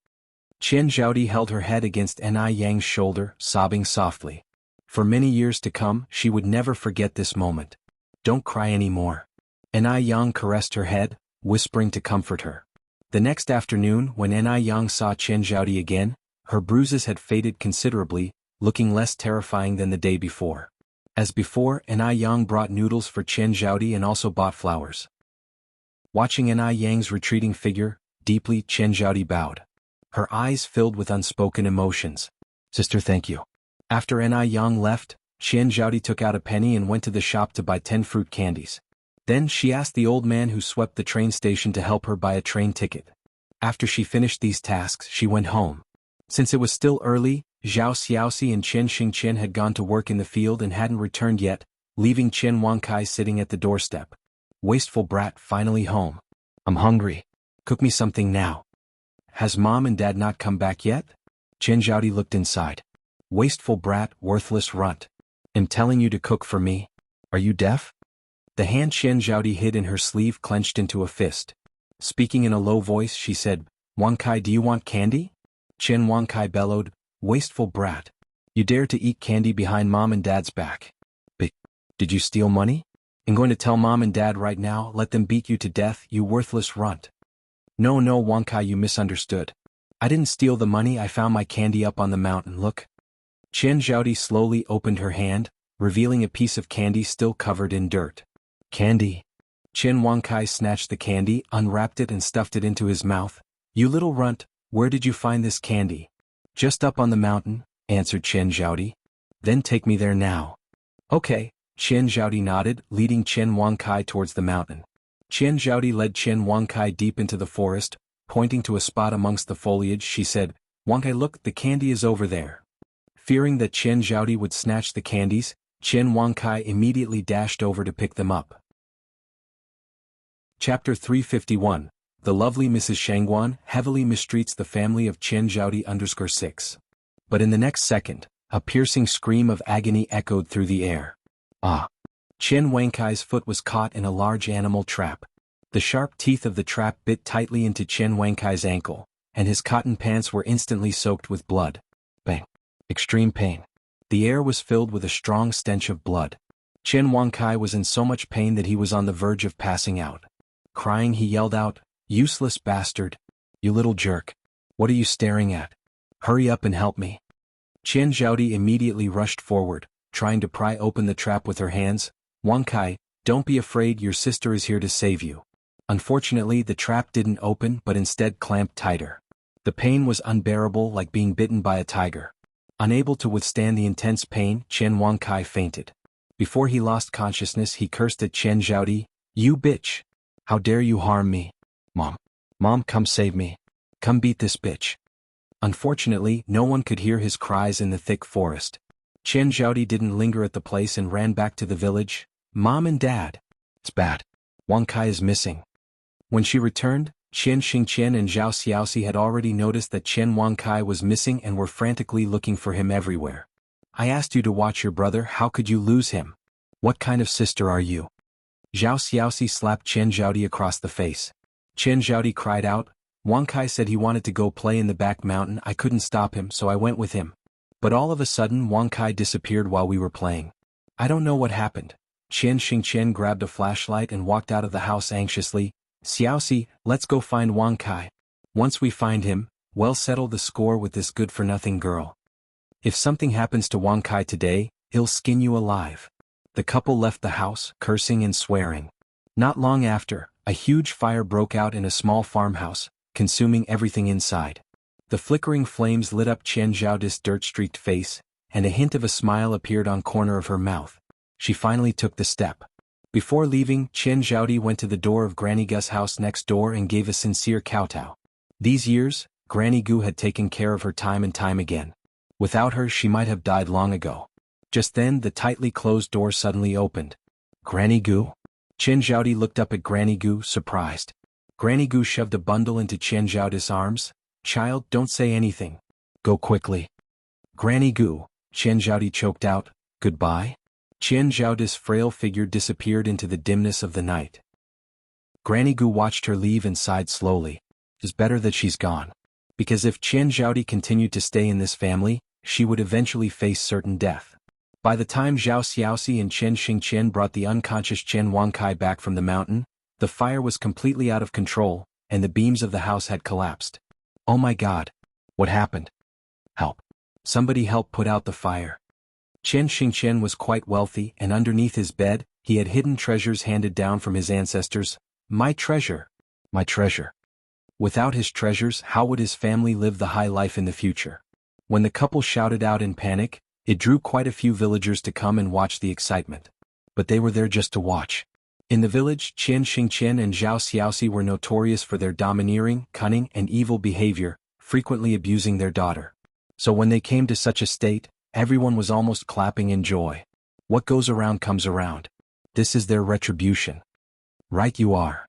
Qian Zhaodi held her head against Anai Yang's shoulder, sobbing softly. For many years to come, she would never forget this moment. "Don't cry anymore." Anai Yang caressed her head, whispering to comfort her. The next afternoon, when Anai Yang saw Qian Zhaodi again, her bruises had faded considerably, looking less terrifying than the day before. As before, Anai Yang brought noodles for Qian Zhaodi and also bought flowers. Watching Anai Yang's retreating figure, deeply, Qian Zhaodi bowed. Her eyes filled with unspoken emotions. "Sister, thank you." After Anai Yang left, Qian Zhaodi took out a penny and went to the shop to buy 10 fruit candies. Then she asked the old man who swept the train station to help her buy a train ticket. After she finished these tasks, she went home. Since it was still early, Zhao Xiaoxi and Qian Xingqian had gone to work in the field and hadn't returned yet, leaving Qian Wankai sitting at the doorstep. "Wasteful brat, finally home. I'm hungry. Cook me something now." "Has mom and dad not come back yet?" Qian Zhaodi looked inside. "Wasteful brat, worthless runt. I'm telling you to cook for me. Are you deaf?" The hand Qian Zhaodi hid in her sleeve clenched into a fist. Speaking in a low voice, she said, "Wankai, do you want candy?" Qian Wankai bellowed, "Wasteful brat. You dare to eat candy behind mom and dad's back. But did you steal money? I'm going to tell mom and dad right now, let them beat you to death, you worthless runt." No, Wankai, you misunderstood. I didn't steal the money, I found my candy up on the mountain, look. Qian Zhaodi slowly opened her hand, revealing a piece of candy still covered in dirt. "Candy?" Qian Wankai snatched the candy, unwrapped it and stuffed it into his mouth. "You little runt, where did you find this candy?" Just up on the mountain, answered Chen Zhaodi. Then take me there now. Okay, Chen Zhaodi nodded, leading Chen Huangkai towards the mountain. Chen Zhaodi led Chen Huangkai deep into the forest. Pointing to a spot amongst the foliage, she said, Huangkai, look, the candy is over there. Fearing that Chen Zhaodi would snatch the candies, Chen Huangkai immediately dashed over to pick them up. Chapter 351. The lovely Mrs. Shangguan heavily mistreats the family of Chen Zhaodi_6. But in the next second, a piercing scream of agony echoed through the air. Ah! Chen Huangkai's foot was caught in a large animal trap. The sharp teeth of the trap bit tightly into Chen Huangkai's ankle, and his cotton pants were instantly soaked with blood. Bang! Extreme pain. The air was filled with a strong stench of blood. Chen Huangkai was in so much pain that he was on the verge of passing out. Crying, he yelled out, "Useless bastard! You little jerk! What are you staring at? Hurry up and help me!" Chen Zhaodi immediately rushed forward, trying to pry open the trap with her hands. "Huangkai, don't be afraid, your sister is here to save you." Unfortunately, the trap didn't open but instead clamped tighter. The pain was unbearable, like being bitten by a tiger. Unable to withstand the intense pain, Chen Huangkai fainted. Before he lost consciousness, he cursed at Chen Zhaodi, "You bitch! How dare you harm me? Mom, come save me. Come beat this bitch." Unfortunately, no one could hear his cries in the thick forest. Chen Zhaodi didn't linger at the place and ran back to the village. "Mom and Dad. It's bad. Huangkai is missing." When she returned, Chen Xingqian and Zhao Xiaoxi had already noticed that Chen Huangkai was missing and were frantically looking for him everywhere. "I asked you to watch your brother, how could you lose him? What kind of sister are you?" Zhao Xiaoxi slapped Chen Zhaodi across the face. Chen Zhaodi cried out, "Huangkai said he wanted to go play in the back mountain, I couldn't stop him, so I went with him. But all of a sudden Huangkai disappeared while we were playing. I don't know what happened." Chen Xingqian grabbed a flashlight and walked out of the house anxiously. "Xiaoxi, let's go find Huangkai. Once we find him, we'll settle the score with this good-for-nothing girl. If something happens to Huangkai today, he'll skin you alive." The couple left the house, cursing and swearing. Not long after, a huge fire broke out in a small farmhouse, consuming everything inside. The flickering flames lit up Chen Zhaodi's dirt-streaked face, and a hint of a smile appeared on corner of her mouth. She finally took the step. Before leaving, Chen Zhaodi went to the door of Granny Gu's house next door and gave a sincere kowtow. These years, Granny Gu had taken care of her time and time again. Without her, she might have died long ago. Just then, the tightly closed door suddenly opened. "Granny Gu?" Chen Zhaodi looked up at Granny Gu, surprised. Granny Gu shoved a bundle into Chen Zhaodi's arms. "Child, don't say anything. Go quickly." "Granny Gu," Chen Zhaodi choked out, "goodbye?" Chen Zhaodi's frail figure disappeared into the dimness of the night. Granny Gu watched her leave and sighed slowly. It's better that she's gone. Because if Chen Zhaodi continued to stay in this family, she would eventually face certain death. By the time Zhao Xiaoxi and Chen Xingqian brought the unconscious Chen Huangkai back from the mountain, the fire was completely out of control, and the beams of the house had collapsed. "Oh my God! What happened? Help! Somebody help put out the fire." Chen Xingqian was quite wealthy, and underneath his bed, he had hidden treasures handed down from his ancestors. My treasure! My treasure! Without his treasures, how would his family live the high life in the future? When the couple shouted out in panic, it drew quite a few villagers to come and watch the excitement. But they were there just to watch. In the village, Chen Xingqian and Zhao Xiaoxi were notorious for their domineering, cunning, and evil behavior, frequently abusing their daughter. So when they came to such a state, everyone was almost clapping in joy. What goes around comes around. This is their retribution. Right you are.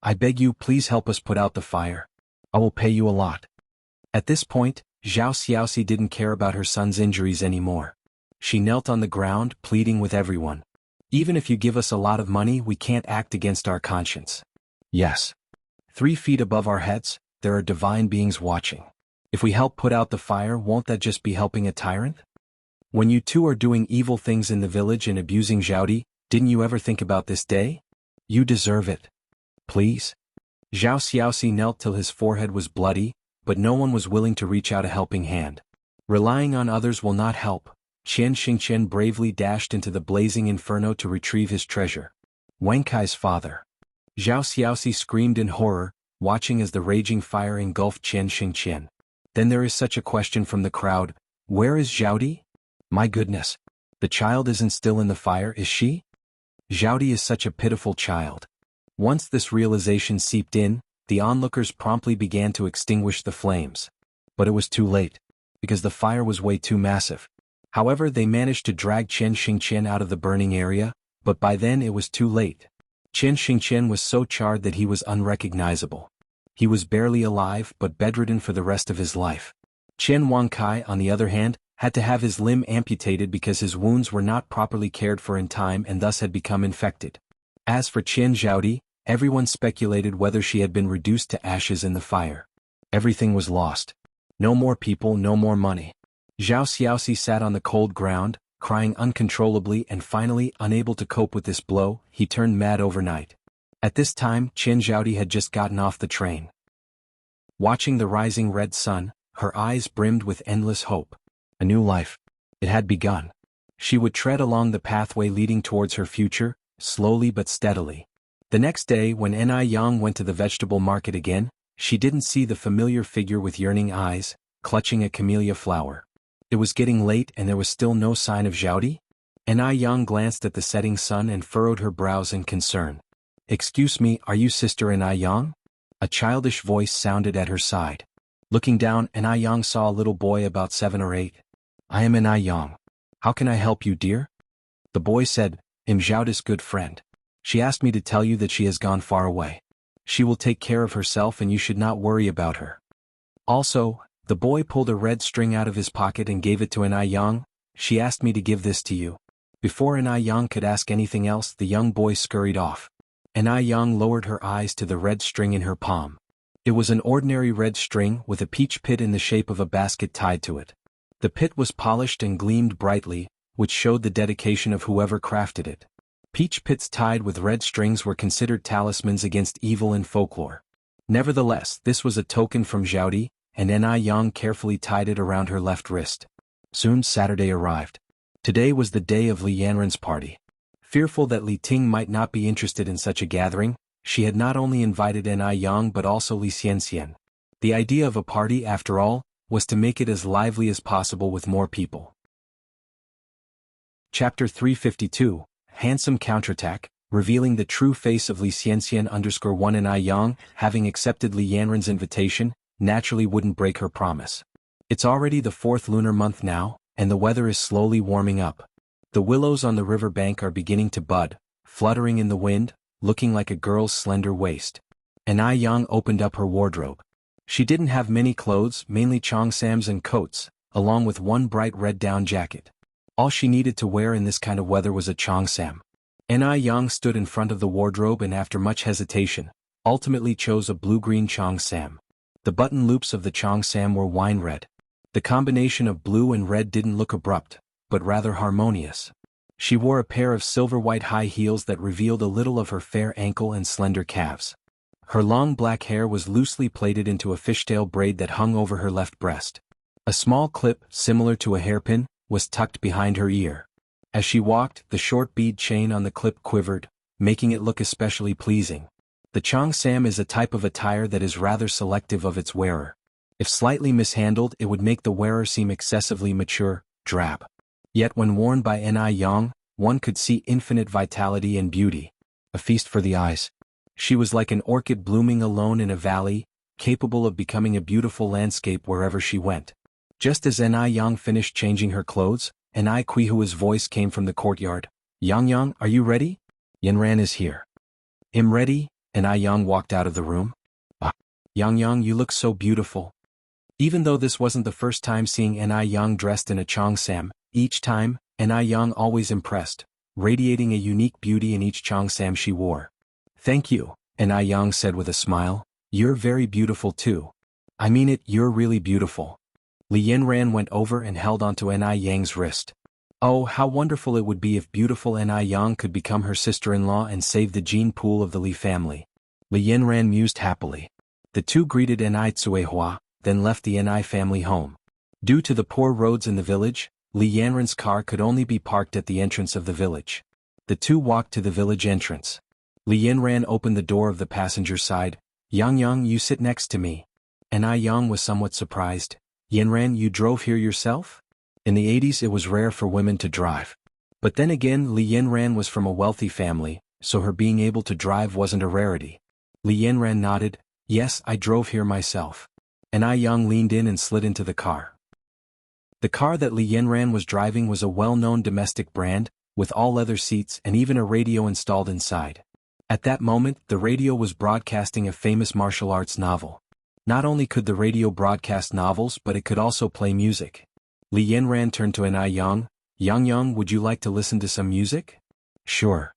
I beg you, please help us put out the fire. I will pay you a lot. At this point, Zhao Xiaoxi didn't care about her son's injuries anymore. She knelt on the ground, pleading with everyone. Even if you give us a lot of money, we can't act against our conscience. Yes. 3 feet above our heads, there are divine beings watching. If we help put out the fire, won't that just be helping a tyrant? When you two are doing evil things in the village and abusing Zhaodi, didn't you ever think about this day? You deserve it. Please? Zhao Xiaoxi knelt till his forehead was bloody, but no one was willing to reach out a helping hand. Relying on others will not help. Chen Xingqian bravely dashed into the blazing inferno to retrieve his treasure. Huangkai's father. Zhao Xiaoxi screamed in horror, watching as the raging fire engulfed Chen Xingqian. Then there is such a question from the crowd, where is Zhaodi? My goodness. The child isn't still in the fire, is she? Zhaodi is such a pitiful child. Once this realization seeped in, the onlookers promptly began to extinguish the flames. But it was too late, because the fire was way too massive. However, they managed to drag Chen Xingqian out of the burning area, but by then it was too late. Chen Xingqian was so charred that he was unrecognizable. He was barely alive but bedridden for the rest of his life. Chen Wangkai, on the other hand, had to have his limb amputated because his wounds were not properly cared for in time and thus had become infected. As for Qian Zhaodi, everyone speculated whether she had been reduced to ashes in the fire. Everything was lost. No more people, no more money. Zhao Xiaoxi sat on the cold ground, crying uncontrollably, and finally, unable to cope with this blow, he turned mad overnight. At this time, Qian Zhaodi had just gotten off the train. Watching the rising red sun, her eyes brimmed with endless hope. A new life. It had begun. She would tread along the pathway leading towards her future, slowly but steadily. The next day, when Ni Yang went to the vegetable market again, she didn't see the familiar figure with yearning eyes, clutching a camellia flower. It was getting late and there was still no sign of Zhaodi? Ni Yang glanced at the setting sun and furrowed her brows in concern. Excuse me, are you Sister Ni Yang? A childish voice sounded at her side. Looking down, Ni Yang saw a little boy about 7 or 8. I am Ni Yang. How can I help you, dear? The boy said, I'm Zhaodi's good friend. She asked me to tell you that she has gone far away. She will take care of herself and you should not worry about her. Also, the boy pulled a red string out of his pocket and gave it to Ni Yang. She asked me to give this to you. Before Ni Yang could ask anything else, the young boy scurried off. Ni Yang lowered her eyes to the red string in her palm. It was an ordinary red string with a peach pit in the shape of a basket tied to it. The pit was polished and gleamed brightly, which showed the dedication of whoever crafted it. Peach pits tied with red strings were considered talismans against evil in folklore. Nevertheless, this was a token from Zhaodi, and Ni Yang carefully tied it around her left wrist. Soon Saturday arrived. Today was the day of Li Yanren's party. Fearful that Li Ting might not be interested in such a gathering, she had not only invited Ni Yang but also Li Xianxian. The idea of a party, after all, was to make it as lively as possible with more people. Chapter 352, Handsome Counterattack, revealing the true face of Li Xianxian _1 Ni Yang, having accepted Li Yanren's invitation, naturally wouldn't break her promise. It's already the 4th lunar month now, and the weather is slowly warming up. The willows on the river bank are beginning to bud, fluttering in the wind, looking like a girl's slender waist. Ni Yang opened up her wardrobe. She didn't have many clothes, mainly cheongsams and coats, along with one bright red down jacket. All she needed to wear in this kind of weather was a cheongsam. Ni Yang stood in front of the wardrobe and after much hesitation, ultimately chose a blue-green cheongsam. The button loops of the cheongsam were wine red. The combination of blue and red didn't look abrupt, but rather harmonious. She wore a pair of silver-white high heels that revealed a little of her fair ankle and slender calves. Her long black hair was loosely plaited into a fishtail braid that hung over her left breast. A small clip, similar to a hairpin, was tucked behind her ear. As she walked, the short bead chain on the clip quivered, making it look especially pleasing. The cheongsam is a type of attire that is rather selective of its wearer. If slightly mishandled, it would make the wearer seem excessively mature, drab. Yet when worn by Ni Yang, one could see infinite vitality and beauty. A feast for the eyes. She was like an orchid blooming alone in a valley, capable of becoming a beautiful landscape wherever she went. Just as Ni Yang finished changing her clothes, Ni Qihua's voice came from the courtyard. Yang Yang, are you ready? Yanran is here. I'm ready, Ni Yang walked out of the room. Ah, Yang Yang, you look so beautiful. Even though this wasn't the first time seeing Ni Yang dressed in a cheongsam, each time, Ni Yang always impressed, radiating a unique beauty in each cheongsam she wore. Thank you, Ni Yang said with a smile. You're very beautiful too. I mean it, you're really beautiful. Li Yanran went over and held onto Ni Yang's wrist. Oh, how wonderful it would be if beautiful Ni Yang could become her sister-in-law and save the gene pool of the Li family. Li Yanran mused happily. The two greeted Ni Tsuehua, then left the Ni family home. Due to the poor roads in the village, Li Yanran's car could only be parked at the entrance of the village. The two walked to the village entrance. Li Yanran opened the door of the passenger side. Yang Yang, you sit next to me. Ni Yang was somewhat surprised. Yanran, you drove here yourself? In the 80s it was rare for women to drive. But then again, Li Yanran was from a wealthy family, so her being able to drive wasn't a rarity. Li Yanran nodded, yes, I drove here myself. And I Yang leaned in and slid into the car. The car that Li Yanran was driving was a well-known domestic brand, with all leather seats and even a radio installed inside. At that moment, the radio was broadcasting a famous martial arts novel. Not only could the radio broadcast novels, but it could also play music. Li Yanran turned to An Yang. Yang, would you like to listen to some music? Sure.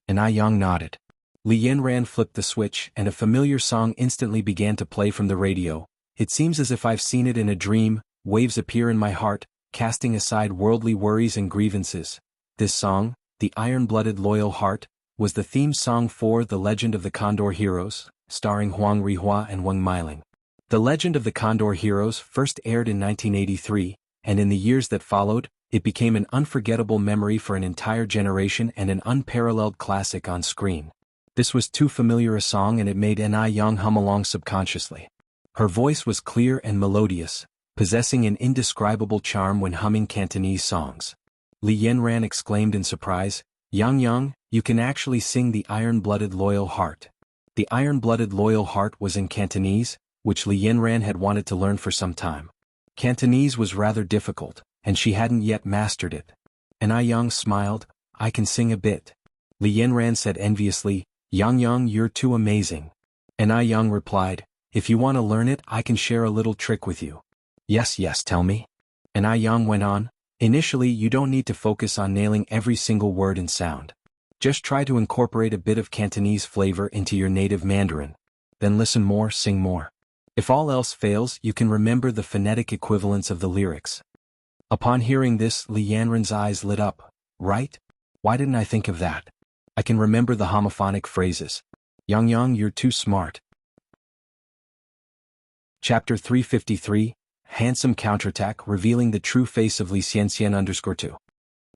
An Yang nodded. Li Yanran flipped the switch and a familiar song instantly began to play from the radio. It seems as if I've seen it in a dream, waves appear in my heart, casting aside worldly worries and grievances. This song, The Iron-Blooded Loyal Heart, was the theme song for The Legend of the Condor Heroes, starring Huang Rihua and Wang Meiling. The Legend of the Condor Heroes first aired in 1983, and in the years that followed, it became an unforgettable memory for an entire generation and an unparalleled classic on screen. This was too familiar a song and it made An Yang hum along subconsciously. Her voice was clear and melodious, possessing an indescribable charm when humming Cantonese songs. Li Yanran exclaimed in surprise, Yang, you can actually sing The Iron-Blooded Loyal Heart. The Iron-Blooded Loyal Heart was in Cantonese, which Li Yanran had wanted to learn for some time. Cantonese was rather difficult, and she hadn't yet mastered it. An Yang smiled, I can sing a bit. Li Yanran said enviously, Yang, you're too amazing. An Yang replied, if you want to learn it, I can share a little trick with you. Yes, tell me. An Yang went on, initially you don't need to focus on nailing every single word and sound. Just try to incorporate a bit of Cantonese flavor into your native Mandarin. Then listen more, sing more. If all else fails, you can remember the phonetic equivalents of the lyrics. Upon hearing this, Li Yanran's eyes lit up. Right? Why didn't I think of that? I can remember the homophonic phrases. Yang, you're too smart. Chapter 353, Handsome Counterattack revealing the true face of Li Xianxian_2.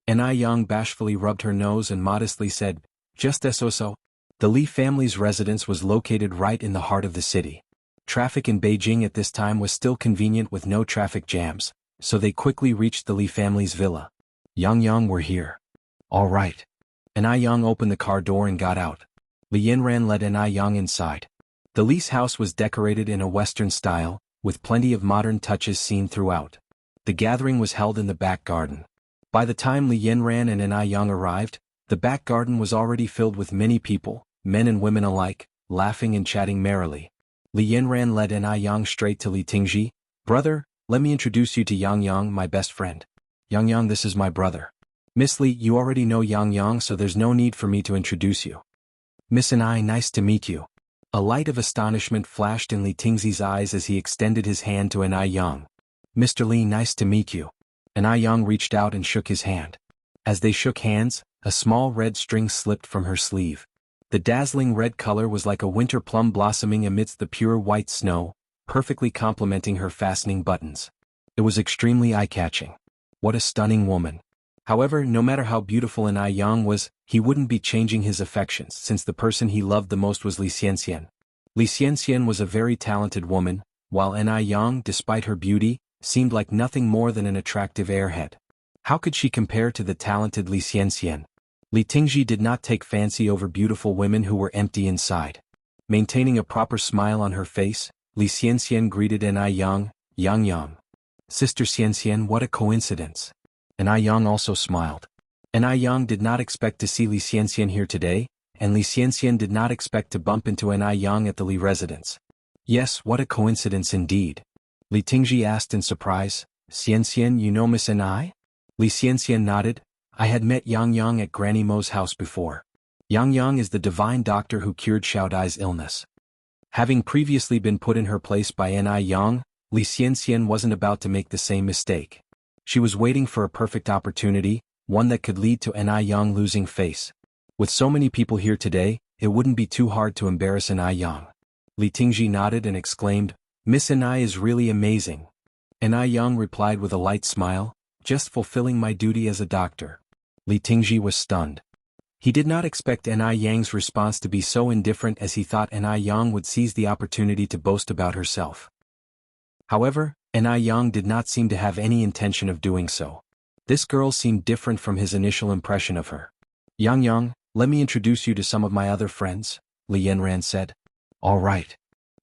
An Yang bashfully rubbed her nose and modestly said, just so. The Li family's residence was located right in the heart of the city. Traffic in Beijing at this time was still convenient with no traffic jams, so they quickly reached the Li family's villa. Yang, we're here. All right. An Yang opened the car door and got out. Li Yanran led An Yang inside. The Li's house was decorated in a Western style, with plenty of modern touches seen throughout. The gathering was held in the back garden. By the time Li Yanran and An Yang arrived, the back garden was already filled with many people, men and women alike, laughing and chatting merrily. Li Yanran led An Yang straight to Li Tingji. Brother, let me introduce you to Yang, my best friend. Yang, this is my brother. Miss Li, you already know Yang, so there's no need for me to introduce you. Miss An, nice to meet you. A light of astonishment flashed in Li Tingzi's eyes as he extended his hand to An Yang. Mr. Li, nice to meet you. An Yang reached out and shook his hand. As they shook hands, a small red string slipped from her sleeve. The dazzling red color was like a winter plum blossoming amidst the pure white snow, perfectly complementing her fastening buttons. It was extremely eye-catching. What a stunning woman. However, no matter how beautiful An Yang was, he wouldn't be changing his affections since the person he loved the most was Li Xianxian. Li Xianxian was a very talented woman, while An Yang, despite her beauty, seemed like nothing more than an attractive airhead. How could she compare to the talented Li Xianxian? Li Tingji did not take fancy over beautiful women who were empty inside. Maintaining a proper smile on her face, Li Xianxian greeted An Yang. Sister Xianxian, what a coincidence. An Yang also smiled. An Yang did not expect to see Li Xianxian here today, and Li Xianxian did not expect to bump into An Yang at the Li residence. Yes, what a coincidence indeed. Li Tingji asked in surprise, Xianxian, you know Miss An? Li Xianxian nodded. I had met Yang at Granny Mo's house before. Yang is the divine doctor who cured Xiao Dai's illness. Having previously been put in her place by An Yang, Li Xianxian wasn't about to make the same mistake. She was waiting for a perfect opportunity, one that could lead to An Yang losing face. With so many people here today, it wouldn't be too hard to embarrass An Yang. Li Tingji nodded and exclaimed, Miss An is really amazing. An Yang replied with a light smile, just fulfilling my duty as a doctor. Li Tingji was stunned. He did not expect An Yang's response to be so indifferent as he thought An Yang would seize the opportunity to boast about herself. However, and Yang did not seem to have any intention of doing so. This girl seemed different from his initial impression of her. Yang, let me introduce you to some of my other friends, Li Yanran said. All right.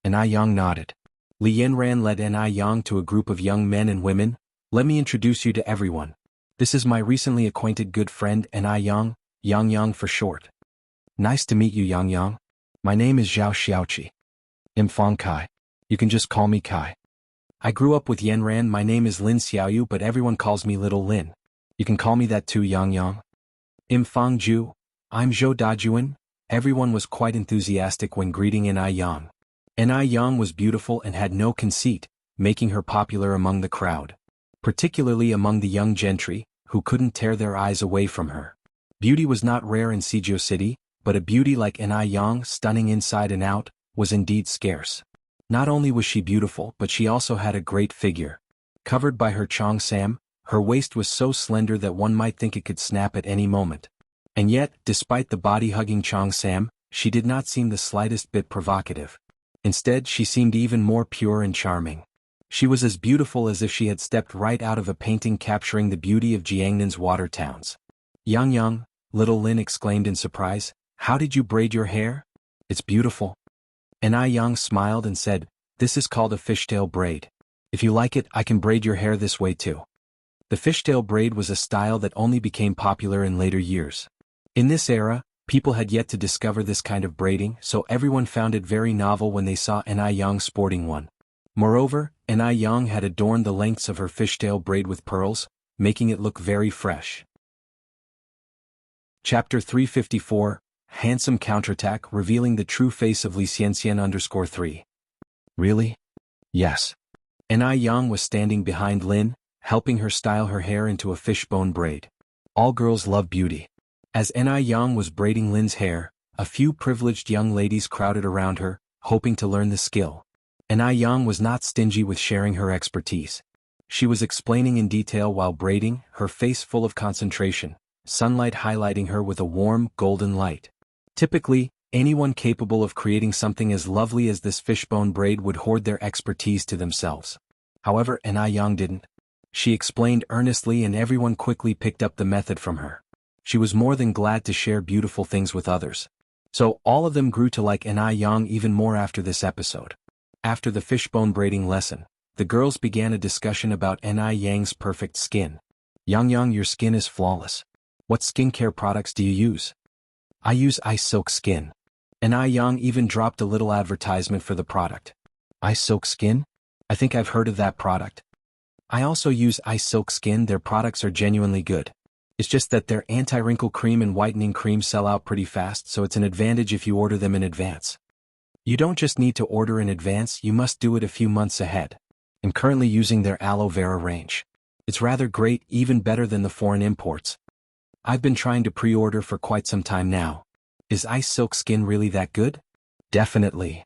And Yang nodded. Li Yanran led Yang to a group of young men and women. Let me introduce you to everyone. This is my recently acquainted good friend Yang for short. Nice to meet you, Yang. My name is Zhao Xiaoqi. Imfang Kai. You can just call me Kai. I grew up with Yanran. My name is Lin Xiaoyu, but everyone calls me Little Lin. You can call me that too, Yang. Imfang Ju. I'm Zhou Dajuan. Everyone was quite enthusiastic when greeting Yang. Yang was beautiful and had no conceit, making her popular among the crowd. Particularly among the young gentry, who couldn't tear their eyes away from her. Beauty was not rare in Suzhou City, but a beauty like Yang, stunning inside and out, was indeed scarce. Not only was she beautiful, but she also had a great figure. Covered by her cheongsam, her waist was so slender that one might think it could snap at any moment. And yet, despite the body-hugging cheongsam, she did not seem the slightest bit provocative. Instead, she seemed even more pure and charming. She was as beautiful as if she had stepped right out of a painting capturing the beauty of Jiangnan's water towns. Yang, Little Lin exclaimed in surprise, how did you braid your hair? It's beautiful. Yang smiled and said, this is called a fishtail braid. If you like it, I can braid your hair this way too. The fishtail braid was a style that only became popular in later years. In this era, people had yet to discover this kind of braiding, so everyone found it very novel when they saw Yang sporting one. Moreover, Yang had adorned the lengths of her fishtail braid with pearls, making it look very fresh. Chapter 354, Handsome Counterattack revealing the true face of Li Xianxian_3. Really? Yes. Yang was standing behind Lin, helping her style her hair into a fishbone braid. All girls love beauty. As Yang was braiding Lin's hair, a few privileged young ladies crowded around her, hoping to learn the skill. Yang was not stingy with sharing her expertise. She was explaining in detail while braiding, her face full of concentration, sunlight highlighting her with a warm, golden light. Typically, anyone capable of creating something as lovely as this fishbone braid would hoard their expertise to themselves. However, Yang didn't. She explained earnestly and everyone quickly picked up the method from her. She was more than glad to share beautiful things with others. So, all of them grew to like Yang even more after this episode. After the fishbone braiding lesson, the girls began a discussion about Yang's perfect skin. Yang, your skin is flawless. What skincare products do you use? I use Ice Silk Skin. Yang even dropped a little advertisement for the product. Ice Silk Skin? I think I've heard of that product. I also use Ice Silk Skin. Their products are genuinely good. It's just that their anti-wrinkle cream and whitening cream sell out pretty fast, so it's an advantage if you order them in advance. You don't just need to order in advance, you must do it a few months ahead. I'm currently using their aloe vera range. It's rather great, even better than the foreign imports. I've been trying to pre-order for quite some time now. Is Ice Silk Skin really that good? Definitely.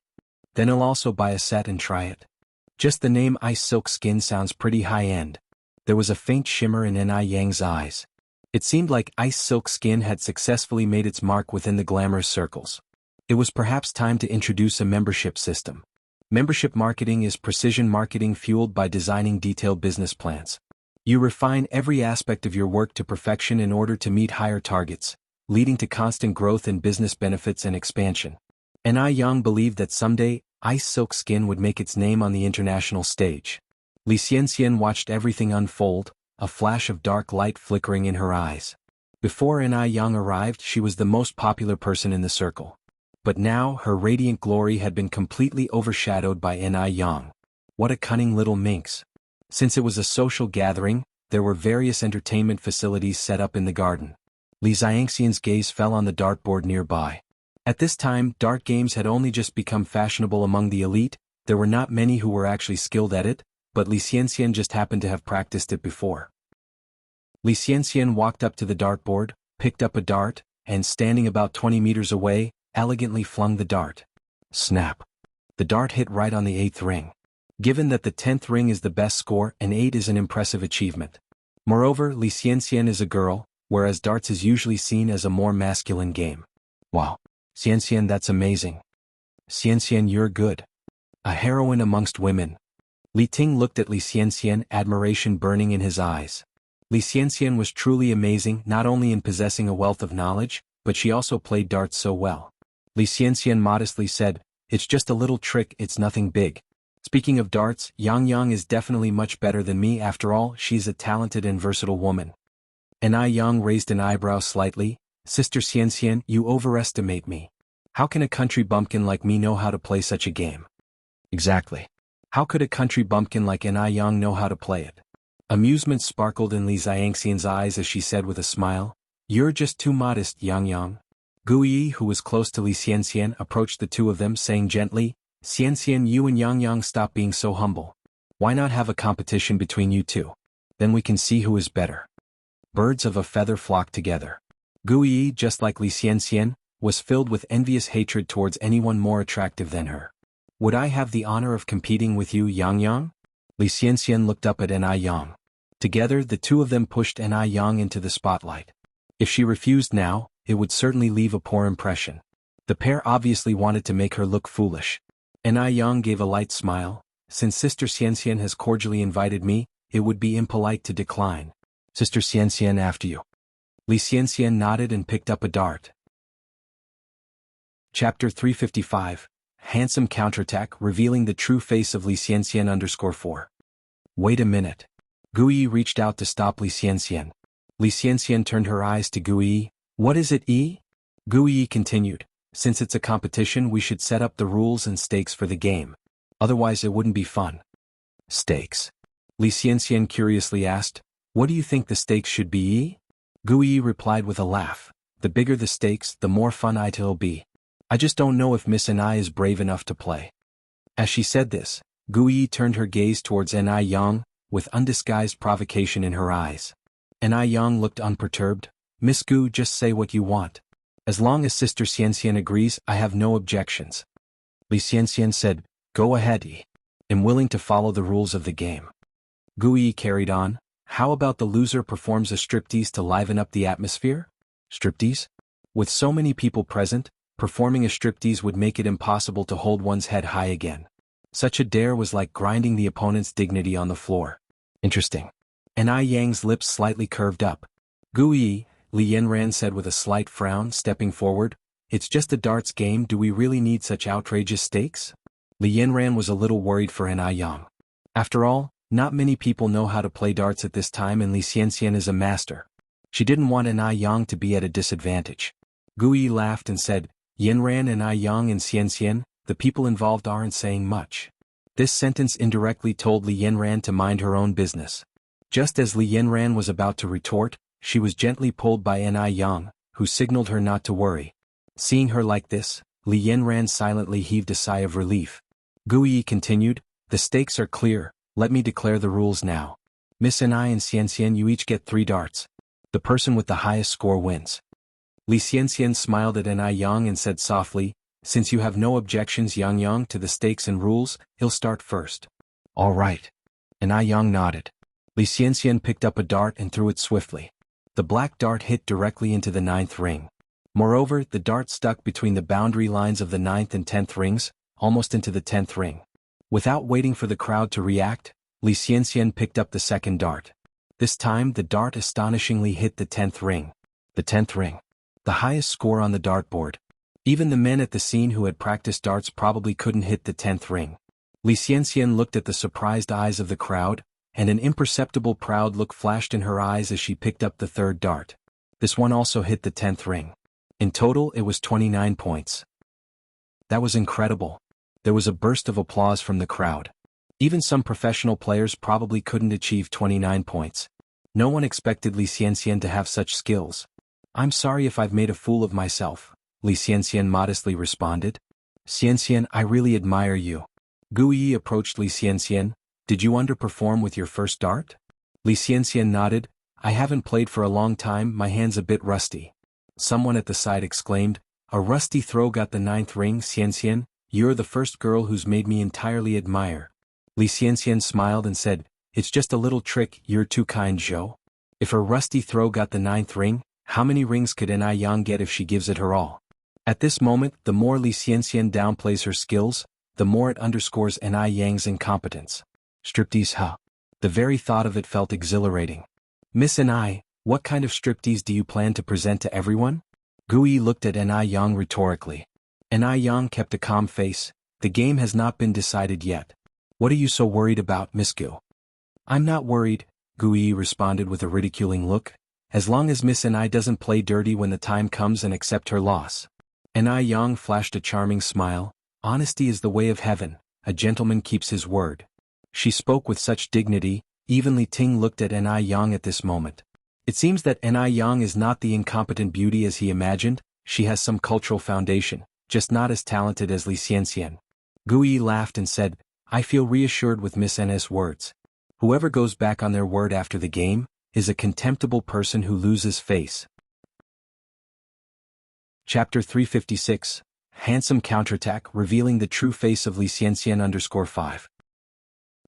Then I'll also buy a set and try it. Just the name Ice Silk Skin sounds pretty high-end. There was a faint shimmer in Yang's eyes. It seemed like Ice Silk Skin had successfully made its mark within the glamorous circles. It was perhaps time to introduce a membership system. Membership marketing is precision marketing fueled by designing detailed business plans. You refine every aspect of your work to perfection in order to meet higher targets, leading to constant growth in business benefits and expansion. Yang believed that someday, Ice Silk Skin would make its name on the international stage. Li Xianxian watched everything unfold, a flash of dark light flickering in her eyes. Before Yang arrived, she was the most popular person in the circle. But now, her radiant glory had been completely overshadowed by Yang. What a cunning little minx. Since it was a social gathering, there were various entertainment facilities set up in the garden. Li Xianxian's gaze fell on the dartboard nearby. At this time, dart games had only just become fashionable among the elite. There were not many who were actually skilled at it, but Li Xianxian just happened to have practiced it before. Li Xianxian walked up to the dartboard, picked up a dart, and standing about 20 meters away, elegantly flung the dart. Snap. The dart hit right on the 8th ring. Given that the 10th ring is the best score, an 8 is an impressive achievement. Moreover, Li Xianxian is a girl, whereas darts is usually seen as a more masculine game. Wow. Xianxian, that's amazing. Xianxian, you're good. A heroine amongst women. Li Ting looked at Li Xianxian, admiration burning in his eyes. Li Xianxian was truly amazing not only in possessing a wealth of knowledge, but she also played darts so well. Li Xianxian modestly said, "It's just a little trick, it's nothing big. Speaking of darts, Yang Yang is definitely much better than me. After all, she's a talented and versatile woman." Anai Yang raised an eyebrow slightly. "Sister Xianxian, you overestimate me. How can a country bumpkin like me know how to play such a game?" "Exactly. How could a country bumpkin like Anai Yang know how to play it?" Amusement sparkled in Li Xianxian's eyes as she said with a smile, "You're just too modest, Yang Yang." Gui, who was close to Li Xianxian, approached the two of them saying gently, "Xianxian, you and Yang Yang stop being so humble. Why not have a competition between you two? Then we can see who is better." Birds of a feather flocked together. Gui, just like Li Xianxian, was filled with envious hatred towards anyone more attractive than her. "Would I have the honor of competing with you, Yang Yang?" Li Xianxian looked up at Anai Yang. Together the two of them pushed Anai Yang into the spotlight. If she refused now, it would certainly leave a poor impression. The pair obviously wanted to make her look foolish. Anai Yang gave a light smile. "Since Sister Xianxian has cordially invited me, it would be impolite to decline. Sister Xianxian, after you." Li Xianxian nodded and picked up a dart. Chapter 355. Handsome counterattack revealing the true face of Li Xianxian _4. "Wait a minute." Gui reached out to stop Li Xianxian. Li Xianxian turned her eyes to Gui. "What is it, E?" Gui continued, "Since it's a competition, we should set up the rules and stakes for the game. Otherwise it wouldn't be fun." "Stakes?" Li Xianxian curiously asked. "What do you think the stakes should be, E?" Gui replied with a laugh. "The bigger the stakes, the more fun it'll be. I just don't know if Miss Anai is brave enough to play." As she said this, Gui turned her gaze towards Anai Yang, with undisguised provocation in her eyes. Anai Yang looked unperturbed. "Miss Gu, just say what you want. As long as Sister Xianxian agrees, I have no objections." Li Xianxian said, "Go ahead, E. I'm willing to follow the rules of the game." Gui carried on, "How about the loser performs a striptease to liven up the atmosphere?" "Striptease?" With so many people present, performing a striptease would make it impossible to hold one's head high again. Such a dare was like grinding the opponent's dignity on the floor. "Interesting." Anai Yang's lips slightly curved up. "Gui," Li Yanran said with a slight frown, stepping forward, "It's just a darts game. Do we really need such outrageous stakes?" Li Yanran was a little worried for Anai Yang. After all, not many people know how to play darts at this time and Li Xianxian is a master. She didn't want Anai Yang to be at a disadvantage. Gui laughed and said, "Yanran, Anai Yang and Xianxian, the people involved aren't saying much." This sentence indirectly told Li Yanran to mind her own business. Just as Li Yanran was about to retort, she was gently pulled by Anai Yang, who signaled her not to worry. Seeing her like this, Li Yanran silently heaved a sigh of relief. Gui continued, "The stakes are clear, let me declare the rules now. Miss Anai and Xianxian, you each get 3 darts. The person with the highest score wins." Li Xianxian smiled at Anai Yang and said softly, "Since you have no objections, Yang Yang, to the stakes and rules, he'll start first." "All right." Anai Yang nodded. Li Xianxian picked up a dart and threw it swiftly. The black dart hit directly into the 9th ring. Moreover, the dart stuck between the boundary lines of the 9th and 10th rings, almost into the 10th ring. Without waiting for the crowd to react, Li Xianxian picked up the 2nd dart. This time the dart astonishingly hit the 10th ring. The 10th ring. The highest score on the dartboard. Even the men at the scene who had practiced darts probably couldn't hit the 10th ring. Li Xianxian looked at the surprised eyes of the crowd, and an imperceptible proud look flashed in her eyes as she picked up the 3rd dart. This one also hit the 10th ring. In total it was 29 points. That was incredible. There was a burst of applause from the crowd. Even some professional players probably couldn't achieve 29 points. No one expected Li Xianxian to have such skills. "I'm sorry if I've made a fool of myself," Li Xianxian modestly responded. "Xianxian, I really admire you." Gui approached Li Xianxian. "Did you underperform with your first dart?" Li Xianxian nodded. "I haven't played for a long time, my hand's a bit rusty." Someone at the side exclaimed, "A rusty throw got the 9th ring, Xianxian, you're the first girl who's made me entirely admire." Li Xianxian smiled and said, "It's just a little trick, you're too kind, Zhou." If her rusty throw got the 9th ring, how many rings could Anai Yang get if she gives it her all? At this moment, the more Li Xianxian downplays her skills, the more it underscores Anai Yang's incompetence. Striptease, huh? The very thought of it felt exhilarating. Miss Ni, what kind of striptease do you plan to present to everyone? Gui looked at Ni Yang rhetorically. Ni Yang kept a calm face. The game has not been decided yet. What are you so worried about, Miss Gu? I'm not worried, Gui responded with a ridiculing look, as long as Miss Ni doesn't play dirty when the time comes and accept her loss. Ni Yang flashed a charming smile. Honesty is the way of heaven, a gentleman keeps his word. She spoke with such dignity, even Li Ting looked at Ni Yang at this moment. It seems that Ni Yang is not the incompetent beauty as he imagined, she has some cultural foundation, just not as talented as Li Xianxian. Gui laughed and said, I feel reassured with Miss N's words. Whoever goes back on their word after the game is a contemptible person who loses face. Chapter 356, Handsome Counterattack Revealing the True Face of Li Xianxian 5.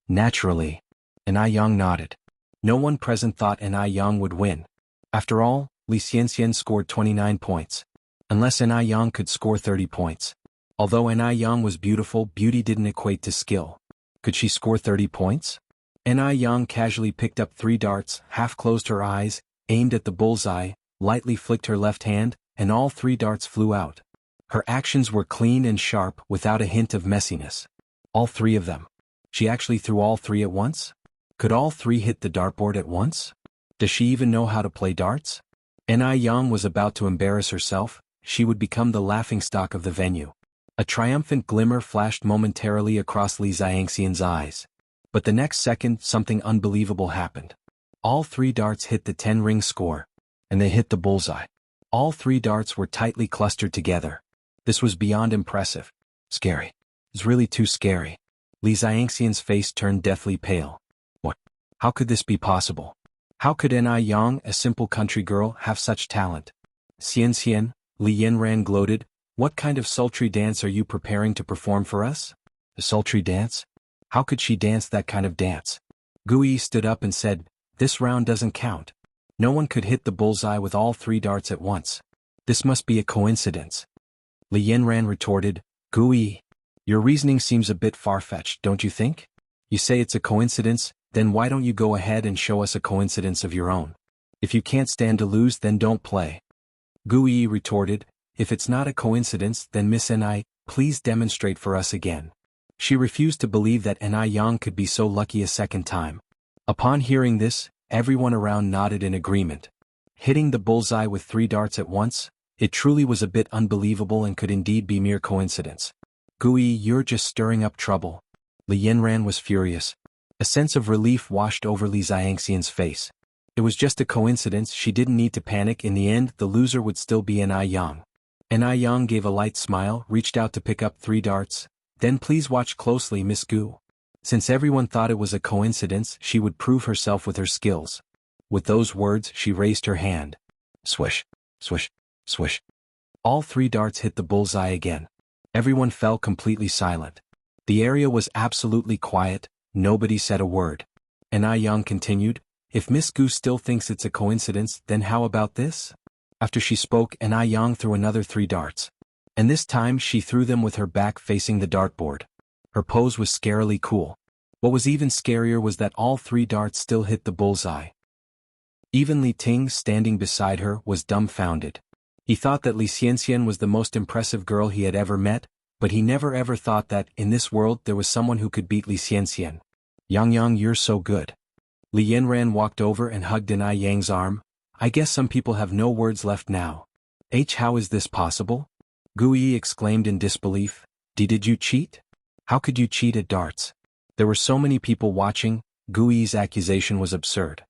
Naturally. Ni Yang nodded. No one present thought Ni Yang would win. After all, Li Xianxian scored 29 points. Unless Ni Yang could score 30 points. Although Ni Yang was beautiful, beauty didn't equate to skill. Could she score 30 points? Ni Yang casually picked up 3 darts, half-closed her eyes, aimed at the bullseye, lightly flicked her left hand, and all 3 darts flew out. Her actions were clean and sharp, without a hint of messiness. All 3 of them. She actually threw all 3 at once? Could all 3 hit the dartboard at once? Does she even know how to play darts? Ni Yang was about to embarrass herself, she would become the laughingstock of the venue. A triumphant glimmer flashed momentarily across Li Xianxian's eyes. But the next second, something unbelievable happened. All 3 darts hit the 10-ring score. And they hit the bullseye. All 3 darts were tightly clustered together. This was beyond impressive. Scary. It's really too scary. Li Xianxian's face turned deathly pale. What? How could this be possible? How could Ni Yang, a simple country girl, have such talent? Xianxian, Li Yanran gloated, what kind of sultry dance are you preparing to perform for us? A sultry dance? How could she dance that kind of dance? Gui stood up and said, this round doesn't count. No one could hit the bullseye with all 3 darts at once. This must be a coincidence. Li Yanran retorted, Gui, your reasoning seems a bit far-fetched, don't you think? You say it's a coincidence, then why don't you go ahead and show us a coincidence of your own? If you can't stand to lose, then don't play. Gui retorted, if it's not a coincidence, then Miss Ni, please demonstrate for us again. She refused to believe that Ni Yang could be so lucky a second time. Upon hearing this, everyone around nodded in agreement. Hitting the bullseye with 3 darts at once, it truly was a bit unbelievable and could indeed be mere coincidence. Gui, you're just stirring up trouble. Li Yanran was furious. A sense of relief washed over Li Xianxian's face. It was just a coincidence, she didn't need to panic, in the end the loser would still be Ni Yang. Ni Yang gave a light smile, reached out to pick up 3 darts. Then please watch closely, Miss Gu. Since everyone thought it was a coincidence, she would prove herself with her skills. With those words, she raised her hand. Swish, swish, swish. All 3 darts hit the bullseye again. Everyone fell completely silent. The area was absolutely quiet, nobody said a word. Ni Yang continued, if Miss Gu still thinks it's a coincidence, then how about this? After she spoke, Ni Yang threw another 3 darts. And this time she threw them with her back facing the dartboard. Her pose was scarily cool. What was even scarier was that all 3 darts still hit the bullseye. Even Li Ting, standing beside her, was dumbfounded. He thought that Li Xianxian was the most impressive girl he had ever met, but he never ever thought that, in this world, there was someone who could beat Li Xianxian. Yang, you're so good. Li Yanran walked over and hugged Ni Yang's arm. I guess some people have no words left now. How is this possible? Gui exclaimed in disbelief. Did you cheat? How could you cheat at darts? There were so many people watching, Gui's accusation was absurd.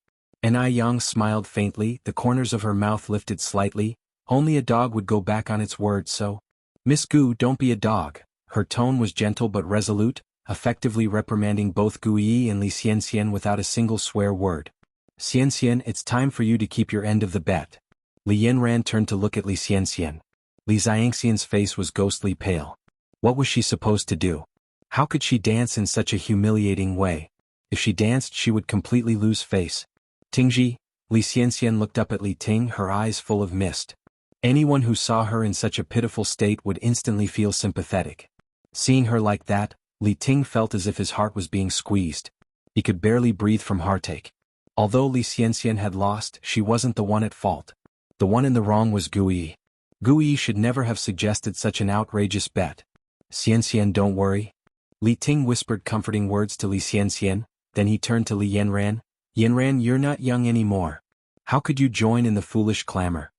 Ni Yang smiled faintly, the corners of her mouth lifted slightly. Only a dog would go back on its word, so. Miss Gu, don't be a dog. Her tone was gentle but resolute, effectively reprimanding both Gui and Li Xianxian without a single swear word. Xianxian, it's time for you to keep your end of the bet. Li Yanran turned to look at Li Xianxian. Li Xianxian's face was ghostly pale. What was she supposed to do? How could she dance in such a humiliating way? If she danced, she would completely lose face. Tingji, Li Xianxian looked up at Li Ting, her eyes full of mist. Anyone who saw her in such a pitiful state would instantly feel sympathetic. Seeing her like that, Li Ting felt as if his heart was being squeezed. He could barely breathe from heartache. Although Li Xianxian had lost, she wasn't the one at fault. The one in the wrong was Gui. Gui should never have suggested such an outrageous bet. Xianxian, don't worry. Li Ting whispered comforting words to Li Xianxian, then he turned to Li Yanran. Yanran, you're not young anymore. How could you join in the foolish clamor?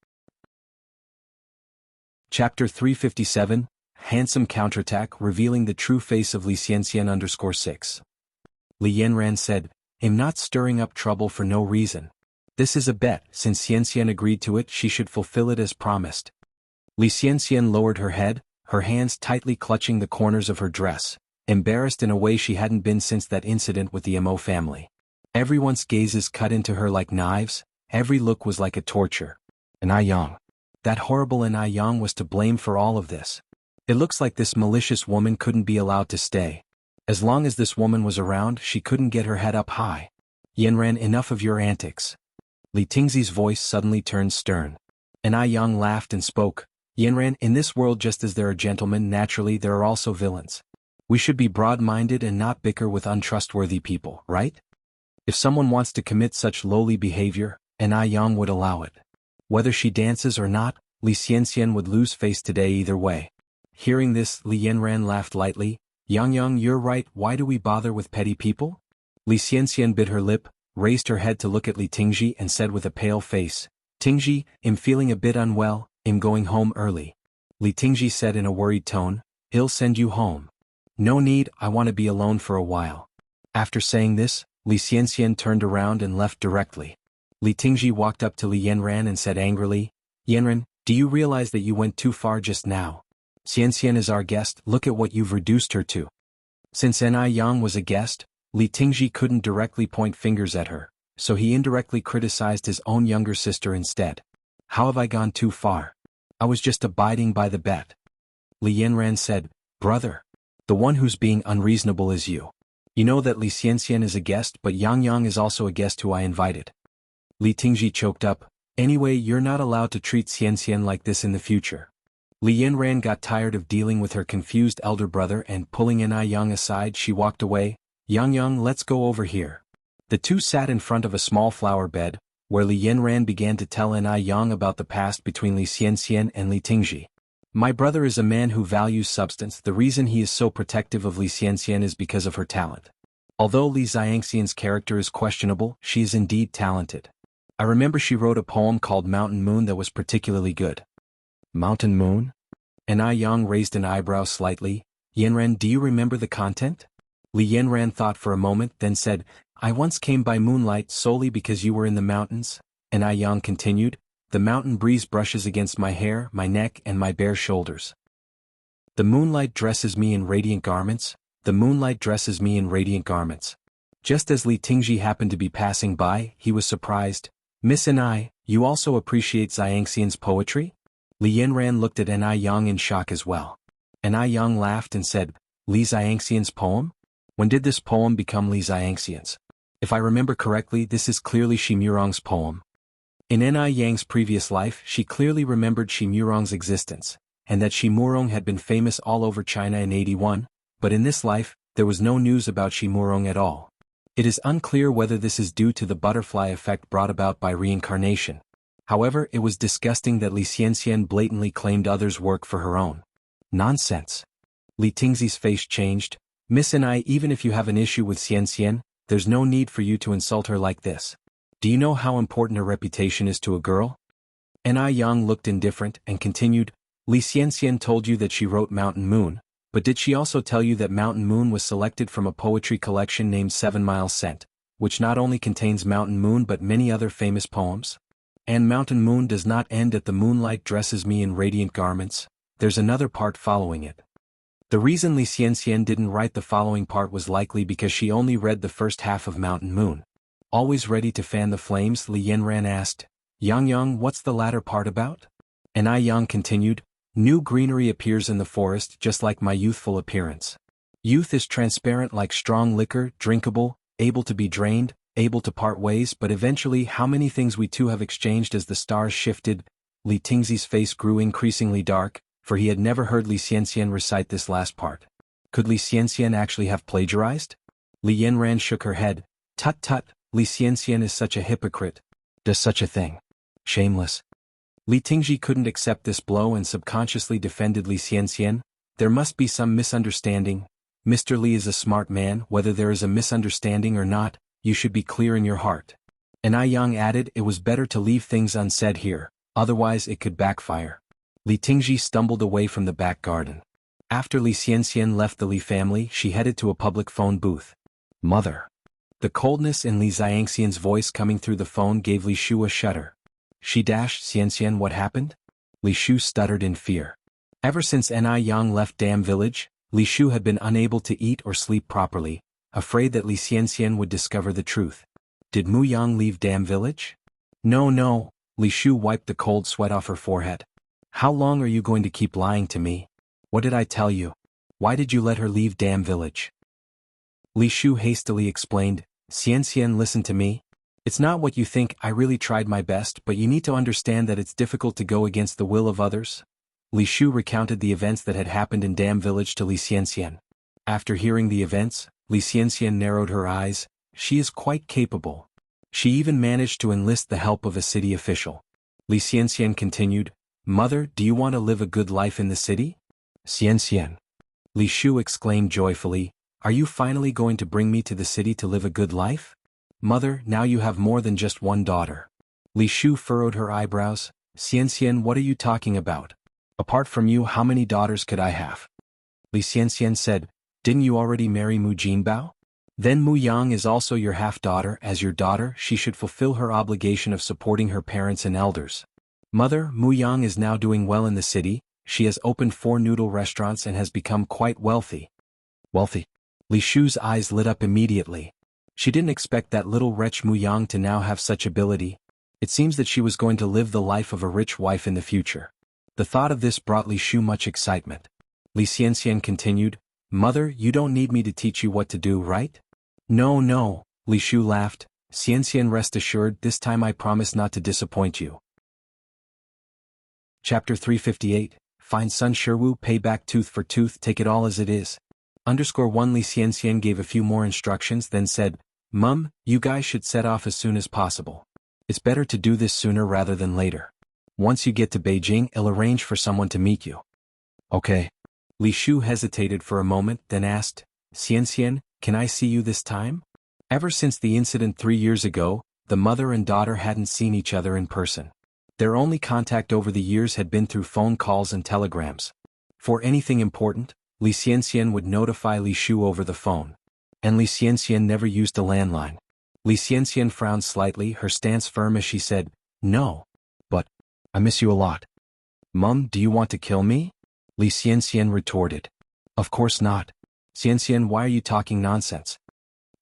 Chapter 357, Handsome Counterattack revealing the true face of Li Xianxian 6. Li Yanran said, I'm not stirring up trouble for no reason. This is a bet, since Xianxian agreed to it she should fulfill it as promised. Li Xianxian lowered her head, her hands tightly clutching the corners of her dress, embarrassed in a way she hadn't been since that incident with the Mo family. Everyone's gazes cut into her like knives, every look was like a torture. And Yang. That horrible Yang was to blame for all of this. It looks like this malicious woman couldn't be allowed to stay. As long as this woman was around, she couldn't get her head up high. Yanran, enough of your antics. Li Tingzi's voice suddenly turned stern. And Yang laughed and spoke. Yanran, in this world just as there are gentlemen, naturally there are also villains. We should be broad-minded and not bicker with untrustworthy people, right? If someone wants to commit such lowly behavior, and Yang would allow it. Whether she dances or not, Li Xianxian would lose face today either way. Hearing this, Li Yanran laughed lightly. Yang, you're right, why do we bother with petty people? Li Xianxian bit her lip, raised her head to look at Li Tingji and said with a pale face, Tingji, I'm feeling a bit unwell, I'm going home early. Li Tingji said in a worried tone, I'll send you home. No need, I want to be alone for a while. After saying this, Li Xianxian turned around and left directly. Li Tingji walked up to Li Yanran and said angrily, Yanran, do you realize that you went too far just now? Xianxian is our guest, look at what you've reduced her to. Since Yang was a guest, Li Tingji couldn't directly point fingers at her, so he indirectly criticized his own younger sister instead. How have I gone too far? I was just abiding by the bet. Li Yanran said, brother. The one who's being unreasonable is you. You know that Li Xianxian is a guest, but Yang is also a guest who I invited. Li Tingji choked up, anyway you're not allowed to treat Xianxian like this in the future. Li Yanran got tired of dealing with her confused elder brother and pulling Yang aside she walked away. Yang, let's go over here. The two sat in front of a small flower bed, where Li Yanran began to tell Yang about the past between Li Xianxian and Li Tingji. My brother is a man who values substance. The reason he is so protective of Li Xianxian is because of her talent. Although Li Xianxian's character is questionable, she is indeed talented. I remember she wrote a poem called Mountain Moon that was particularly good. Mountain Moon? Yang raised an eyebrow slightly. Yanran, do you remember the content? Li Yanran thought for a moment, then said, I once came by moonlight solely because you were in the mountains. Yang continued, the mountain breeze brushes against my hair, my neck and my bare shoulders. The moonlight dresses me in radiant garments, the moonlight dresses me in radiant garments. Just as Li Tingji happened to be passing by, he was surprised. Miss you also appreciate Xiangxian's poetry? Li Yanran looked at Yang in shock as well. Yang laughed and said, Li Xiangxian's poem? When did this poem become Li Xiangxian's? If I remember correctly, this is clearly Shi Murong's poem. In Yang's previous life, she clearly remembered Shi Murong's existence, and that Shi Murong had been famous all over China in 81, but in this life, there was no news about Shi Murong at all. It is unclear whether this is due to the butterfly effect brought about by reincarnation. However, it was disgusting that Li Xianxian blatantly claimed others' work for her own. Nonsense. Li Tingzi's face changed. Miss even if you have an issue with Xianxian, there's no need for you to insult her like this. Do you know how important her reputation is to a girl? Yang looked indifferent and continued, Li Xianxian told you that she wrote Mountain Moon, but did she also tell you that Mountain Moon was selected from a poetry collection named 7 Mile Scent, which not only contains Mountain Moon but many other famous poems? And Mountain Moon does not end at the moonlight dresses me in radiant garments, there's another part following it. The reason Li Xianxian didn't write the following part was likely because she only read the first half of Mountain Moon. Always ready to fan the flames, Li Yanran asked, Yang, what's the latter part about? Yang continued, new greenery appears in the forest just like my youthful appearance. Youth is transparent like strong liquor, drinkable, able to be drained, able to part ways, but eventually how many things we two have exchanged as the stars shifted. Li Tingzi's face grew increasingly dark, for he had never heard Li Xianxian recite this last part. Could Li Xianxian actually have plagiarized? Li Yanran shook her head. Tut tut, Li Xianxian is such a hypocrite. Does such a thing. Shameless. Li Tingji couldn't accept this blow and subconsciously defended Li Xianxian. There must be some misunderstanding. Mr. Li is a smart man. Whether there is a misunderstanding or not, you should be clear in your heart. And I Yang added it was better to leave things unsaid here, otherwise it could backfire. Li Tingji stumbled away from the back garden. After Li Xianxian left the Li family, she headed to a public phone booth. Mother. The coldness in Li Xianxian's voice coming through the phone gave Li Shu a shudder. She dashed Xianxian, what happened? Li Shu stuttered in fear. Ever since Ni Yang left Dam Village, Li Shu had been unable to eat or sleep properly, afraid that Li Xianxian would discover the truth. Did Mu Yang leave Dam Village? No, Li Shu wiped the cold sweat off her forehead. How long are you going to keep lying to me? What did I tell you? Why did you let her leave Dam Village? Li Shu hastily explained, Xianxian, listen to me. It's not what you think. I really tried my best, but you need to understand that it's difficult to go against the will of others. Li Shu recounted the events that had happened in Dam Village to Li Xianxian. After hearing the events, Li Xianxian narrowed her eyes. She is quite capable. She even managed to enlist the help of a city official. Li Xianxian continued, Mother, do you want to live a good life in the city? Xianxian. Li Shu exclaimed joyfully, are you finally going to bring me to the city to live a good life? Mother, now you have more than just one daughter. Li Shu furrowed her eyebrows. Xianxian, what are you talking about? Apart from you, how many daughters could I have? Li Xianxian said, didn't you already marry Mu Jinbao? Then Mu Yang is also your half-daughter. As your daughter, she should fulfill her obligation of supporting her parents and elders. Mother, Mu Yang is now doing well in the city. She has opened 4 noodle restaurants and has become quite wealthy. Wealthy? Li Shu's eyes lit up immediately. She didn't expect that little wretch Mu Yang to now have such ability. It seems that she was going to live the life of a rich wife in the future. The thought of this brought Li Shu much excitement. Li Xianxian continued, Mother, you don't need me to teach you what to do, right? No, Li Shu laughed. Xianxian, rest assured, this time I promise not to disappoint you. Chapter 358, Find Sun Shiwu, pay back tooth for tooth, take it all as it is. _1 Li Xianxian gave a few more instructions, then said, Mum, you guys should set off as soon as possible. It's better to do this sooner rather than later. Once you get to Beijing, I'll arrange for someone to meet you. Okay. Li Shu hesitated for a moment, then asked, Xianxian, can I see you this time? Ever since the incident 3 years ago, the mother and daughter hadn't seen each other in person. Their only contact over the years had been through phone calls and telegrams. For anything important, Li Xianxian would notify Li Shu over the phone. And Li Xianxian never used a landline. Li Xianxian frowned slightly, her stance firm as she said, No. But, I miss you a lot. Mum, do you want to kill me? Li Xianxian retorted. Of course not. Xianxian, why are you talking nonsense?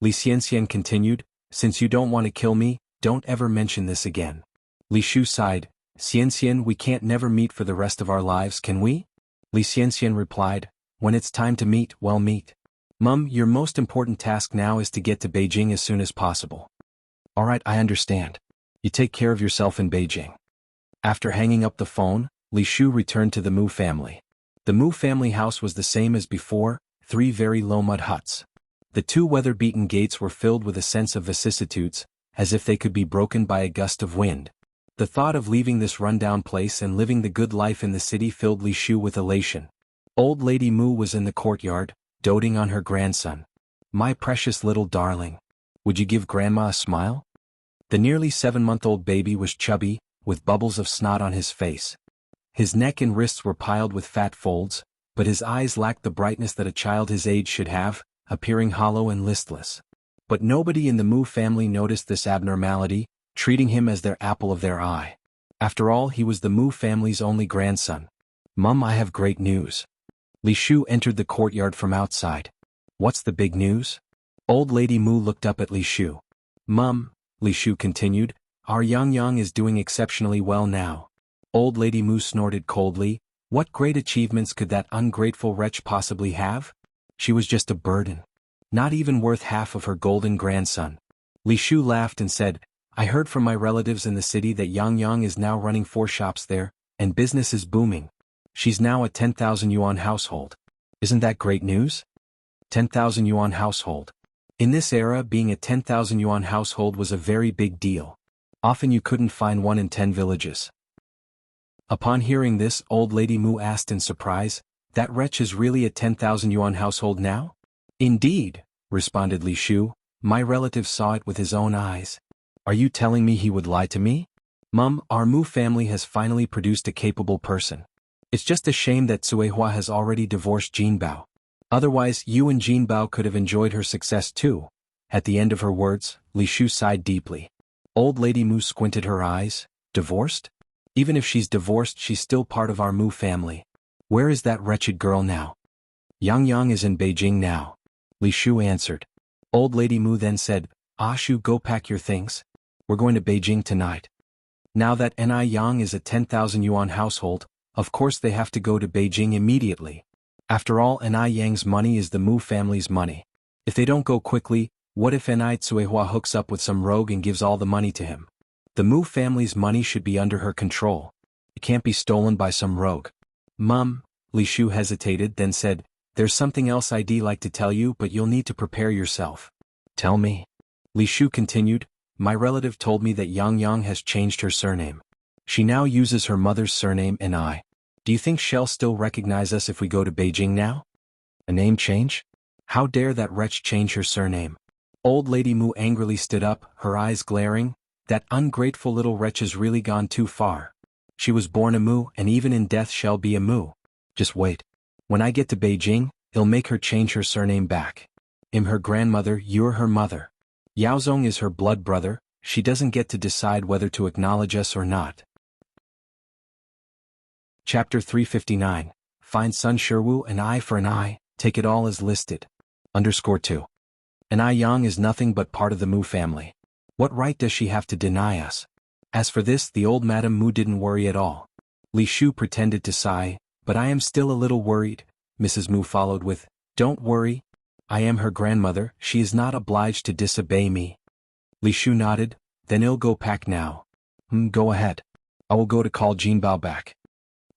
Li Xianxian continued, since you don't want to kill me, don't ever mention this again. Li Shu sighed, Xianxian, we can't never meet for the rest of our lives, can we? Li Xianxian replied, when it's time to meet, we'll meet. Mum, your most important task now is to get to Beijing as soon as possible. Alright, I understand. You take care of yourself in Beijing. After hanging up the phone, Li Shu returned to the Mu family. The Mu family house was the same as before, 3 very low mud huts. The 2 weather-beaten gates were filled with a sense of vicissitudes, as if they could be broken by a gust of wind. The thought of leaving this rundown place and living the good life in the city filled Li Shu with elation. Old Lady Mu was in the courtyard, doting on her grandson. My precious little darling. Would you give Grandma a smile? The nearly 7-month-old baby was chubby, with bubbles of snot on his face. His neck and wrists were piled with fat folds, but his eyes lacked the brightness that a child his age should have, appearing hollow and listless. But nobody in the Mu family noticed this abnormality, treating him as their apple of their eye. After all, he was the Mu family's only grandson. Mum, I have great news. Li Shu entered the courtyard from outside. What's the big news? Old Lady Mu looked up at Li Shu. Mum, Li Shu continued, our Yang is doing exceptionally well now. Old Lady Mu snorted coldly. What great achievements could that ungrateful wretch possibly have? She was just a burden. Not even worth half of her golden grandson. Li Shu laughed and said, I heard from my relatives in the city that Yang is now running 4 shops there, and business is booming. She's now a 10,000 yuan household. Isn't that great news? 10,000 yuan household. In this era, being a 10,000 yuan household was a very big deal. Often you couldn't find one in 10 villages. Upon hearing this, old lady Mu asked in surprise, "That wretch is really a 10,000 yuan household now?" "Indeed," responded Li Shu, "my relative saw it with his own eyes." "Are you telling me he would lie to me?" "Mum, our Mu family has finally produced a capable person. It's just a shame that Cuehua has already divorced Jinbao. Otherwise, you and Jinbao could have enjoyed her success too." At the end of her words, Li Shu sighed deeply. Old lady Mu squinted her eyes. "Divorced? Even if she's divorced, she's still part of our Mu family. Where is that wretched girl now?" "Yang is in Beijing now," Li Shu answered. Old lady Mu then said, "Shu, go pack your things. We're going to Beijing tonight." Now that Yang is a 10,000 yuan household, of course they have to go to Beijing immediately. After all, Yang's money is the Mu family's money. If they don't go quickly, what if Cuehua hooks up with some rogue and gives all the money to him? The Mu family's money should be under her control. It can't be stolen by some rogue. "Mum," Li Shu hesitated, then said, "There's something else I'd like to tell you, but you'll need to prepare yourself." "Tell me." Li Shu continued, "My relative told me that Yang has changed her surname. She now uses her mother's surname and I. Do you think she'll still recognize us if we go to Beijing now?" "A name change? How dare that wretch change her surname?" Old lady Mu angrily stood up, her eyes glaring. "That ungrateful little wretch has really gone too far. She was born a Mu, and even in death shall be a Mu. Just wait. When I get to Beijing, I'll make her change her surname back. I'm her grandmother, you're her mother. Yaozong is her blood brother, she doesn't get to decide whether to acknowledge us or not." Chapter 359. Find Sun Shiwu, an eye for an eye, take it all as listed. _2. Yang is nothing but part of the Mu family. What right does she have to deny us? As for this, the old Madame Mu didn't worry at all. Li Shu pretended to sigh, "But I am still a little worried." Mrs. Mu followed with, "Don't worry. I am her grandmother, she is not obliged to disobey me." Li Shu nodded, "Then I'll go pack now." Go ahead. I will go to call Jinbao back."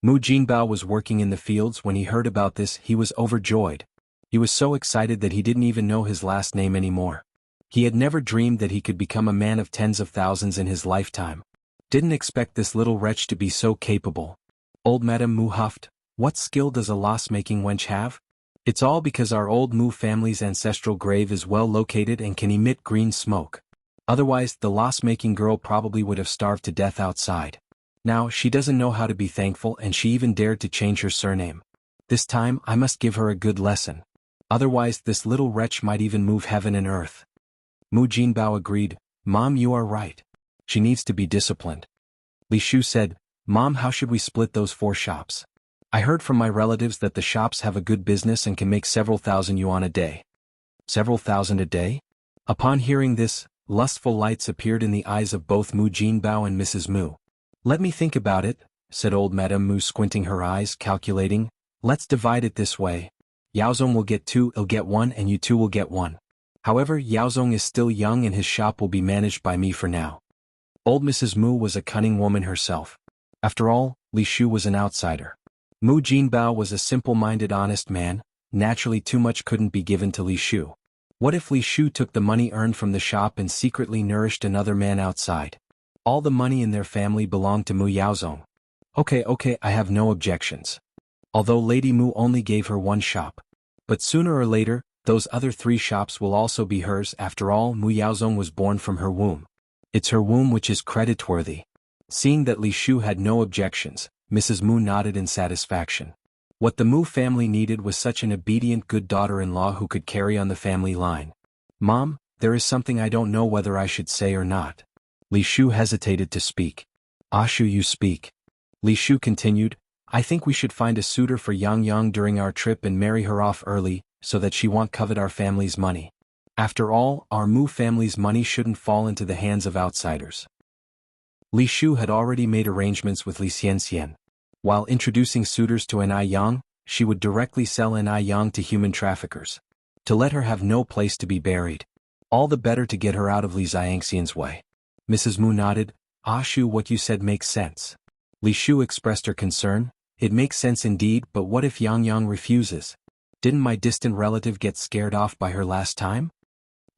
Mu Jinbao was working in the fields. When he heard about this, he was overjoyed. He was so excited that he didn't even know his last name anymore. He had never dreamed that he could become a man of tens of thousands in his lifetime. Didn't expect this little wretch to be so capable. Old Madame Mu huffed, "What skill does a loss-making wench have? It's all because our old Mu family's ancestral grave is well located and can emit green smoke. Otherwise, the loss-making girl probably would have starved to death outside. Now, she doesn't know how to be thankful, and she even dared to change her surname. This time, I must give her a good lesson. Otherwise, this little wretch might even move heaven and earth." Mu Jinbao agreed, "Mom, you are right. She needs to be disciplined." Li Shu said, "Mom, how should we split those 4 shops? I heard from my relatives that the shops have a good business and can make several thousand yuan a day." "Several thousand a day?" Upon hearing this, lustful lights appeared in the eyes of both Mu Jinbao and Mrs. Mu. "Let me think about it," said old Madame Mu, squinting her eyes, calculating. "Let's divide it this way. Yaozong will get 2, I'll get 1, and you 2 will get 1. However, Yaozong is still young and his shop will be managed by me for now." Old Mrs. Mu was a cunning woman herself. After all, Li Shu was an outsider. Mu Jinbao was a simple-minded honest man. Naturally, too much couldn't be given to Li Shu. What if Li Shu took the money earned from the shop and secretly nourished another man outside? All the money in their family belonged to Mu Yaozong. Okay, I have no objections. Although Lady Mu only gave her 1 shop. But sooner or later, those other 3 shops will also be hers. After all, Mu Yaozong was born from her womb. It's her womb which is creditworthy. Seeing that Li Shu had no objections, Mrs. Mu nodded in satisfaction. What the Mu family needed was such an obedient good daughter-in-law who could carry on the family line. "Mom, there is something I don't know whether I should say or not." Li Shu hesitated to speak. "Shu, you speak." Li Shu continued, "I think we should find a suitor for Yang during our trip and marry her off early, so that she won't covet our family's money. After all, our Mu family's money shouldn't fall into the hands of outsiders." Li Shu had already made arrangements with Li Xianxian. While introducing suitors to Yang, she would directly sell Yang to human traffickers. To let her have no place to be buried. All the better to get her out of Li Xianxian's way. Mrs. Mu nodded, "Shu, what you said makes sense." Li Shu expressed her concern. "It makes sense indeed, but what if Yang refuses? Didn't my distant relative get scared off by her last time?"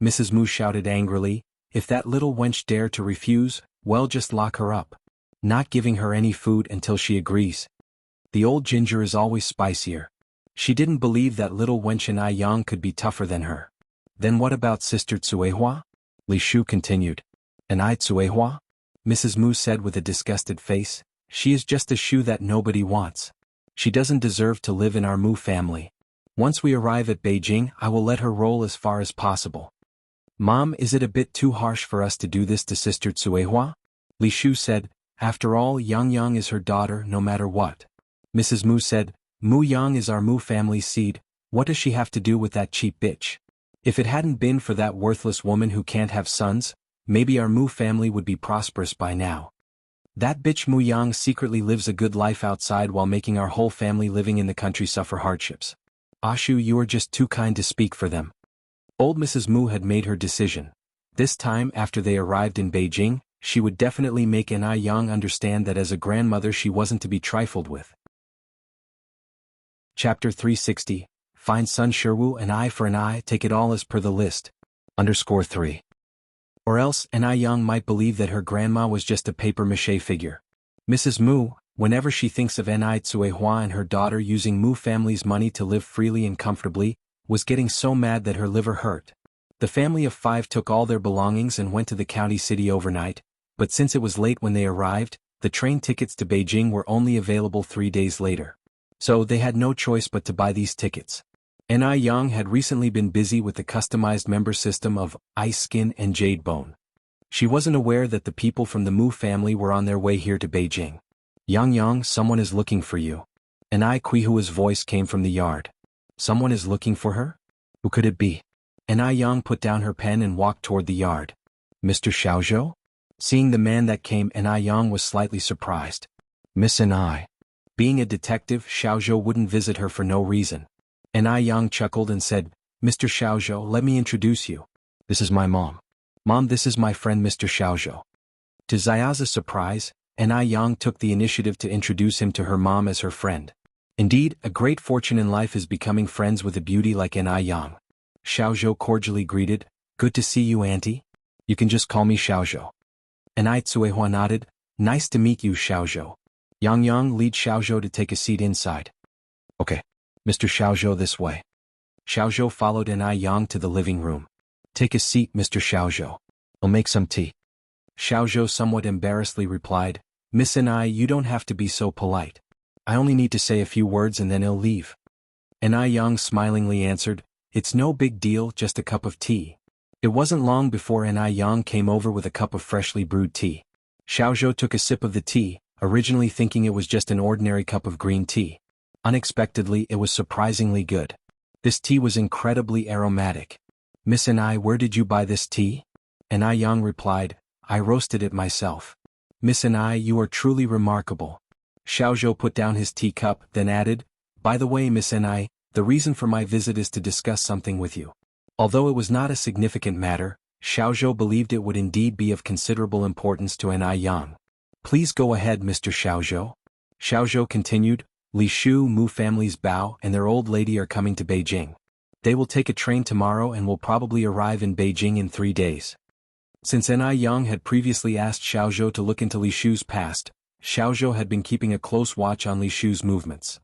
Mrs. Mu shouted angrily. If that little wench dare to refuse, well, just lock her up. Not giving her any food until she agrees. The old ginger is always spicier. She didn't believe that little wench and Yang could be tougher than her. Then what about Sister Tsuehua? Li Shu continued. And Tsuehua? Mrs. Mu said with a disgusted face. She is just a Shu that nobody wants. She doesn't deserve to live in our Mu family. Once we arrive at Beijing, I will let her roll as far as possible. Mom, is it a bit too harsh for us to do this to Sister Tsuehua? Li Shu said. After all, Yang is her daughter no matter what. Mrs. Mu said. Mu Yang is our Mu family's seed. What does she have to do with that cheap bitch? If it hadn't been for that worthless woman who can't have sons, maybe our Mu family would be prosperous by now. That bitch Mu Yang secretly lives a good life outside while making our whole family living in the country suffer hardships. Ashu, you are just too kind to speak for them. Old Mrs. Mu had made her decision. This time after they arrived in Beijing, she would definitely make Yang understand that as a grandmother she wasn't to be trifled with. Chapter 360, Find Sun Shiwu, an eye for an eye, take it all as per the list. _3. Or else, Yang might believe that her grandma was just a papier-mâché figure. Mrs. Mu, whenever she thinks of Tsuehua and her daughter using Mu family's money to live freely and comfortably, was getting so mad that her liver hurt. The family of 5 took all their belongings and went to the county city overnight, but since it was late when they arrived, the train tickets to Beijing were only available 3 days later. So they had no choice but to buy these tickets. Yang had recently been busy with the customized member system of Ice Skin and Jade Bone. She wasn't aware that the people from the Mu family were on their way here to Beijing. Yang, someone is looking for you. Kuihua's voice came from the yard. Someone is looking for her? Who could it be? Yang put down her pen and walked toward the yard. Mr. Xiaozhou? Seeing the man that came, Yang was slightly surprised. Miss Anai. Being a detective, Xiaozhou wouldn't visit her for no reason. Yang chuckled and said, Mr. Xiaozhou, let me introduce you. This is my mom. Mom, this is my friend Mr. Xiaozhou. To Xiaoza's surprise, Yang took the initiative to introduce him to her mom as her friend. Indeed, a great fortune in life is becoming friends with a beauty like Yang. Xiaozhou cordially greeted, Good to see you, Auntie. You can just call me Xiaozhou. Tsuehua nodded, Nice to meet you, Xiaozhou. Yang lead Xiaozhou to take a seat inside. Okay. Mr. Xiaozhou, this way. Xiaozhou followed Yang to the living room. Take a seat, Mr. Xiaozhou. I'll make some tea. Xiaozhou somewhat embarrassedly replied, Miss you don't have to be so polite. I only need to say a few words and then I'll leave. Yang smilingly answered, It's no big deal, just a cup of tea. It wasn't long before Yang came over with a cup of freshly brewed tea. Xiaozhou took a sip of the tea, originally thinking it was just an ordinary cup of green tea. Unexpectedly, it was surprisingly good. This tea was incredibly aromatic. Miss where did you buy this tea? Yang replied, I roasted it myself. Miss you are truly remarkable. Xiaozhou put down his teacup, then added, By the way, Miss the reason for my visit is to discuss something with you. Although it was not a significant matter, Xiaozhou believed it would indeed be of considerable importance to Yang. Please go ahead, Mr. Xiaozhou. Xiaozhou continued, Li Shu Mu family's Bao and their old lady are coming to Beijing. They will take a train tomorrow and will probably arrive in Beijing in 3 days. Since Yang had previously asked Xiaozhou to look into Li Shu's past, Xiaozhou had been keeping a close watch on Li Shu's movements.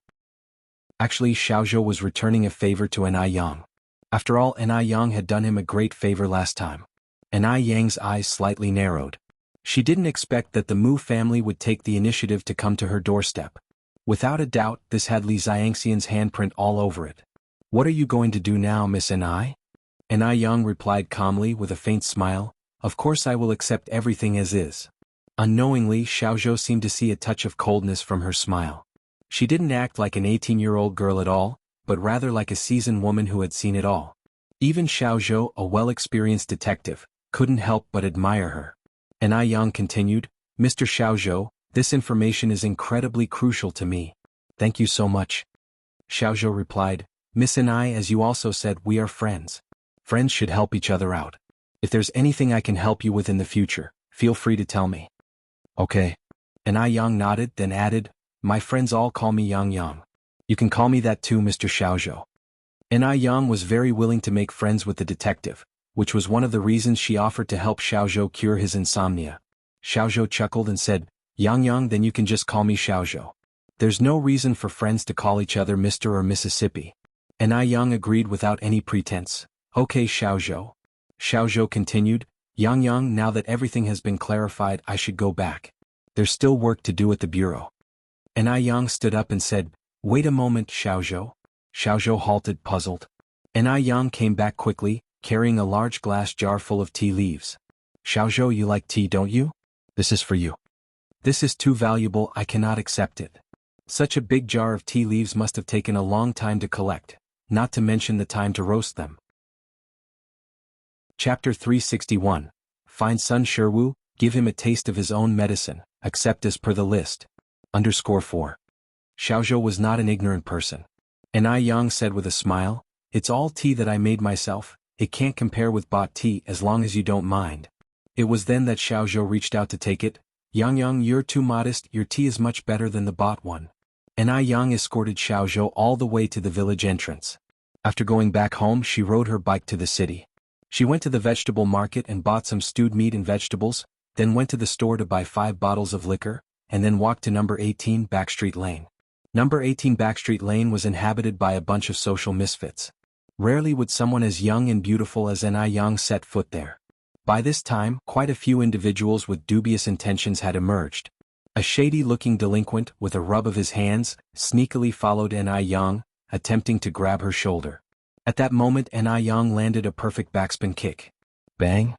Actually, Xiaozhou was returning a favor to Yang. After all, Yang had done him a great favor last time. Yang's eyes slightly narrowed. She didn't expect that the Mu family would take the initiative to come to her doorstep. Without a doubt, this had Li Xiangxian's handprint all over it. What are you going to do now, Miss Yang replied calmly with a faint smile, Of course I will accept everything as is. Unknowingly, Xiaozhou seemed to see a touch of coldness from her smile. She didn't act like an 18-year-old girl at all, but rather like a seasoned woman who had seen it all. Even Xiaozhou, a well-experienced detective, couldn't help but admire her. Yang continued, Mr. Xiaozhou, this information is incredibly crucial to me. Thank you so much. Xiaozhou replied, Miss as you also said, we are friends. Friends should help each other out. If there's anything I can help you with in the future, feel free to tell me. Okay. Yang nodded, then added, My friends all call me Yang. You can call me that too, Mr. Xiaozhou. Yang was very willing to make friends with the detective, which was one of the reasons she offered to help Xiaozhou cure his insomnia. Xiaozhou chuckled and said, Yang, then you can just call me Xiaozhou. There's no reason for friends to call each other Mr. or Mississippi. And Yang agreed without any pretense. Okay, Xiaozhou. Xiaozhou continued, Yang, now that everything has been clarified, I should go back. There's still work to do at the bureau. And Yang stood up and said, Wait a moment, Xiaozhou. Xiaozhou halted, puzzled. And Yang came back quickly, carrying a large glass jar full of tea leaves. Xiaozhou, you like tea, don't you? This is for you. This is too valuable, I cannot accept it. Such a big jar of tea leaves must have taken a long time to collect, not to mention the time to roast them. Chapter 361. Find Sun Shiwu, give him a taste of his own medicine, accept as per the list. _4. Xiaozhou was not an ignorant person. And Yang said with a smile, It's all tea that I made myself, it can't compare with bought tea as long as you don't mind. It was then that Xiaozhou reached out to take it. Yang, you're too modest, your tea is much better than the bought one. And Yang escorted Xiaozhou all the way to the village entrance. After going back home, she rode her bike to the city. She went to the vegetable market and bought some stewed meat and vegetables, then went to the store to buy 5 bottles of liquor, and then walked to number 18 Backstreet Lane. Number 18 Backstreet Lane was inhabited by a bunch of social misfits. Rarely would someone as young and beautiful as Yang set foot there. By this time, quite a few individuals with dubious intentions had emerged. A shady-looking delinquent, with a rub of his hands, sneakily followed Yang, attempting to grab her shoulder. At that moment Yang landed a perfect backspin kick. Bang!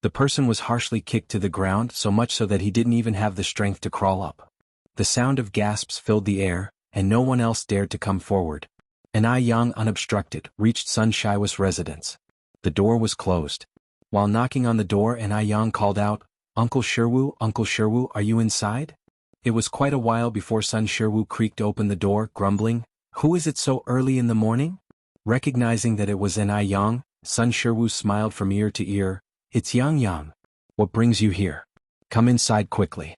The person was harshly kicked to the ground, so much so that he didn't even have the strength to crawl up. The sound of gasps filled the air, and no one else dared to come forward. Yang, unobstructed, reached Sun Shiwu's residence. The door was closed. While knocking on the door, Yang called out, Uncle Shiwu, are you inside? It was quite a while before Sun Shiwu creaked open the door, grumbling, Who is it so early in the morning? Recognizing that it was Yang, Sun Shiwu smiled from ear to ear, It's Yang. What brings you here? Come inside quickly.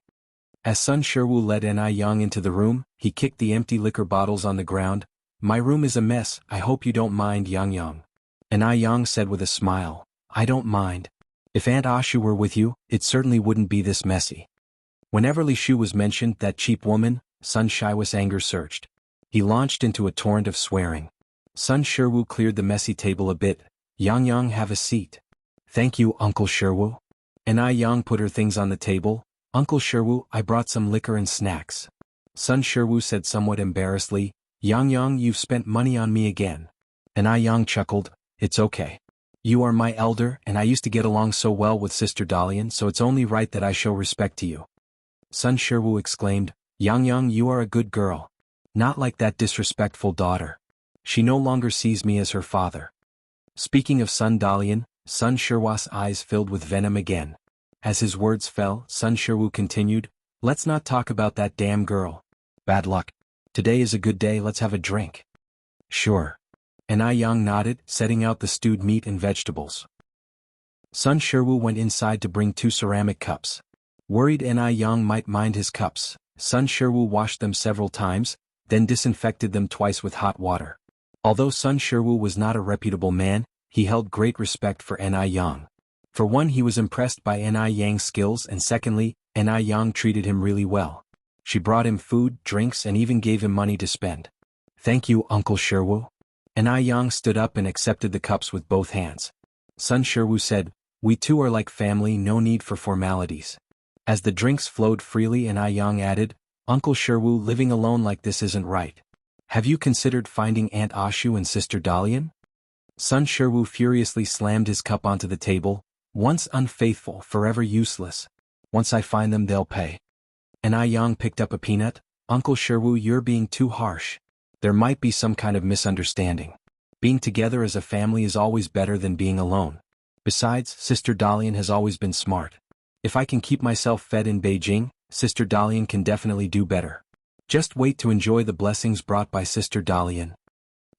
As Sun Shiwu led Yang into the room, he kicked the empty liquor bottles on the ground. My room is a mess, I hope you don't mind, Yang. Yang said with a smile, I don't mind. If Aunt Ashu were with you, it certainly wouldn't be this messy. Whenever Li Shu was mentioned, that cheap woman, Sun Shiwu's anger surged. He launched into a torrent of swearing. Sun Shiwu cleared the messy table a bit. Yang, have a seat. Thank you, Uncle Shiwu. Yang put her things on the table. Uncle Shiwu, I brought some liquor and snacks. Sun Shiwu said somewhat embarrassedly, Yang, you've spent money on me again. Yang chuckled, It's okay. You are my elder, and I used to get along so well with Sister Dalian, so it's only right that I show respect to you. Sun Shiwu exclaimed, Yang, you are a good girl. Not like that disrespectful daughter. She no longer sees me as her father. Speaking of Sun Dalian, Sun Shiwu's eyes filled with venom again. As his words fell, Sun Shiwu continued, Let's not talk about that damn girl. Bad luck. Today is a good day, let's have a drink. Sure. Yang nodded, setting out the stewed meat and vegetables. Sun Shiwu went inside to bring 2 ceramic cups. Worried Yang might mind his cups, Sun Shiwu washed them several times, then disinfected them twice with hot water. Although Sun Shiwu was not a reputable man, he held great respect for Yang. For one, he was impressed by Yang's skills, and secondly, Yang treated him really well. She brought him food, drinks, and even gave him money to spend. Thank you, Uncle Shiwu. Yang stood up and accepted the cups with both hands. Sun Shiwu said, We two are like family, no need for formalities. As the drinks flowed freely, Yang added, Uncle Shiwu, living alone like this isn't right. Have you considered finding Aunt Ashu and Sister Dalian? Sun Shiwu furiously slammed his cup onto the table. Once unfaithful, forever useless. Once I find them, they'll pay. Yang picked up a peanut. Uncle Shiwu, you're being too harsh. There might be some kind of misunderstanding. Being together as a family is always better than being alone. Besides, Sister Dalian has always been smart. If I can keep myself fed in Beijing, Sister Dalian can definitely do better. Just wait to enjoy the blessings brought by Sister Dalian.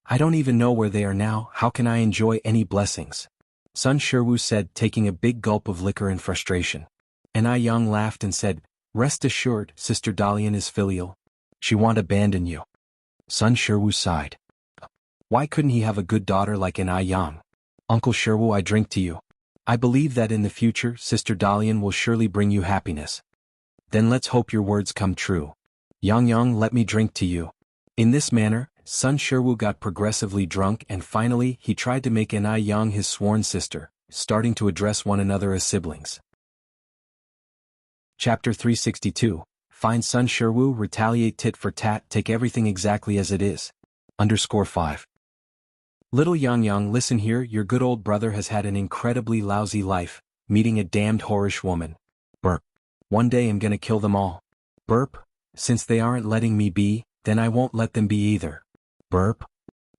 I don't even know where they are now, how can I enjoy any blessings? Sun Shiwu said, taking a big gulp of liquor in frustration. Yang laughed and said, Rest assured, Sister Dalian is filial. She won't abandon you. Sun Shiwu sighed. Why couldn't he have a good daughter like Yang? Uncle Sherwu, I drink to you. I believe that in the future, Sister Dalian will surely bring you happiness. Then let's hope your words come true. Yang, let me drink to you. In this manner, Sun Sherwu got progressively drunk and finally he tried to make Yang his sworn sister, starting to address one another as siblings. Chapter 362. Find Sun Sherwu, retaliate tit for tat, take everything exactly as it is. _5. Little Yang, listen here, your good old brother has had an incredibly lousy life, meeting a damned whorish woman. Burp. One day I'm gonna kill them all. Burp. Since they aren't letting me be, then I won't let them be either. Burp.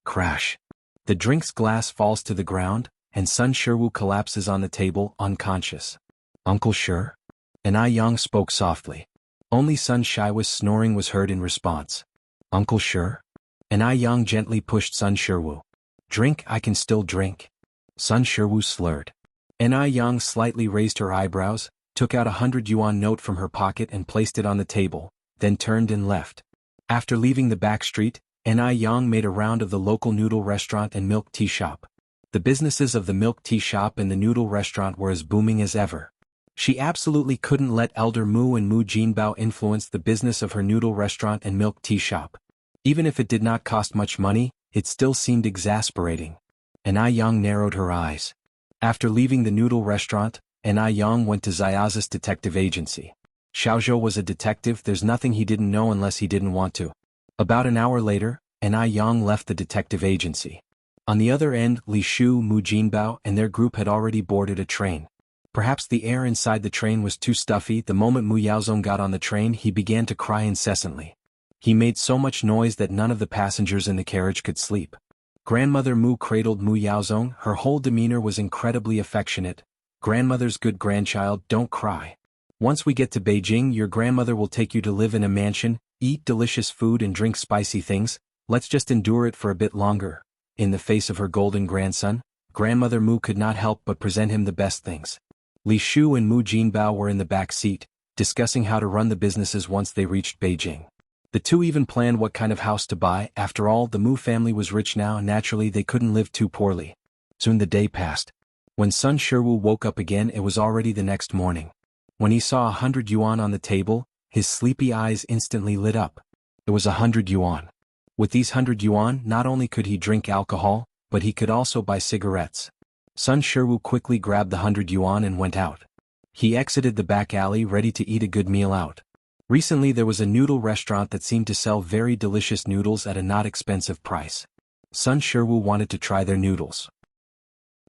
Crash. The drink's glass falls to the ground, and Sun Sherwu collapses on the table, unconscious. Uncle Sher? Yang spoke softly. Only Sun Shiwa's snoring was heard in response. Uncle Sher? Yang gently pushed Sun Sherwu. Drink, I can still drink. Sun Sherwu slurred. Yang slightly raised her eyebrows, took out a 100 yuan note from her pocket and placed it on the table, then turned and left. After leaving the back street, Yang made a round of the local noodle restaurant and milk tea shop. The businesses of the milk tea shop and the noodle restaurant were as booming as ever. She absolutely couldn't let Elder Mu and Mu Jinbao influence the business of her noodle restaurant and milk tea shop. Even if it did not cost much money, it still seemed exasperating. Yang narrowed her eyes. After leaving the noodle restaurant, Yang went to Xiaoza's detective agency. Xiaozhou was a detective, there's nothing he didn't know unless he didn't want to. About an hour later, Yang left the detective agency. On the other end, Li Shu, Mu Jinbao and their group had already boarded a train. Perhaps the air inside the train was too stuffy. The moment Mu Yaozong got on the train, he began to cry incessantly. He made so much noise that none of the passengers in the carriage could sleep. Grandmother Mu cradled Mu Yaozong, her whole demeanor was incredibly affectionate. Grandmother's good grandchild, don't cry. Once we get to Beijing, your grandmother will take you to live in a mansion, eat delicious food and drink spicy things. Let's just endure it for a bit longer. In the face of her golden grandson, Grandmother Mu could not help but present him the best things. Li Shu and Mu Jinbao were in the back seat, discussing how to run the businesses once they reached Beijing. The two even planned what kind of house to buy. After all, the Mu family was rich now and naturally they couldn't live too poorly. Soon the day passed. When Sun Sherwu woke up again, it was already the next morning. When he saw 100 yuan on the table, his sleepy eyes instantly lit up. It was 100 yuan. With these 100 yuan, not only could he drink alcohol, but he could also buy cigarettes. Sun Sherwu quickly grabbed the 100 yuan and went out. He exited the back alley ready to eat a good meal out. Recently there was a noodle restaurant that seemed to sell very delicious noodles at a not expensive price. Sun Sherwu wanted to try their noodles.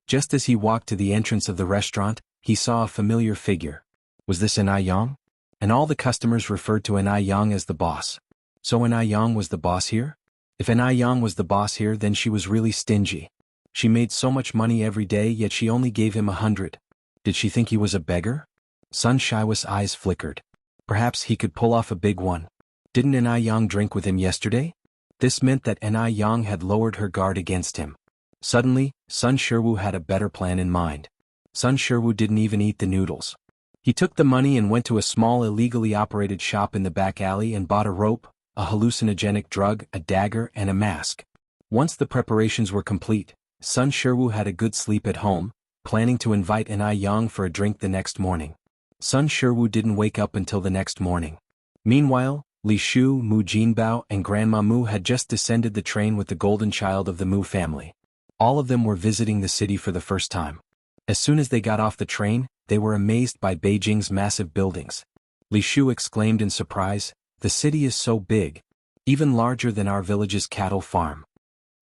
Just as he walked to the entrance of the restaurant, he saw a familiar figure. Was this Yang? And all the customers referred to Yang as the boss. So Yang was the boss here? If Yang was the boss here, then she was really stingy. She made so much money every day, yet she only gave him 100. Did she think he was a beggar? Sun Shiwa's eyes flickered. Perhaps he could pull off a big one. Didn't Yang drink with him yesterday? This meant that Yang had lowered her guard against him. Suddenly, Sun Sherwu had a better plan in mind. Sun Sherwu didn't even eat the noodles. He took the money and went to a small illegally operated shop in the back alley and bought a rope, a hallucinogenic drug, a dagger and a mask. Once the preparations were complete, Sun Sherwu had a good sleep at home, planning to invite Yang for a drink the next morning. Sun Sherwu didn't wake up until the next morning. Meanwhile, Li Shu, Mu Jinbao and Grandma Mu had just descended the train with the golden child of the Mu family. All of them were visiting the city for the first time. As soon as they got off the train, they were amazed by Beijing's massive buildings. Li Shu exclaimed in surprise, "The city is so big, even larger than our village's cattle farm."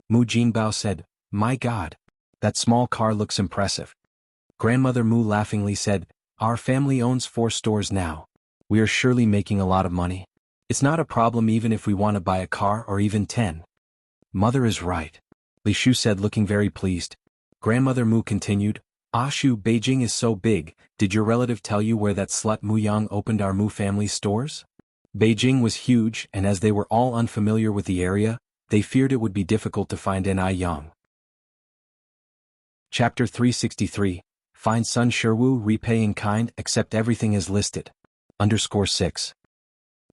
Mu Jinbao said, "My God, that small car looks impressive." Grandmother Mu laughingly said, "Our family owns 4 stores now. We are surely making a lot of money. It's not a problem even if we want to buy a car or even 10. Mother is right," Li Shu said, looking very pleased. Grandmother Mu continued, "Shu, Beijing is so big, did your relative tell you where that slut Mu Yang opened our Mu family's stores?" Beijing was huge, and as they were all unfamiliar with the area, they feared it would be difficult to find Yang. Chapter 363. Find Sun Sherwu, repay in kind, accept everything as listed. _6.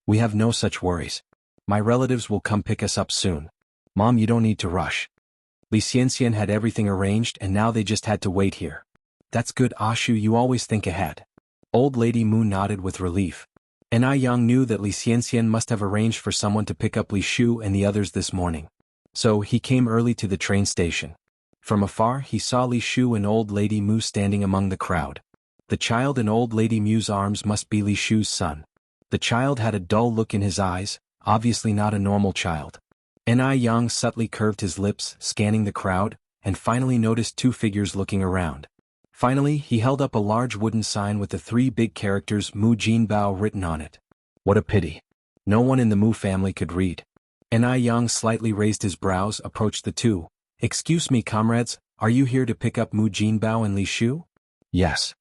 We have no such worries. My relatives will come pick us up soon. Mom, you don't need to rush. Li Xianxian had everything arranged and now they just had to wait here. That's good, Ashu, you always think ahead. Old Lady Mu nodded with relief. And Yang knew that Li Xianxian must have arranged for someone to pick up Li Shu and the others this morning. So he came early to the train station. From afar he saw Li Shu and Old Lady Mu standing among the crowd. The child in Old Lady Mu's arms must be Li Shu's son. The child had a dull look in his eyes, obviously not a normal child. Yang subtly curved his lips, scanning the crowd, and finally noticed two figures looking around. Finally, he held up a large wooden sign with the three big characters Mu Jinbao written on it. What a pity. No one in the Mu family could read. Yang slightly raised his brows, approached the two. Excuse me, comrades, are you here to pick up Mu Jinbao and Li Shu? Yes.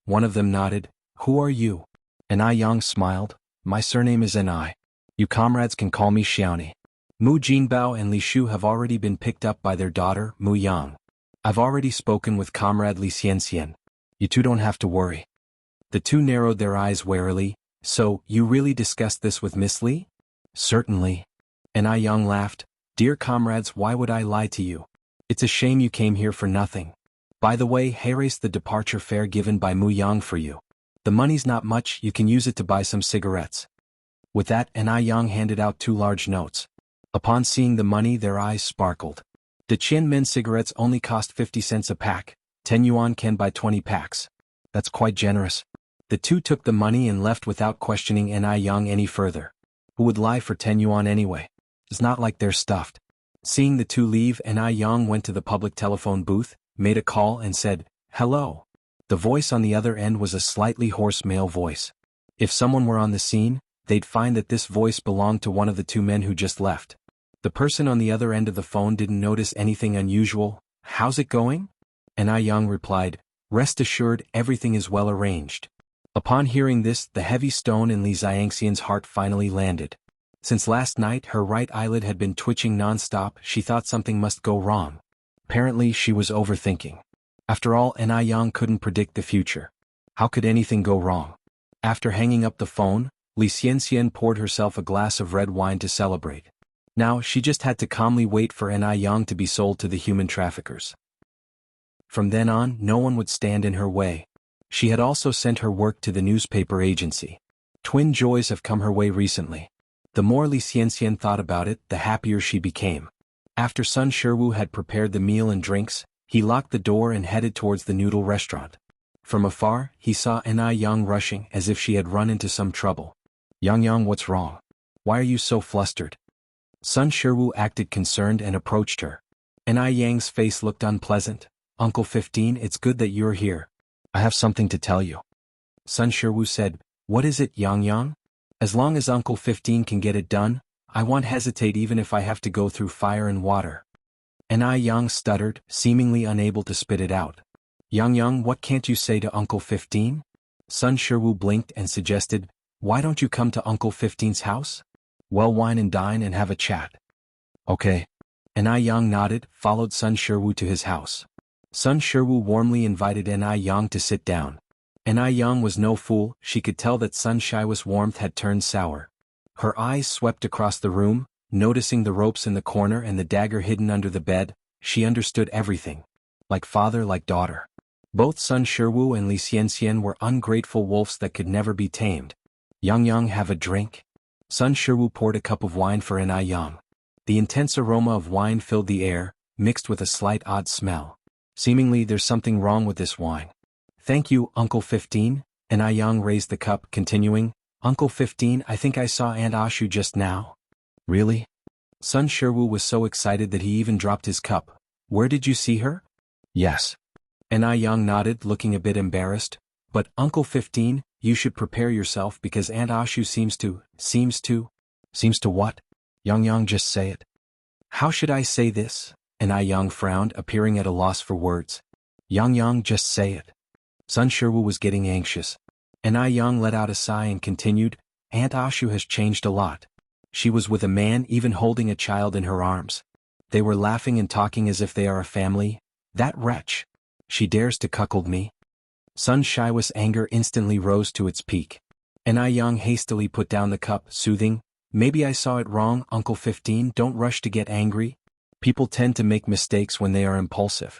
One of them nodded. Who are you? Yang smiled. My surname is Ni. You comrades can call me Xiaoni. Mu Jinbao and Li Shu have already been picked up by their daughter, Mu Yang. I've already spoken with comrade Li Xianxian. You two don't have to worry. The two narrowed their eyes warily. So, you really discussed this with Miss Li? Certainly. Yang laughed. Dear comrades, why would I lie to you? It's a shame you came here for nothing. By the way, here's the departure fare given by Mu Yang for you. The money's not much, you can use it to buy some cigarettes. With that, Yang handed out 2 large notes. Upon seeing the money, their eyes sparkled. The Qianmen cigarettes only cost 50 cents a pack, 10 yuan can buy 20 packs. That's quite generous. The two took the money and left without questioning Yang any further. Who would lie for 10 yuan anyway? It's not like they're stuffed. Seeing the two leave, Yang went to the public telephone booth, made a call and said, "Hello." The voice on the other end was a slightly hoarse male voice. If someone were on the scene, they'd find that this voice belonged to one of the 2 men who just left. The person on the other end of the phone didn't notice anything unusual. How's it going? Yang replied, Rest assured, everything is well arranged. Upon hearing this, the heavy stone in Li Xianxian's heart finally landed. Since last night her right eyelid had been twitching non-stop, she thought something must go wrong. Apparently she was overthinking. After all, Yang couldn't predict the future. How could anything go wrong? After hanging up the phone, Li Xianxian poured herself a glass of red wine to celebrate. Now she just had to calmly wait for Yang to be sold to the human traffickers. From then on, no one would stand in her way. She had also sent her work to the newspaper agency. Twin joys have come her way recently. The more Li Xianxian thought about it, the happier she became. After Sun Shiwu had prepared the meal and drinks, he locked the door and headed towards the noodle restaurant. From afar, he saw Yang rushing as if she had run into some trouble. Yang, what's wrong? Why are you so flustered? Sun Shiwu acted concerned and approached her. Yang's face looked unpleasant. Uncle 15, it's good that you're here. I have something to tell you. Sun Shiwu said, What is it, Yang? As long as Uncle 15 can get it done, I won't hesitate even if I have to go through fire and water. Yang stuttered, seemingly unable to spit it out. Yang, what can't you say to Uncle 15? Sun Shiwu blinked and suggested, Why don't you come to Uncle 15's house? Well, wine and dine and have a chat. Okay. Yang nodded, followed Sun Shiwu to his house. Sun Shiwu warmly invited Yang to sit down. Yang was no fool, she could tell that Sun Shiwu's warmth had turned sour. Her eyes swept across the room, noticing the ropes in the corner and the dagger hidden under the bed. She understood everything. Like father, like daughter. Both Sun Shiwu and Li Xianxian were ungrateful wolves that could never be tamed. Yang, have a drink? Sun Shiwu poured a cup of wine for Yang. The intense aroma of wine filled the air, mixed with a slight odd smell. Seemingly there's something wrong with this wine. Thank you, Uncle 15. Yang raised the cup, continuing, Uncle 15, I think I saw Aunt Ashu just now. Really? Sun Shiwu was so excited that he even dropped his cup. Where did you see her? Yes. Yang nodded, looking a bit embarrassed. But Uncle 15, you should prepare yourself because Aunt Ashu seems to what? Yang, just say it. How should I say this? Yang frowned, appearing at a loss for words. Yang, just say it. Sun Shiwu was getting anxious. Yang let out a sigh and continued, Aunt Ashu has changed a lot. She was with a man, even holding a child in her arms. They were laughing and talking as if they are a family. That wretch. She dares to cuckold me. Sun Shiwu's anger instantly rose to its peak. Yang hastily put down the cup, soothing, Maybe I saw it wrong, Uncle 15, don't rush to get angry. People tend to make mistakes when they are impulsive.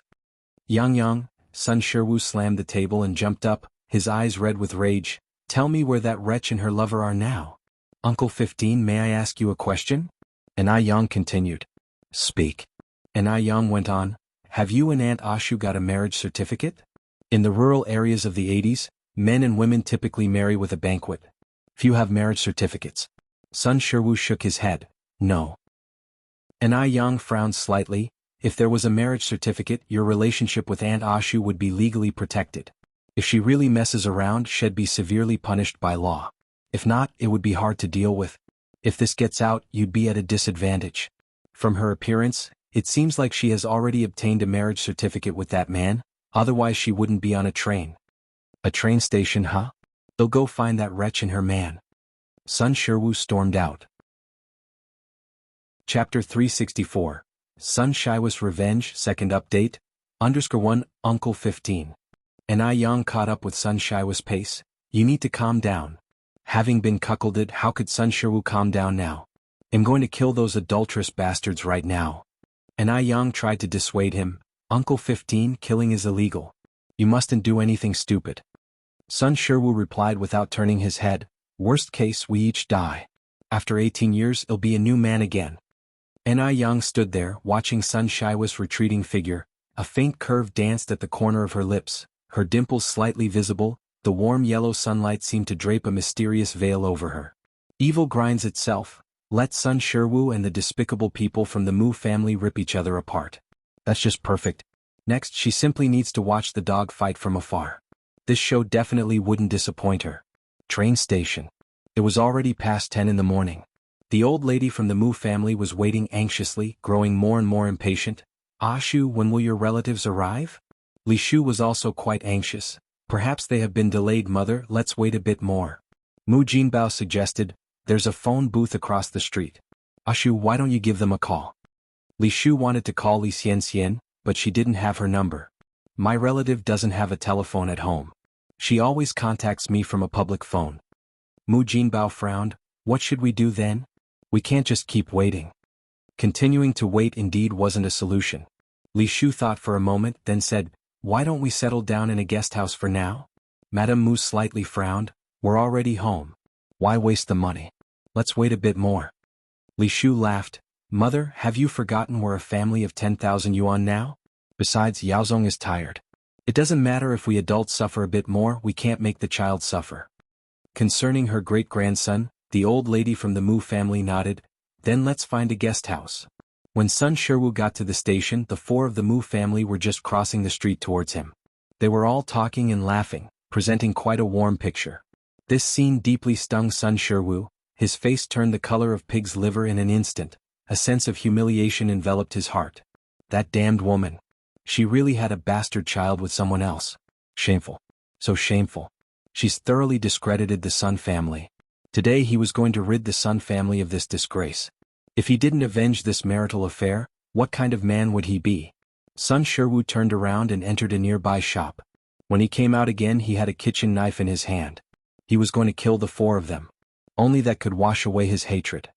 Yang, Sun Shiwu slammed the table and jumped up, his eyes red with rage. Tell me where that wretch and her lover are now. Uncle 15, may I ask you a question? And Yang continued. Speak. And Yang went on. Have you and Aunt Ashu got a marriage certificate? In the rural areas of the 80s, men and women typically marry with a banquet. Few have marriage certificates. Sun Shiwu shook his head. No. And Yang frowned slightly. If there was a marriage certificate, your relationship with Aunt Ashu would be legally protected. If she really messes around, she'd be severely punished by law. If not, it would be hard to deal with. If this gets out, you'd be at a disadvantage. From her appearance, it seems like she has already obtained a marriage certificate with that man, otherwise she wouldn't be on a train. A train station, huh? They'll go find that wretch and her man. Sun Shiwu stormed out. Chapter 364. Sun Shiwu's Revenge, Second Update, _1, Uncle 15. And Yang caught up with Sun Shiwu's pace. You need to calm down. Having been cuckolded, how could Sun Shiwu calm down now? I'm going to kill those adulterous bastards right now. And Yang tried to dissuade him. Uncle 15, killing is illegal. You mustn't do anything stupid. Sun Shiwu replied without turning his head. Worst case, we each die. After 18 years, I'll be a new man again. And Yang stood there, watching Sun Shiwu's retreating figure. A faint curve danced at the corner of her lips, her dimples slightly visible. The warm yellow sunlight seemed to drape a mysterious veil over her. Evil grinds itself. Let Sun Shiwu and the despicable people from the Mu family rip each other apart. That's just perfect. Next, she simply needs to watch the dog fight from afar. This show definitely wouldn't disappoint her. Train station. It was already past 10 in the morning. The old lady from the Mu family was waiting anxiously, growing more and more impatient. Ashu, when will your relatives arrive? Li Shu was also quite anxious. Perhaps they have been delayed, mother, let's wait a bit more. Mu Jinbao suggested. There's a phone booth across the street. Ashu, why don't you give them a call? Li Shu wanted to call Li Xianxian, but she didn't have her number. My relative doesn't have a telephone at home. She always contacts me from a public phone. Mu Jinbao frowned. What should we do then? We can't just keep waiting. Continuing to wait indeed wasn't a solution. Li Shu thought for a moment, then said, why don't we settle down in a guest house for now? Madame Mu slightly frowned. We're already home. Why waste the money? Let's wait a bit more. Li Shu laughed. Mother, have you forgotten we're a family of 10,000 yuan now? Besides, Yaozong is tired. It doesn't matter if we adults suffer a bit more, we can't make the child suffer. Concerning her great-grandson, the old lady from the Mu family nodded. Then let's find a guest house. When Sun Shiwu got to the station, the four of the Mu family were just crossing the street towards him. They were all talking and laughing, presenting quite a warm picture. This scene deeply stung Sun Shiwu. His face turned the color of pig's liver in an instant. A sense of humiliation enveloped his heart. That damned woman. She really had a bastard child with someone else. Shameful. So shameful. She's thoroughly discredited the Sun family. Today he was going to rid the Sun family of this disgrace. If he didn't avenge this marital affair, what kind of man would he be? Sun Shiwu turned around and entered a nearby shop. When he came out again, he had a kitchen knife in his hand. He was going to kill the four of them. Only that could wash away his hatred.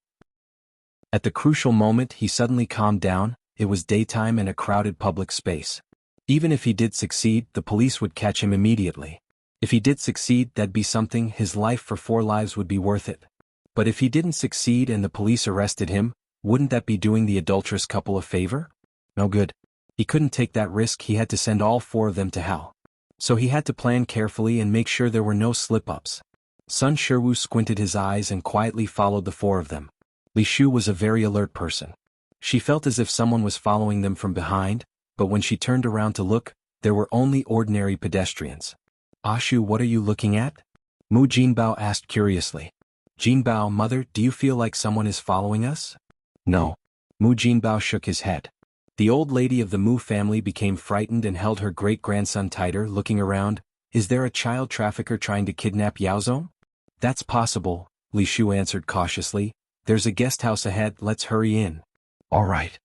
At the crucial moment, he suddenly calmed down. It was daytime and a crowded public space. Even if he did succeed, the police would catch him immediately. If he did succeed, that'd be something. His life for 4 lives would be worth it. But if he didn't succeed and the police arrested him, wouldn't that be doing the adulterous couple a favor? No good. He couldn't take that risk. He had to send all 4 of them to hell. So he had to plan carefully and make sure there were no slip-ups. Sun Shiwu squinted his eyes and quietly followed the 4 of them. Li Shu was a very alert person. She felt as if someone was following them from behind, but when she turned around to look, there were only ordinary pedestrians. Ashu, what are you looking at? Mu Jinbao asked curiously. Jinbao, mother, do you feel like someone is following us? No. Mu Jinbao shook his head. The old lady of the Mu family became frightened and held her great-grandson tighter, looking around. Is there a child trafficker trying to kidnap Yaozong? That's possible, Li Shu answered cautiously. There's a guest house ahead, let's hurry in. All right.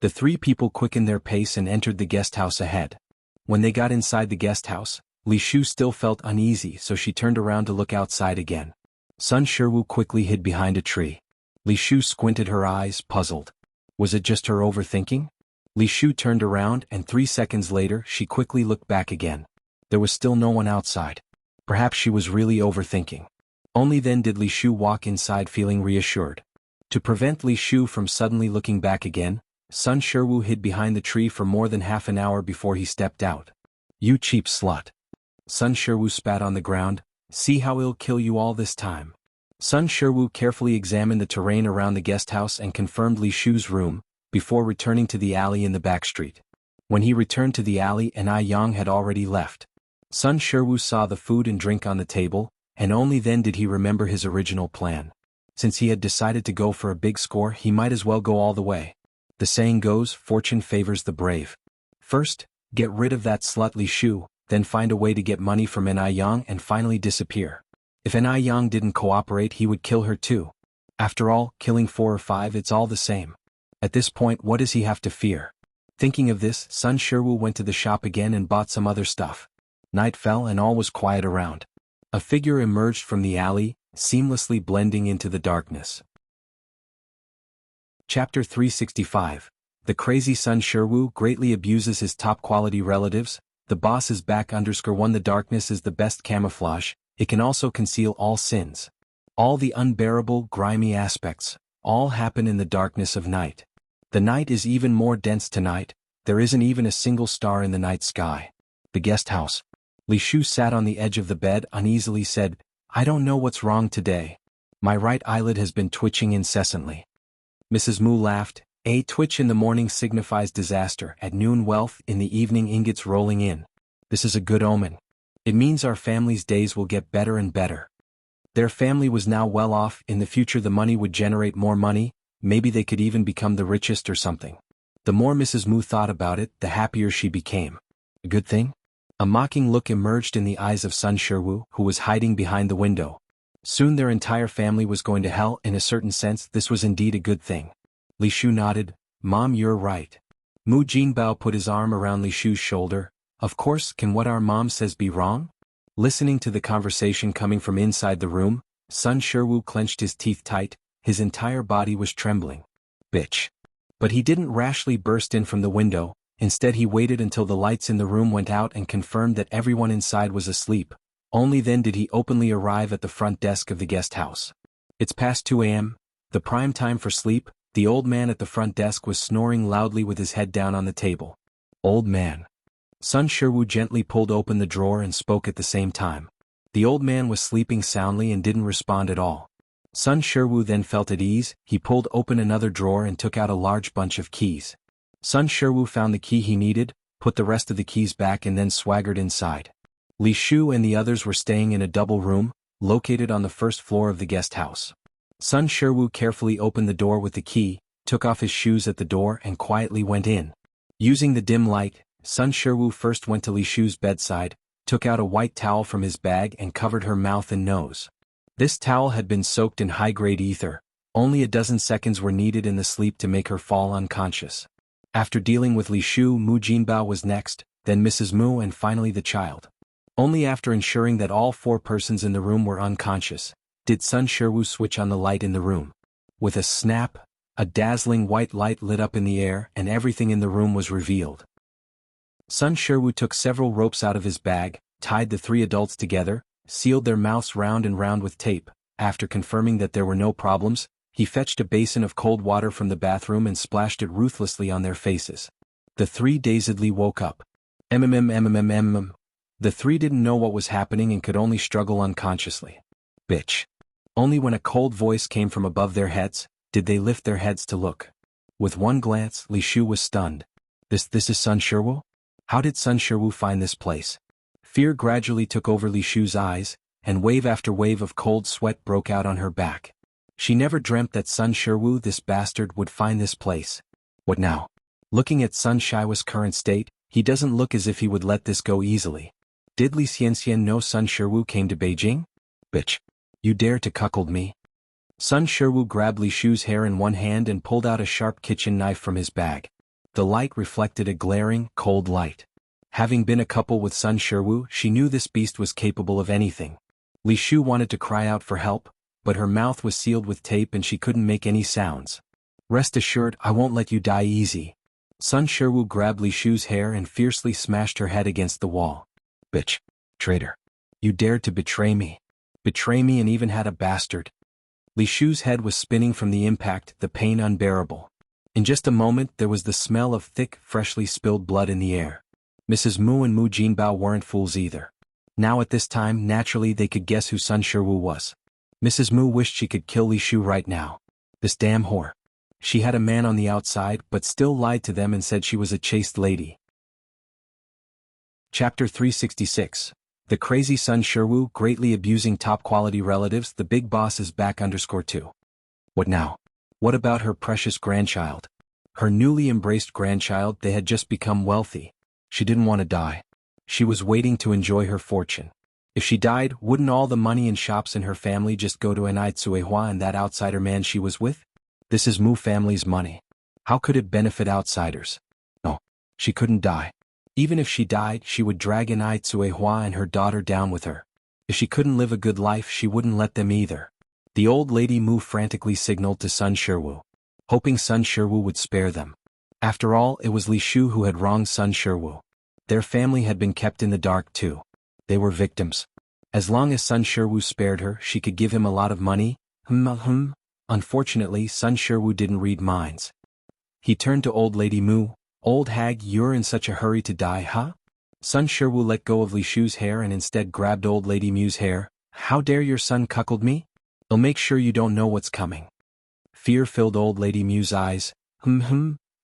The 3 people quickened their pace and entered the guest house ahead. When they got inside the guest house, Li Shu still felt uneasy, so she turned around to look outside again. Sun Shiwu quickly hid behind a tree. Li Shu squinted her eyes, puzzled. Was it just her overthinking? Li Shu turned around and 3 seconds later she quickly looked back again. There was still no one outside. Perhaps she was really overthinking. Only then did Li Shu walk inside feeling reassured. To prevent Li Shu from suddenly looking back again, Sun Shiwu hid behind the tree for more than half an hour before he stepped out. You cheap slut. Sun Shiwu spat on the ground. See how he'll kill you all this time. Sun Shiwu carefully examined the terrain around the guest house and confirmed Li Shu's room, before returning to the alley in the back street. When he returned to the alley, Ai Yang had already left. Sun Shiwu saw the food and drink on the table, and only then did he remember his original plan. Since he had decided to go for a big score, he might as well go all the way. The saying goes, fortune favors the brave. First, get rid of that slut Li Shu, then find a way to get money from Ai Yang and finally disappear. If Ai Yang didn't cooperate, he would kill her too. After all, killing 4 or 5, it's all the same. At this point, what does he have to fear? Thinking of this, Sun Shiwu went to the shop again and bought some other stuff. Night fell and all was quiet around. A figure emerged from the alley, seamlessly blending into the darkness. Chapter 365. The crazy Sun Shiwu greatly abuses his top-quality relatives. The boss is back _1. The darkness is the best camouflage. It can also conceal all sins. All the unbearable, grimy aspects, all happen in the darkness of night. The night is even more dense tonight. There isn't even a single star in the night sky. The guest house. Li Shu sat on the edge of the bed uneasily said, I don't know what's wrong today. My right eyelid has been twitching incessantly. Mrs. Mu laughed. A twitch in the morning signifies disaster, at noon wealth, in the evening ingots rolling in. This is a good omen. It means our family's days will get better and better. Their family was now well off. In the future the money would generate more money, maybe they could even become the richest or something. The more Mrs. Mu thought about it, the happier she became. A good thing? A mocking look emerged in the eyes of Sun Shiwu, who was hiding behind the window. Soon their entire family was going to hell. In a certain sense, this was indeed a good thing. Li Shu nodded. Mom, you're right. Mu Jinbao put his arm around Li Shu's shoulder. Of course, can what our mom says be wrong? Listening to the conversation coming from inside the room, Sun Shiwu clenched his teeth tight. His entire body was trembling. Bitch. But he didn't rashly burst in from the window. Instead he waited until the lights in the room went out and confirmed that everyone inside was asleep. Only then did he openly arrive at the front desk of the guest house. It's past 2 a.m., the prime time for sleep. The old man at the front desk was snoring loudly with his head down on the table. Old man. Sun Shiwu gently pulled open the drawer and spoke at the same time. The old man was sleeping soundly and didn't respond at all. Sun Shiwu then felt at ease. He pulled open another drawer and took out a large bunch of keys. Sun Shiwu found the key he needed, put the rest of the keys back and then swaggered inside. Li Shu and the others were staying in a double room, located on the first floor of the guest house. Sun Shiwu carefully opened the door with the key, took off his shoes at the door and quietly went in. Using the dim light, Sun Shiwu first went to Li Shu's bedside, took out a white towel from his bag and covered her mouth and nose. This towel had been soaked in high-grade ether. Only a dozen seconds were needed in the sleep to make her fall unconscious. After dealing with Li Shu, Mu Jinbao was next, then Mrs. Mu and finally the child. Only after ensuring that all 4 persons in the room were unconscious, did Sun Shiwu switch on the light in the room. With a snap, a dazzling white light lit up in the air and everything in the room was revealed. Sun Shiwu took several ropes out of his bag, tied the 3 adults together, sealed their mouths round and round with tape. After confirming that there were no problems, he fetched a basin of cold water from the bathroom and splashed it ruthlessly on their faces. The 3 dazedly woke up. The 3 didn't know what was happening and could only struggle unconsciously. Bitch. Only when a cold voice came from above their heads, did they lift their heads to look. With one glance, Li Shu was stunned. This is Sun Shiwu? How did Sun Shiwu find this place? Fear gradually took over Li Shu's eyes, and wave after wave of cold sweat broke out on her back. She never dreamt that Sun Shiwu, this bastard, would find this place. What now? Looking at Sun Shiwu's current state, he doesn't look as if he would let this go easily. Did Li Xianxian know Sun Shiwu came to Beijing? Bitch. You dare to cuckold me? Sun Shiwu grabbed Li Shu's hair in one hand and pulled out a sharp kitchen knife from his bag. The light reflected a glaring, cold light. Having been a couple with Sun Shiwu, she knew this beast was capable of anything. Li Shu wanted to cry out for help, but her mouth was sealed with tape and she couldn't make any sounds. Rest assured, I won't let you die easy. Sun Shiwu grabbed Li Shu's hair and fiercely smashed her head against the wall. Bitch. Traitor. You dared to betray me. Betray me and even had a bastard. Li Shu's head was spinning from the impact, the pain unbearable. In just a moment there was the smell of thick, freshly spilled blood in the air. Mrs. Mu and Mu Jinbao weren't fools either. Now at this time, naturally they could guess who Sun Shiwu was. Mrs. Mu wished she could kill Li Shu right now. This damn whore. She had a man on the outside but still lied to them and said she was a chaste lady. Chapter 366. The Crazy Sun Shiwu Greatly Abusing Top-Quality Relatives. The Big Boss is back _2. What now? What about her precious grandchild? Her newly embraced grandchild. They had just become wealthy. She didn't want to die. She was waiting to enjoy her fortune. If she died, wouldn't all the money and shops in her family just go to Enai Tsuehua and that outsider man she was with? This is Mu family's money. How could it benefit outsiders? No, she couldn't die. Even if she died, she would drag Enai Tsuehua and her daughter down with her. If she couldn't live a good life, she wouldn't let them either. The old lady Mu frantically signaled to Sun Shiwu, hoping Sun Shiwu would spare them. After all, it was Li Shu who had wronged Sun Shiwu. Their family had been kept in the dark too. They were victims. As long as Sun Shiwu spared her, she could give him a lot of money. Unfortunately, Sun Shiwu didn't read minds. He turned to old lady Mu. Old hag, you're in such a hurry to die, huh? Sun Shiwu let go of Li Shu's hair and instead grabbed old lady Mu's hair. How dare your son cuckold me? I'll make sure you don't know what's coming. Fear filled old lady Mu's eyes.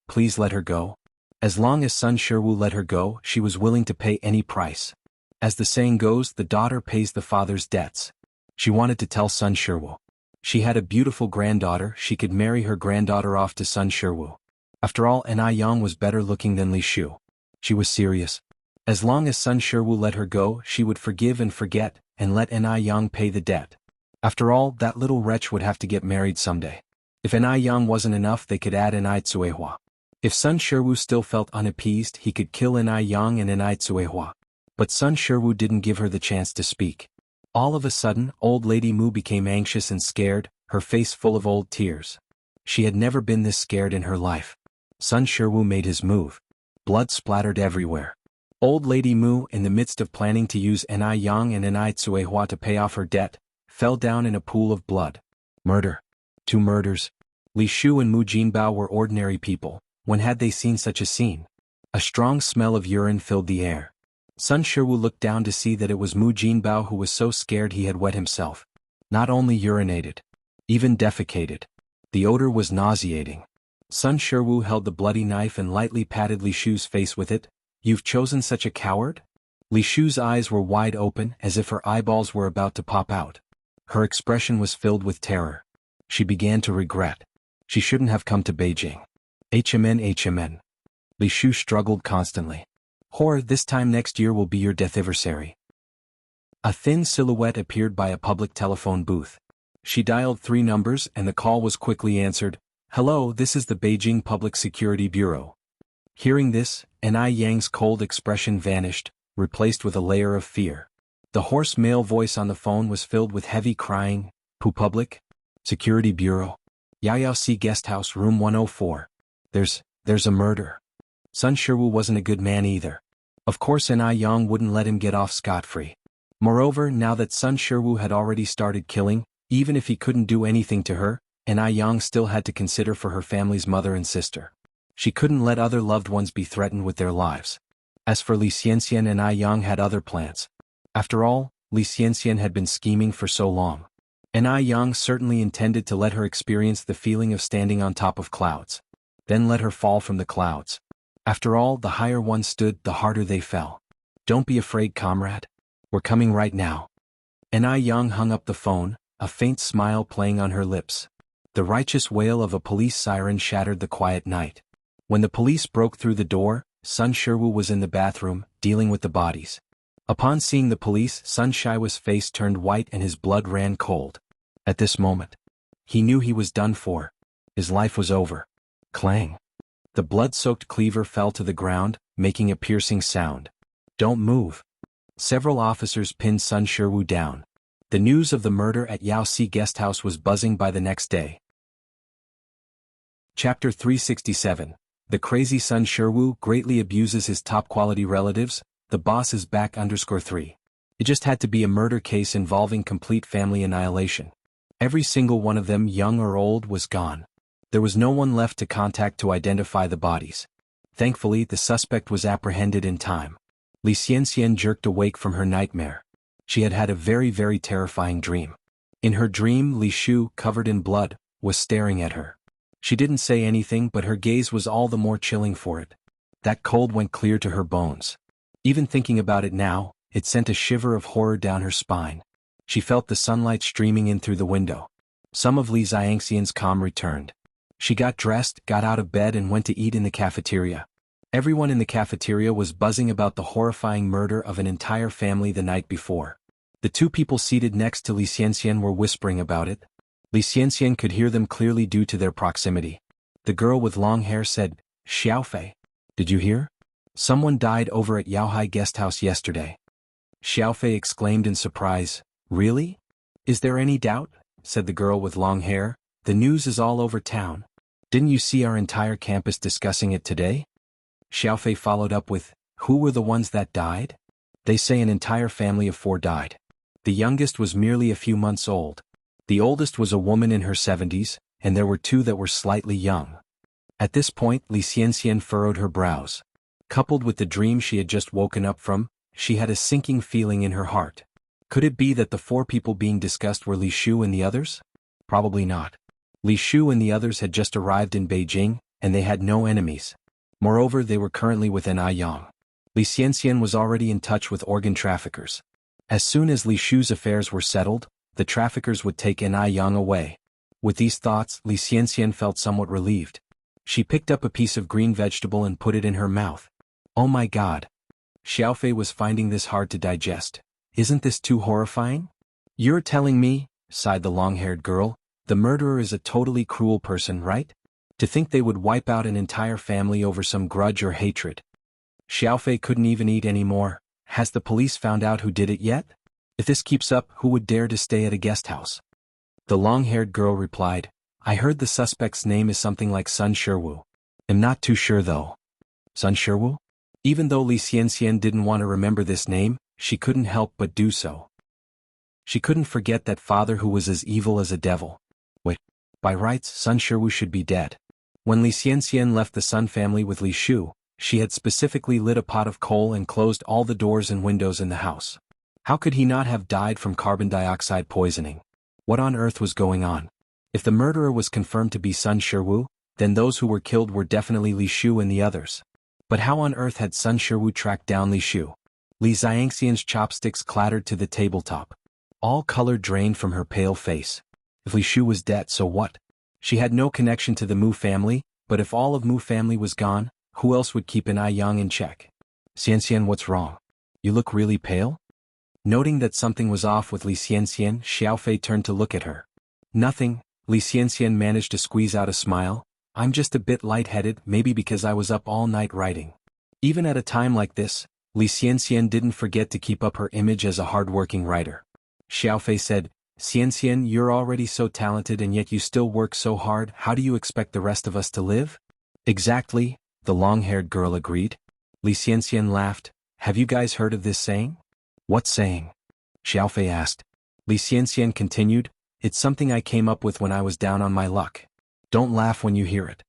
Please let her go. As long as Sun Shiwu let her go, she was willing to pay any price. As the saying goes, the daughter pays the father's debts. She wanted to tell Sun Shiwu. She had a beautiful granddaughter, she could marry her granddaughter off to Sun Shiwu. After all, Enai Yang was better looking than Li Shu. She was serious. As long as Sun Shiwu let her go, she would forgive and forget, and let Enai Yang pay the debt. After all, that little wretch would have to get married someday. If Enai Yang wasn't enough, they could add Enai Tsuehua. If Sun Shiwu still felt unappeased, he could kill Enai Yang and Enai Tsuehua. But Sun Shiwu didn't give her the chance to speak. All of a sudden, old lady Mu became anxious and scared, her face full of old tears. She had never been this scared in her life. Sun Shiwu made his move. Blood splattered everywhere. Old lady Mu, in the midst of planning to use Enai Yang and Enai Tsuehua to pay off her debt, fell down in a pool of blood. Murder. 2 murders. Li Shu and Mu Jinbao were ordinary people. When had they seen such a scene? A strong smell of urine filled the air. Sun Shiwu looked down to see that it was Mu Jinbao who was so scared he had wet himself. Not only urinated, even defecated. The odor was nauseating. Sun Shiwu held the bloody knife and lightly patted Li Shu's face with it. You've chosen such a coward? Li Shu's eyes were wide open, as if her eyeballs were about to pop out. Her expression was filled with terror. She began to regret. She shouldn't have come to Beijing. HMN. Li Shu struggled constantly. Whore, this time next year will be your death-anniversary. A thin silhouette appeared by a public telephone booth. She dialed 3 numbers and the call was quickly answered. Hello, this is the Beijing Public Security Bureau. Hearing this, Enai Yang's cold expression vanished, replaced with a layer of fear. The hoarse male voice on the phone was filled with heavy crying. Public Security Bureau. Yaoyao Guest House, room 104. There's a murder. Sun Shiwu wasn't a good man either. Of course Enai Yang wouldn't let him get off scot-free. Moreover, now that Sun Shiwu had already started killing, even if he couldn't do anything to her, Enai Yang still had to consider for her family's mother and sister. She couldn't let other loved ones be threatened with their lives. As for Li Xianxian, Enai Yang had other plans. After all, Li Xianxian had been scheming for so long. Enai Yang certainly intended to let her experience the feeling of standing on top of clouds. Then let her fall from the clouds. After all, the higher one stood, the harder they fell. Don't be afraid, comrade. We're coming right now. Enai Yang hung up the phone, a faint smile playing on her lips. The righteous wail of a police siren shattered the quiet night. When the police broke through the door, Sun Shiwu was in the bathroom, dealing with the bodies. Upon seeing the police, Sun Shiwa's face turned white and his blood ran cold. At this moment, he knew he was done for. His life was over. Clang. The blood-soaked cleaver fell to the ground, making a piercing sound. Don't move. Several officers pinned Sun Shiwu down. The news of the murder at Yaoxi Guest House was buzzing by the next day. Chapter 367. The crazy Sun Sherwu greatly abuses his top-quality relatives, the boss is back _3. It just had to be a murder case involving complete family annihilation. Every single one of them, young or old, was gone. There was no one left to contact to identify the bodies. Thankfully, the suspect was apprehended in time. Li Xianxian jerked awake from her nightmare. She had had a very terrifying dream. In her dream, Li Shu, covered in blood, was staring at her. She didn't say anything, but her gaze was all the more chilling for it. That cold went clear to her bones. Even thinking about it now, it sent a shiver of horror down her spine. She felt the sunlight streaming in through the window. Some of Li Xianxian's calm returned. She got dressed, got out of bed and went to eat in the cafeteria. Everyone in the cafeteria was buzzing about the horrifying murder of an entire family the night before. The two people seated next to Li Xianxian were whispering about it. Li Xianxian could hear them clearly due to their proximity. The girl with long hair said, "Xiaofei, did you hear? Someone died over at Yaohai Guesthouse yesterday." Xiaofei exclaimed in surprise, "Really? Is there any doubt?" said the girl with long hair. "The news is all over town. Didn't you see our entire campus discussing it today?" Xiaofei followed up with, "Who were the ones that died?" "They say an entire family of 4 died. The youngest was merely a few months old. The oldest was a woman in her 70s, and there were 2 that were slightly young." At this point, Li Xianxian furrowed her brows. Coupled with the dream she had just woken up from, she had a sinking feeling in her heart. Could it be that the 4 people being discussed were Li Shu and the others? Probably not. Li Shu and the others had just arrived in Beijing, and they had no enemies. Moreover, they were currently with Ai Yang. Li Xianxian was already in touch with organ traffickers. As soon as Li Shu's affairs were settled, the traffickers would take Ai Yang away. With these thoughts, Li Xianxian felt somewhat relieved. She picked up a piece of green vegetable and put it in her mouth. Oh my god. Xiaofei was finding this hard to digest. Isn't this too horrifying? "You're telling me," sighed the long-haired girl, "the murderer is a totally cruel person, right? To think they would wipe out an entire family over some grudge or hatred." Xiaofei couldn't even eat anymore. Has the police found out who did it yet? If this keeps up, who would dare to stay at a guest house? The long-haired girl replied, "I heard the suspect's name is something like Sun Sherwu. I'm not too sure though." Sun Sherwu? Even though Li Xianxian didn't want to remember this name, she couldn't help but do so. She couldn't forget that father who was as evil as a devil. Wait, by rights, Sun Sherwu should be dead. When Li Xianxian left the Sun family with Li Shu, she had specifically lit a pot of coal and closed all the doors and windows in the house. How could he not have died from carbon dioxide poisoning? What on earth was going on? If the murderer was confirmed to be Sun Sherwu, then those who were killed were definitely Li Shu and the others. But how on earth had Sun Sherwu tracked down Li Shu? Li Xianxian's chopsticks clattered to the tabletop. All color drained from her pale face. If Li Shu was dead, so what? She had no connection to the Mu family, but if all of Mu family was gone, who else would keep Ai Yang in check? "Xianxian, what's wrong? You look really pale?" Noting that something was off with Li Xianxian, Xiaofei turned to look at her. "Nothing," Li Xianxian managed to squeeze out a smile. "I'm just a bit lightheaded, maybe because I was up all night writing." Even at a time like this, Li Xianxian didn't forget to keep up her image as a hard-working writer. Xiaofei said, "Xianxian, you're already so talented and yet you still work so hard, how do you expect the rest of us to live?" "Exactly," the long-haired girl agreed. Li Xianxian laughed. "Have you guys heard of this saying?" "What saying?" Xiaofei asked. Li Xianxian continued, "It's something I came up with when I was down on my luck. Don't laugh when you hear it."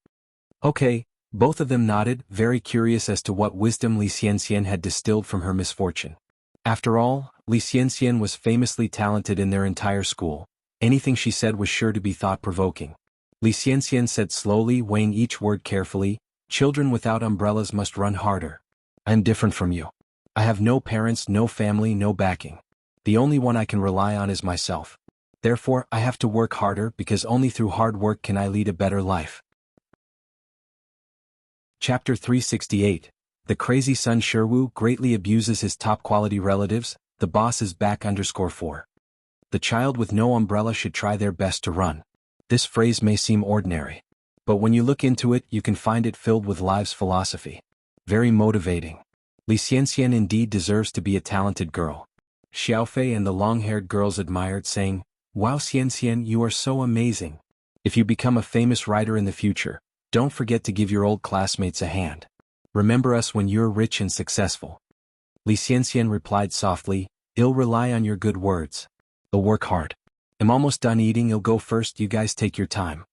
"Okay," both of them nodded, very curious as to what wisdom Li Xianxian had distilled from her misfortune. After all, Li Xianxian was famously talented in their entire school. Anything she said was sure to be thought-provoking. Li Xianxian said slowly, weighing each word carefully, "Children without umbrellas must run harder. I'm different from you. I have no parents, no family, no backing. The only one I can rely on is myself. Therefore, I have to work harder because only through hard work can I lead a better life." Chapter 368. The crazy Sun Sherwu greatly abuses his top-quality relatives, the boss is back _4. The child with no umbrella should try their best to run. This phrase may seem ordinary. But when you look into it, you can find it filled with life's philosophy. Very motivating. Li Xianxian indeed deserves to be a talented girl. Xiaofei and the long-haired girls admired, saying, "Wow, Xianxian, you are so amazing. If you become a famous writer in the future, Don't forget to give your old classmates a hand. Remember us when you're rich and successful. Li Xianxian replied softly, I'll rely on your good words. I'll work hard. I'm almost done eating, I'll go first, you guys take your time.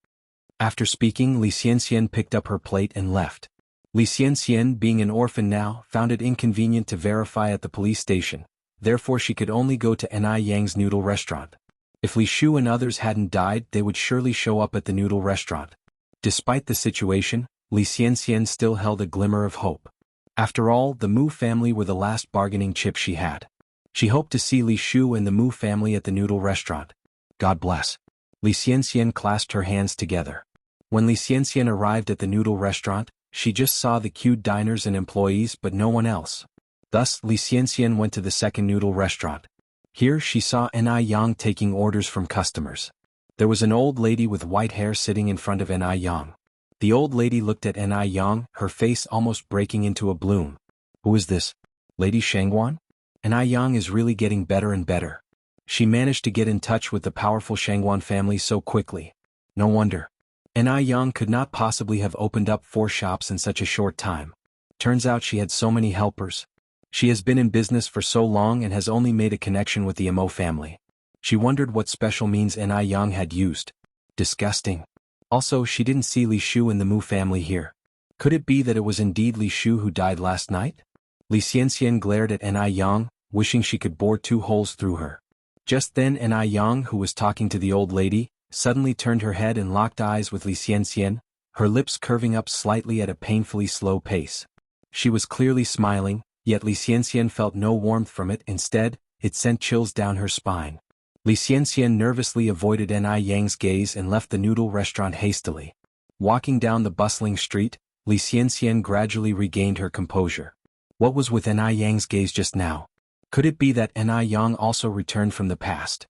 After speaking, Li Xianxian picked up her plate and left. Li Xianxian, being an orphan now, found it inconvenient to verify at the police station, therefore she could only go to Ni Yang's noodle restaurant. If Li Shu and others hadn't died, they would surely show up at the noodle restaurant. Despite the situation, Li Xianxian still held a glimmer of hope. After all, the Mu family were the last bargaining chip she had. She hoped to see Li Shu and the Mu family at the noodle restaurant. God bless. Li Xianxian clasped her hands together. When Li Xianxian arrived at the noodle restaurant, she just saw the queued diners and employees but no one else. Thus, Li Xianxian went to the second noodle restaurant. Here she saw Ni Yang taking orders from customers. There was an old lady with white hair sitting in front of Ni Yang. The old lady looked at Ni Yang, her face almost breaking into a bloom. Who is this? Lady Shangguan? Ni Yang is really getting better and better. She managed to get in touch with the powerful Shangguan family so quickly. No wonder. Ni Yang could not possibly have opened up 4 shops in such a short time. Turns out she had so many helpers. She has been in business for so long and has only made a connection with the Mo family. She wondered what special means Ni Yang had used. Disgusting. Also, she didn't see Li Shu and the Mu family here. Could it be that it was indeed Li Shu who died last night? Li Xianxian glared at Ni Yang, wishing she could bore 2 holes through her. Just then Ni Yang, who was talking to the old lady, suddenly turned her head and locked eyes with Li Xianxian, her lips curving up slightly at a painfully slow pace. She was clearly smiling, yet Li Xianxian felt no warmth from it. Instead, it sent chills down her spine. Li Xianxian nervously avoided Ni Yang's gaze and left the noodle restaurant hastily. Walking down the bustling street, Li Xianxian gradually regained her composure. What was with Ni Yang's gaze just now? Could it be that Ni Yang also returned from the past?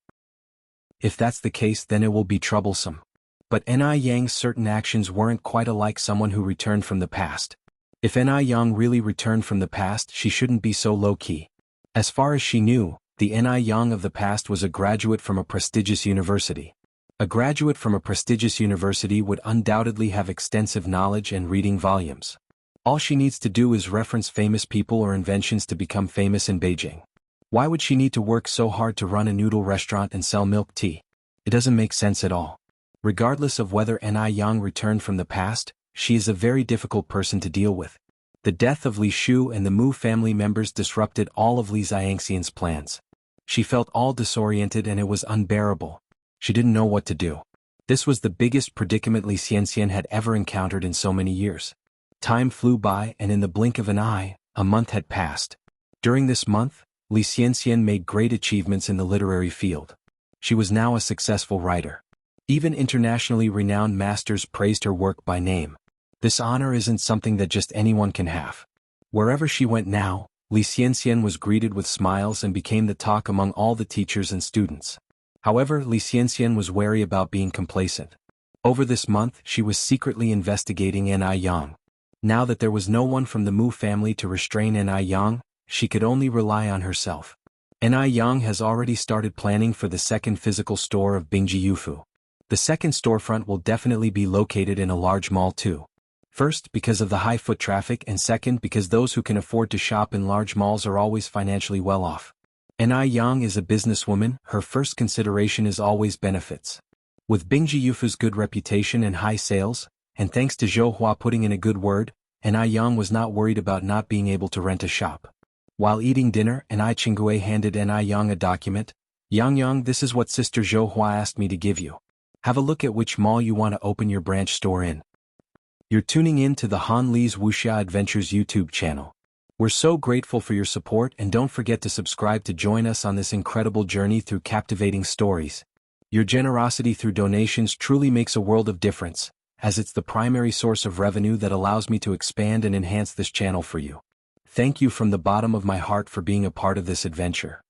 If that's the case, then it will be troublesome. But Ni Yang's certain actions weren't quite alike someone who returned from the past. If Ni Yang really returned from the past, she shouldn't be so low-key. As far as she knew, the Ni Yang of the past was a graduate from a prestigious university. A graduate from a prestigious university would undoubtedly have extensive knowledge and reading volumes. All she needs to do is reference famous people or inventions to become famous in Beijing. Why would she need to work so hard to run a noodle restaurant and sell milk tea? It doesn't make sense at all. Regardless of whether Ni Yang returned from the past, she is a very difficult person to deal with. The death of Li Shu and the Mu family members disrupted all of Li Xianxian's plans. She felt all disoriented and it was unbearable. She didn't know what to do. This was the biggest predicament Li Xianxian had ever encountered in so many years. Time flew by and in the blink of an eye, a month had passed. During this month, Li Xianxian made great achievements in the literary field. She was now a successful writer. Even internationally renowned masters praised her work by name. This honor isn't something that just anyone can have. Wherever she went now, Li Xianxian was greeted with smiles and became the talk among all the teachers and students. However, Li Xianxian was wary about being complacent. Over this month, she was secretly investigating Ni Yang. Now that there was no one from the Mu family to restrain Ni Yang, she could only rely on herself. Ni Yang has already started planning for the second physical store of Jianghu. The second storefront will definitely be located in a large mall too. First, because of the high foot traffic, and second, because those who can afford to shop in large malls are always financially well off. Ni Yang is a businesswoman, her first consideration is always benefits. With Jianghu's good reputation and high sales, and thanks to Zhou Hua putting in a good word, Ni Yang was not worried about not being able to rent a shop. While eating dinner, Ni Qingui handed Ni Yang a document. Yang, this is what Sister Zhou Hua asked me to give you. Have a look at which mall you want to open your branch store in. You're tuning in to the Han Li's Wuxia Adventures YouTube channel. We're so grateful for your support, and don't forget to subscribe to join us on this incredible journey through captivating stories. Your generosity through donations truly makes a world of difference, as it's the primary source of revenue that allows me to expand and enhance this channel for you. Thank you from the bottom of my heart for being a part of this adventure.